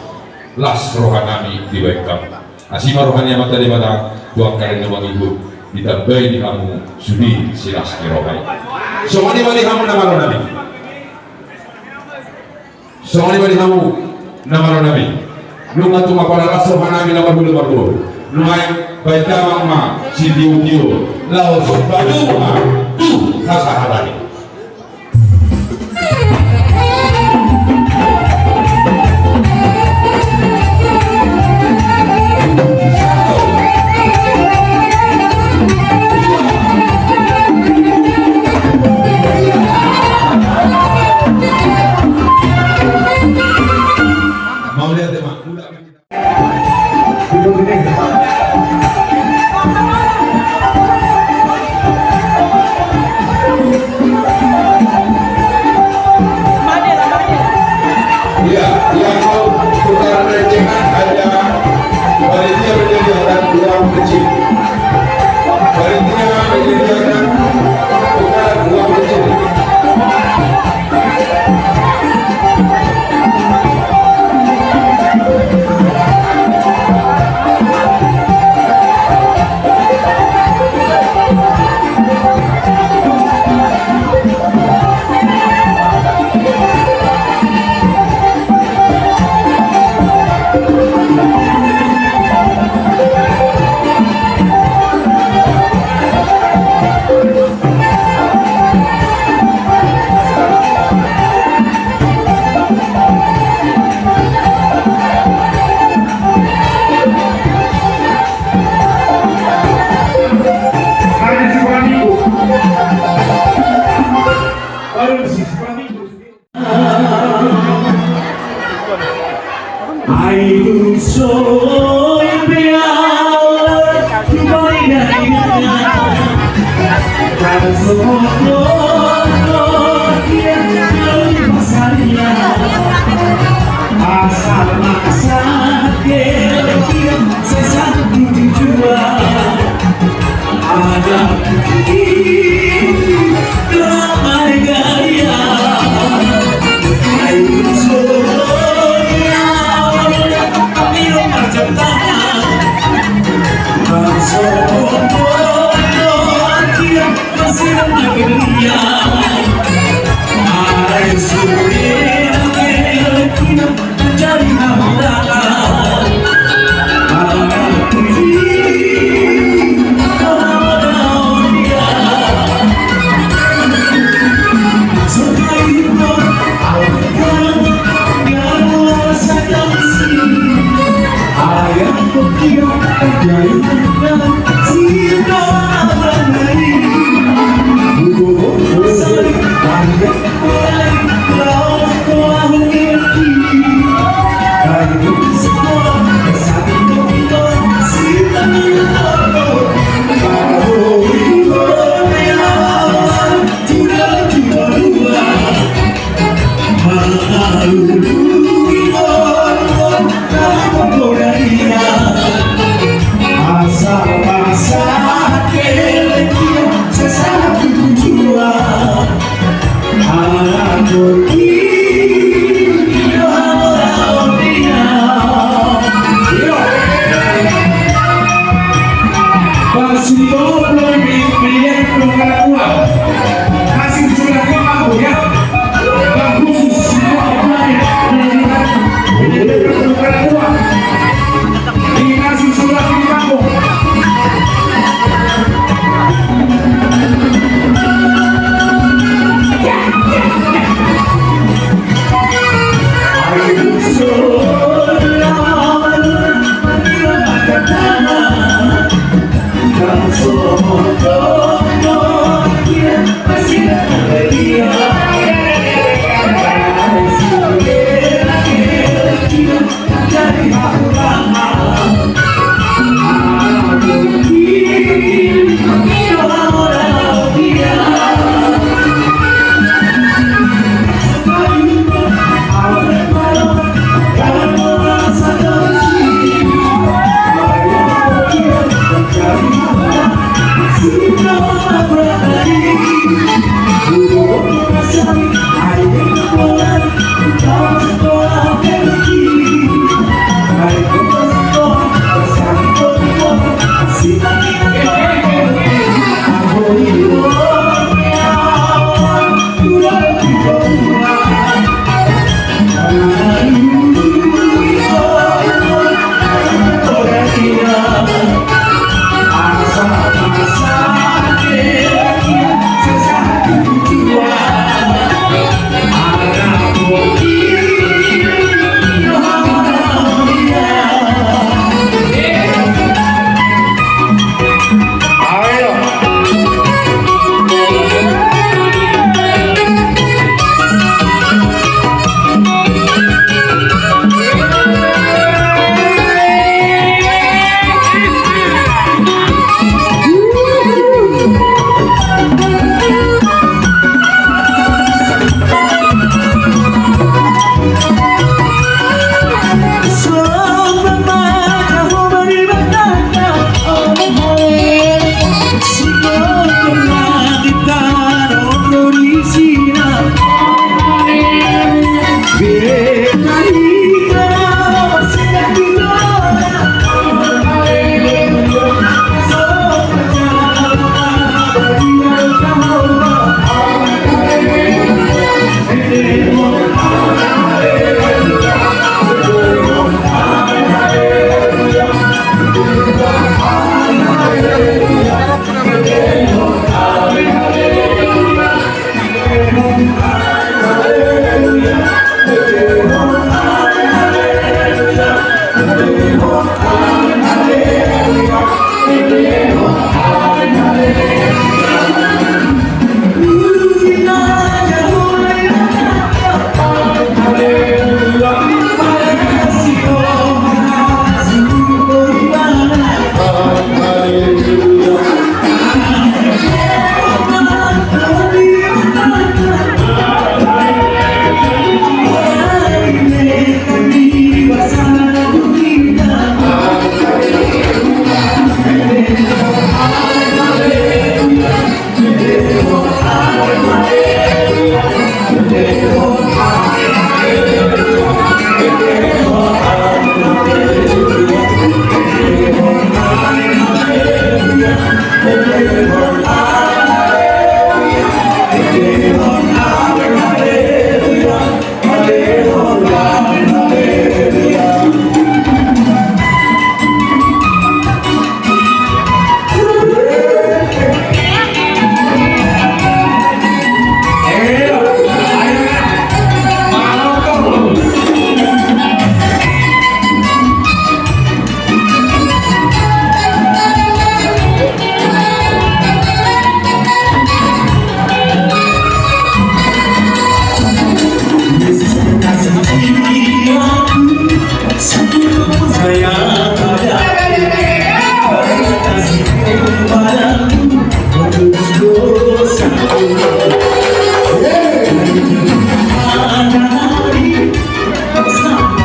B: Las rohan nami di wekam. Asima rohani amat tadi pada dua kali nama ibu ditambahi di kamu sudi silas kirohai. Soalnya balik kamu nama lo nabi. Soalnya balik kamu nama lo nabi. Lu ngatu makwala las rohan nami nama dulu baru. Lu main baca mama si tiu lau sebadu tu kasaharani.
M: Thank you.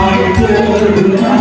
H: Hallelujah.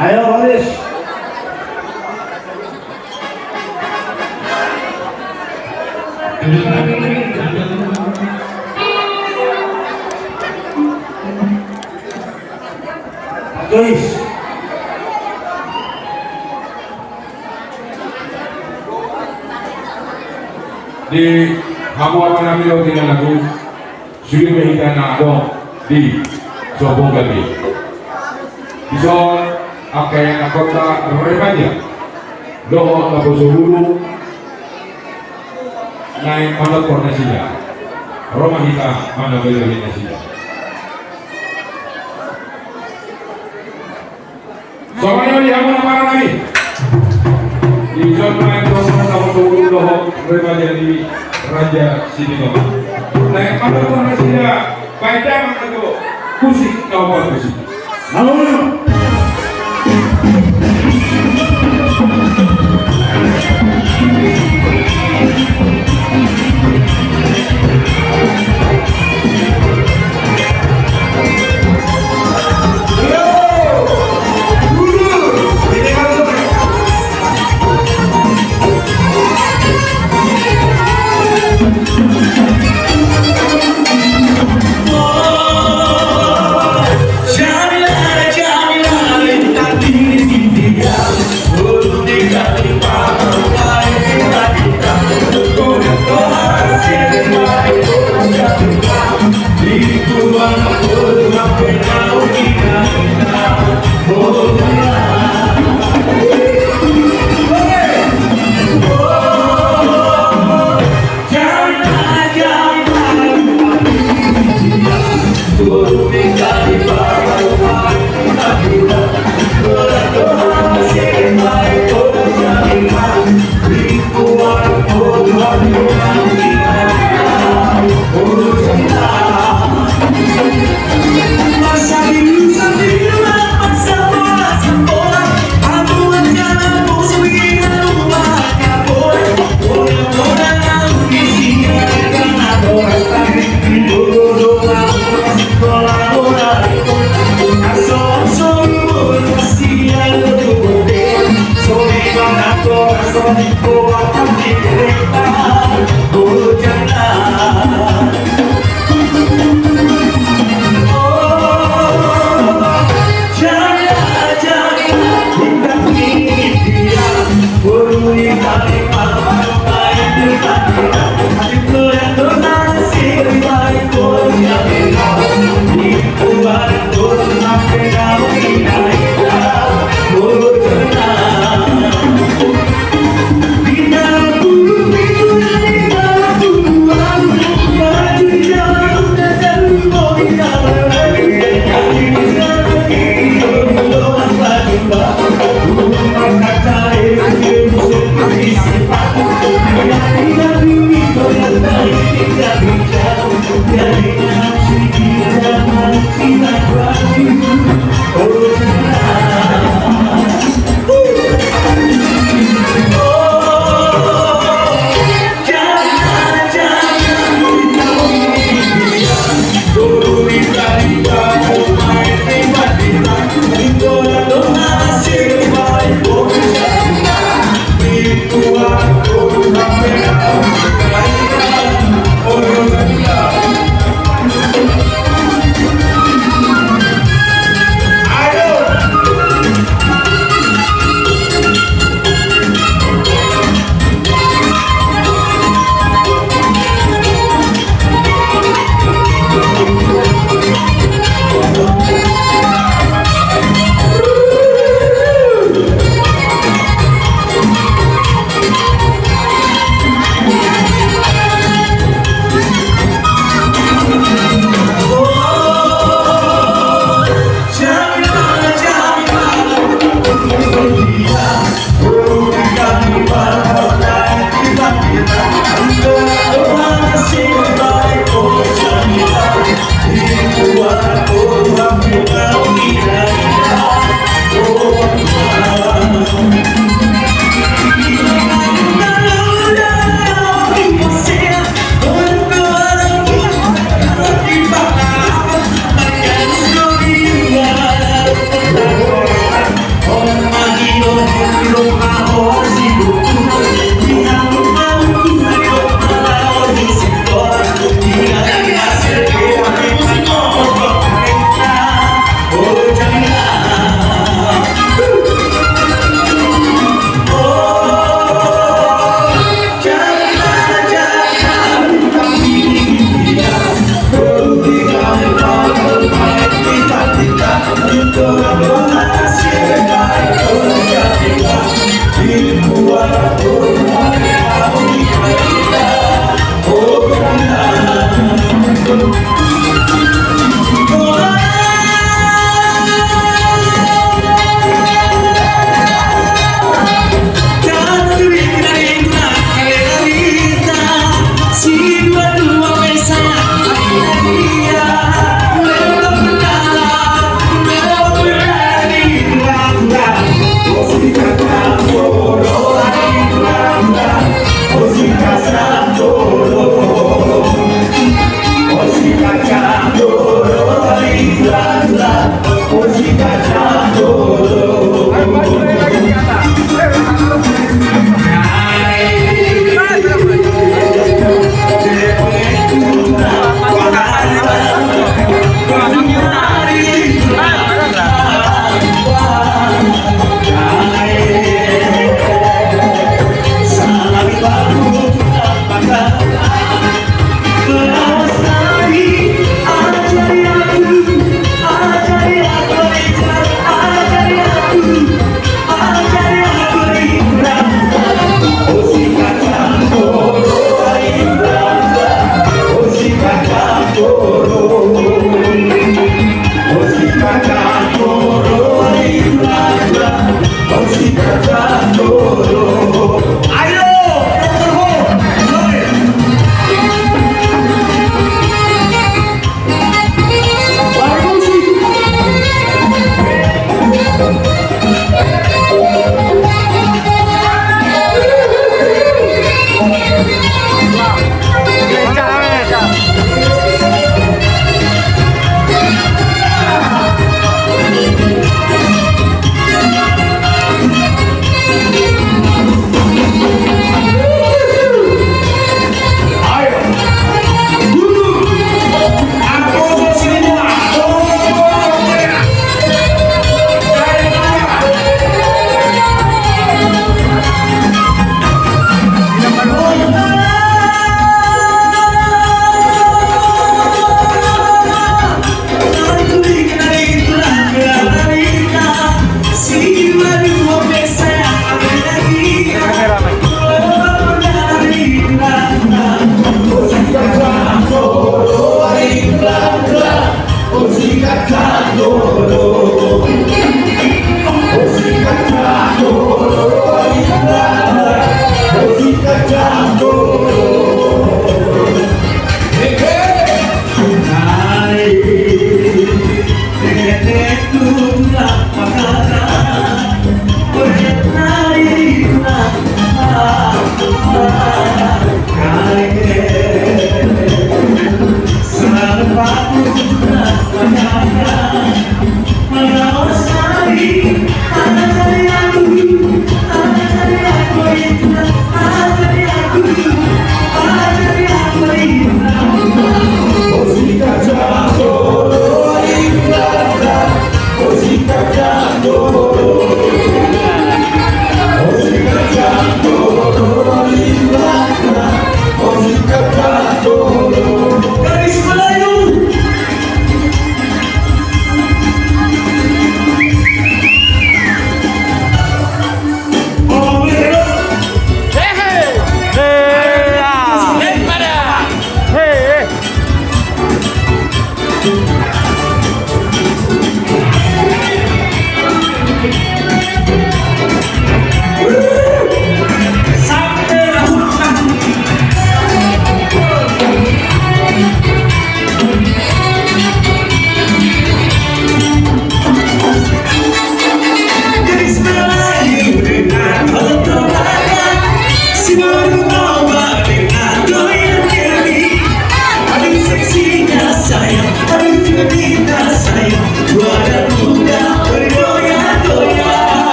I: Ayo Boris. Guys.
B: Di Habuan Manamilo tinalago, sulit mahita na ako di Sobong Gabi. Ison, ang kaya na kota Remaja, doon na po sa hulu, na manapor na sila. Romahita, manabili na sila. So ngayon, di ako na para namin. Ison na ito na po sa hulu, doon Remaja di Raja Sinino. Na manapor na sila, baita mga ito, kusik na ako kusik.
I: Namun. Colaborar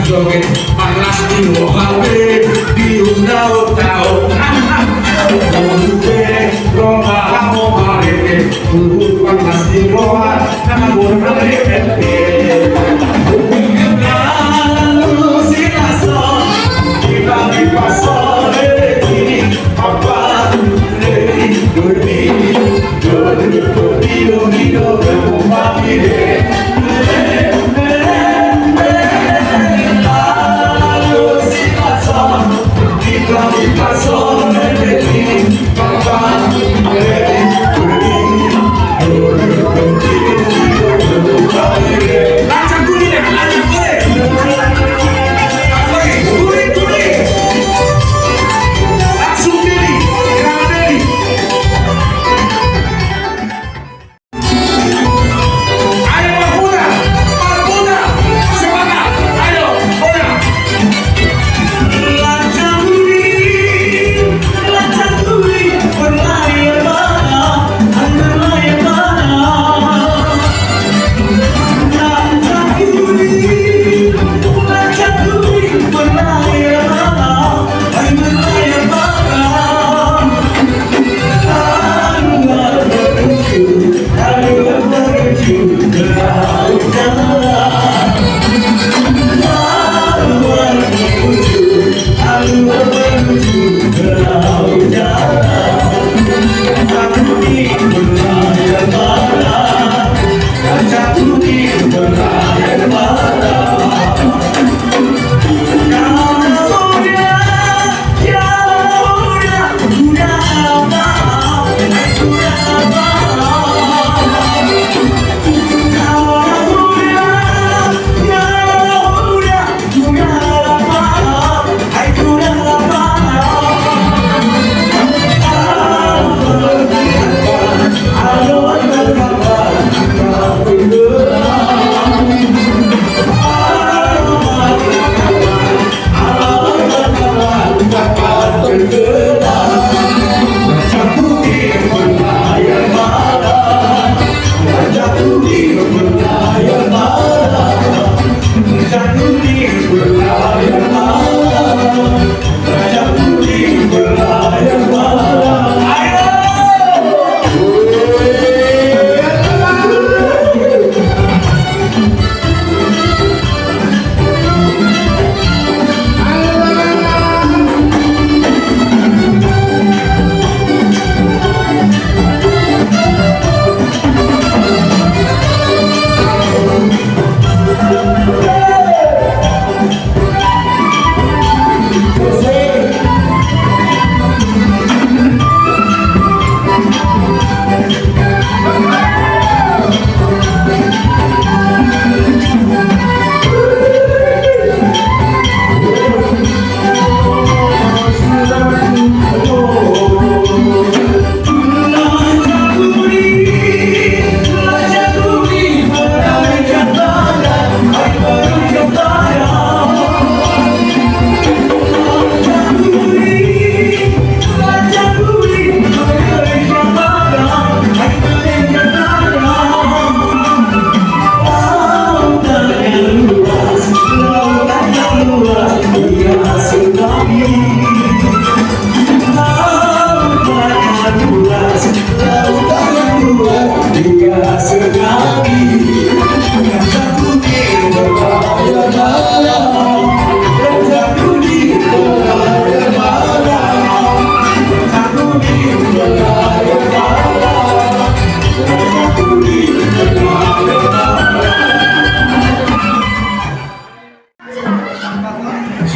C: joget panas di Mohambe di undau-undau Roma kamu marete panas di Roma namun marete lalu silason kita di pasore ini apa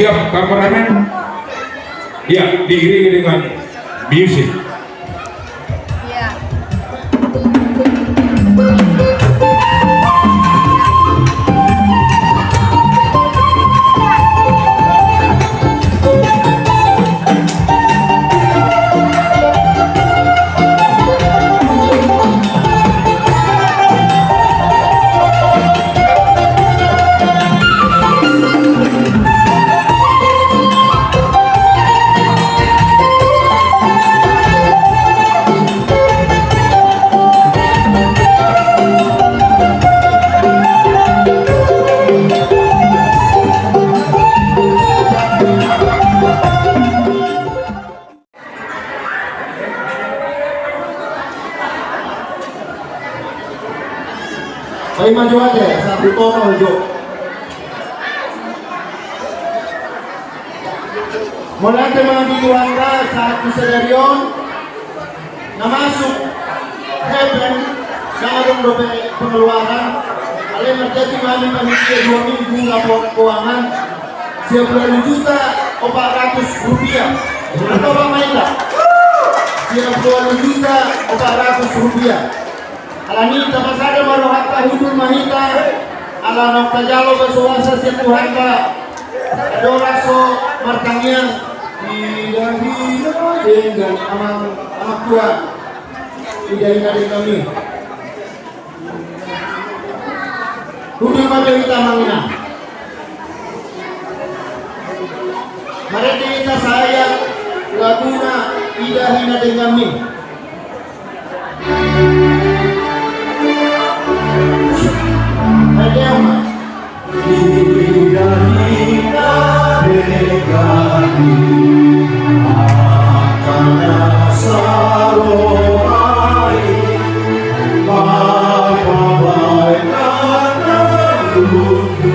B: Siap kameramen? Ya, diiringi dengan music.
E: maju aja ya, satu tono hijau. Mulai teman di Tuanda satu sedarion, na masuk heaven sa adong dobe pengeluaran. Alin terjadi kami panitia 2 minggu laporan keuangan 90 juta 400 rupiah. Atau Bang Maila? 90 juta 400 rupiah. Alani tamasada marohata hudul mahita ala noktajalo basuasa situhanta adoraso martangnya didahi dengan amak tua didahi dari kami hudul majorita mangina mereka kita saya laguna didahi dari kami Adema Didahina Dekani Akana Saroai Babai Nana Lutu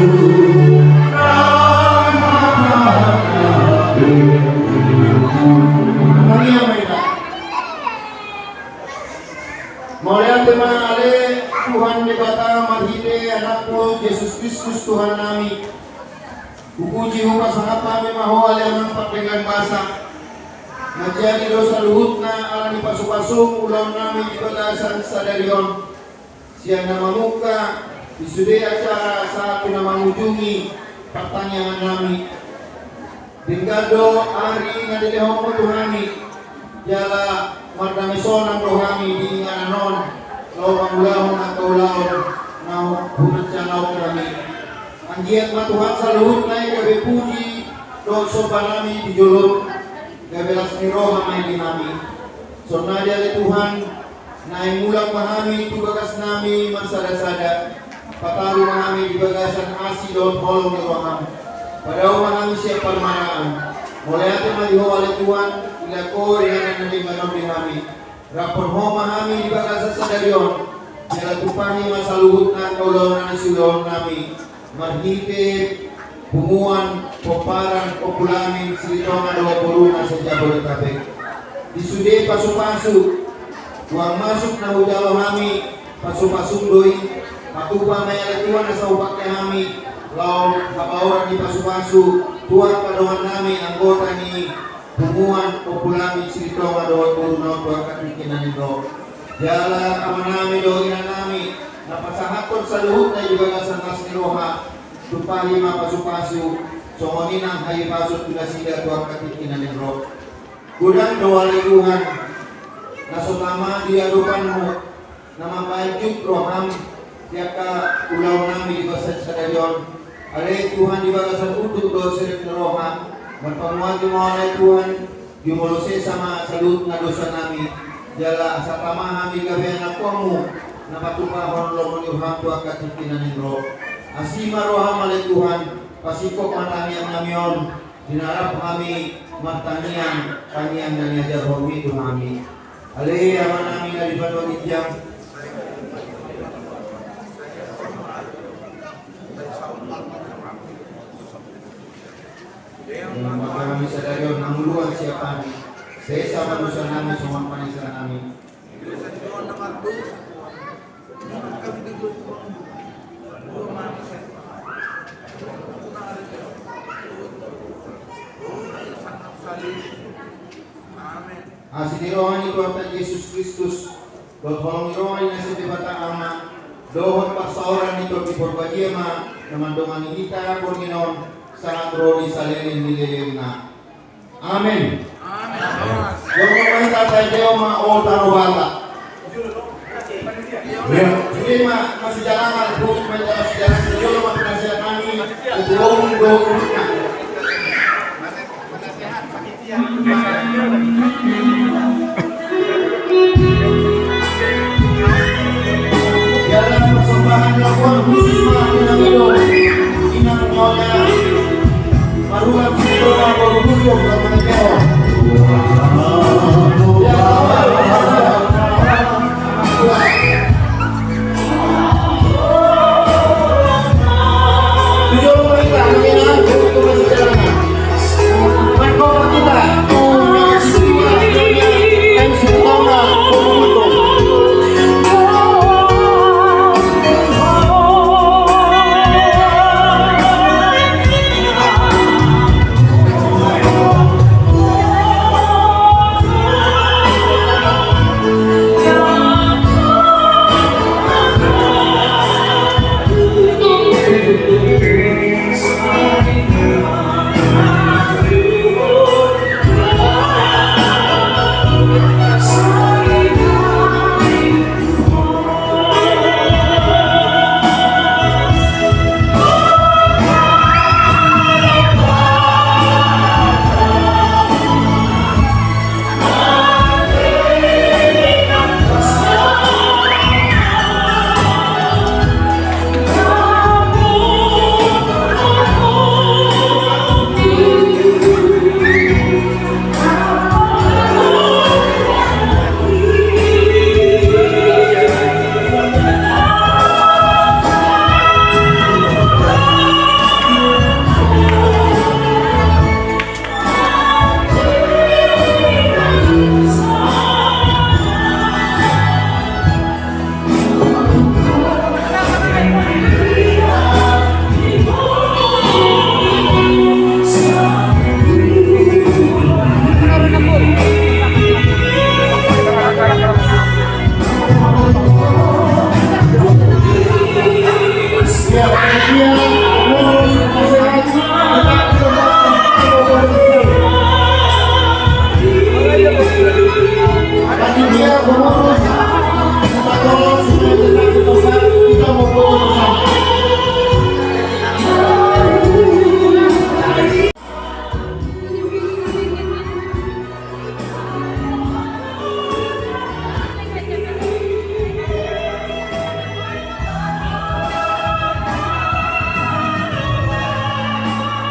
E: Maulian teman ale Tuhan dibata marhide anakmu Yesus Kristus Tuhan nami. Puji hukum sangapa memaho ale nampak dengan bahasa. Menjadi dosa luhutna ala di pasuk-pasuk ulang nami di batasan sadarion. Siang nama muka disudi acara saat nama mengunjungi pertanyaan nami. Bingkado hari ngadili homo Tuhani jala mardamisonan rohani di ngananon lau pangulahon atau laon nau hunat canau kami anjiat matuhan saluhut naik gabe puji do sopanami di julur gabe lasmi roha main di nami sonada le Tuhan naik mulak mahami tu bagas nami marsada-sada pataru mahami di bagasan asi daun holong di roham padahal mahami siap permanaan mulai ate maliho oleh Tuhan ila ko yang nanti manom di nami rapor ho mahami di bagasan sadarion jala tupahi masa luhut na kaulon na silon nami marhite bunguan poparan populamin silitonga dua puruna sa Jabodetabek disude pasu-pasu uang masuk na hujalo kami pasu-pasung doi matupa may alatuan na sa upaknya kami lau kabauran di pasu-pasu tuan padohan nami anggota ni bunguan populamin silitonga dua puruna dua katikinan ito jala kamanami do ina nami napasahaton sa luhut na ibagasan asni roha tupahi mapasu-pasu songonin ang hayi pasut pinasida dua katikinan ito gudang doa lingkungan nasutama di adupanmu nama baik roham tiaka ulau nami di basan sadarion ale Tuhan di bagasan untuk doa serif roham berpamuati mawalay Tuhan dimulose sama salut na dosa nami jala asa pamahami gabi anak kuamu napatupahon lo menyurham tua katikinan ito asima roham ale Tuhan pasikok matanian namion dinarap kami matanian kanian dan yajar homi itu kami ale aman nami dari badwa ijang yang kami sadarion nanguluan siapa saya sama dosa nami semua panisan nami Asli rohani Tuhan Yesus Kristus Doholong rohani nasi debata ama dohon pasauran itu di porbajiama namandongan kita porginon sangat rodi salinin nililina amin yang memang kata Dewa o tarubata jadi masih jalan terus menjalan sejarah sejauh mah penasihat kami untuk jalan persembahan lakukan khusus mengambil inang nyonya marulah sekolah berhubung dengan Dewa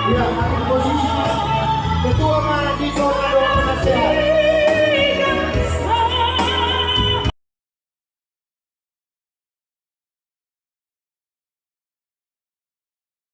E: Ya, ambil posisi ketua mahasiswa Doa Penasehat.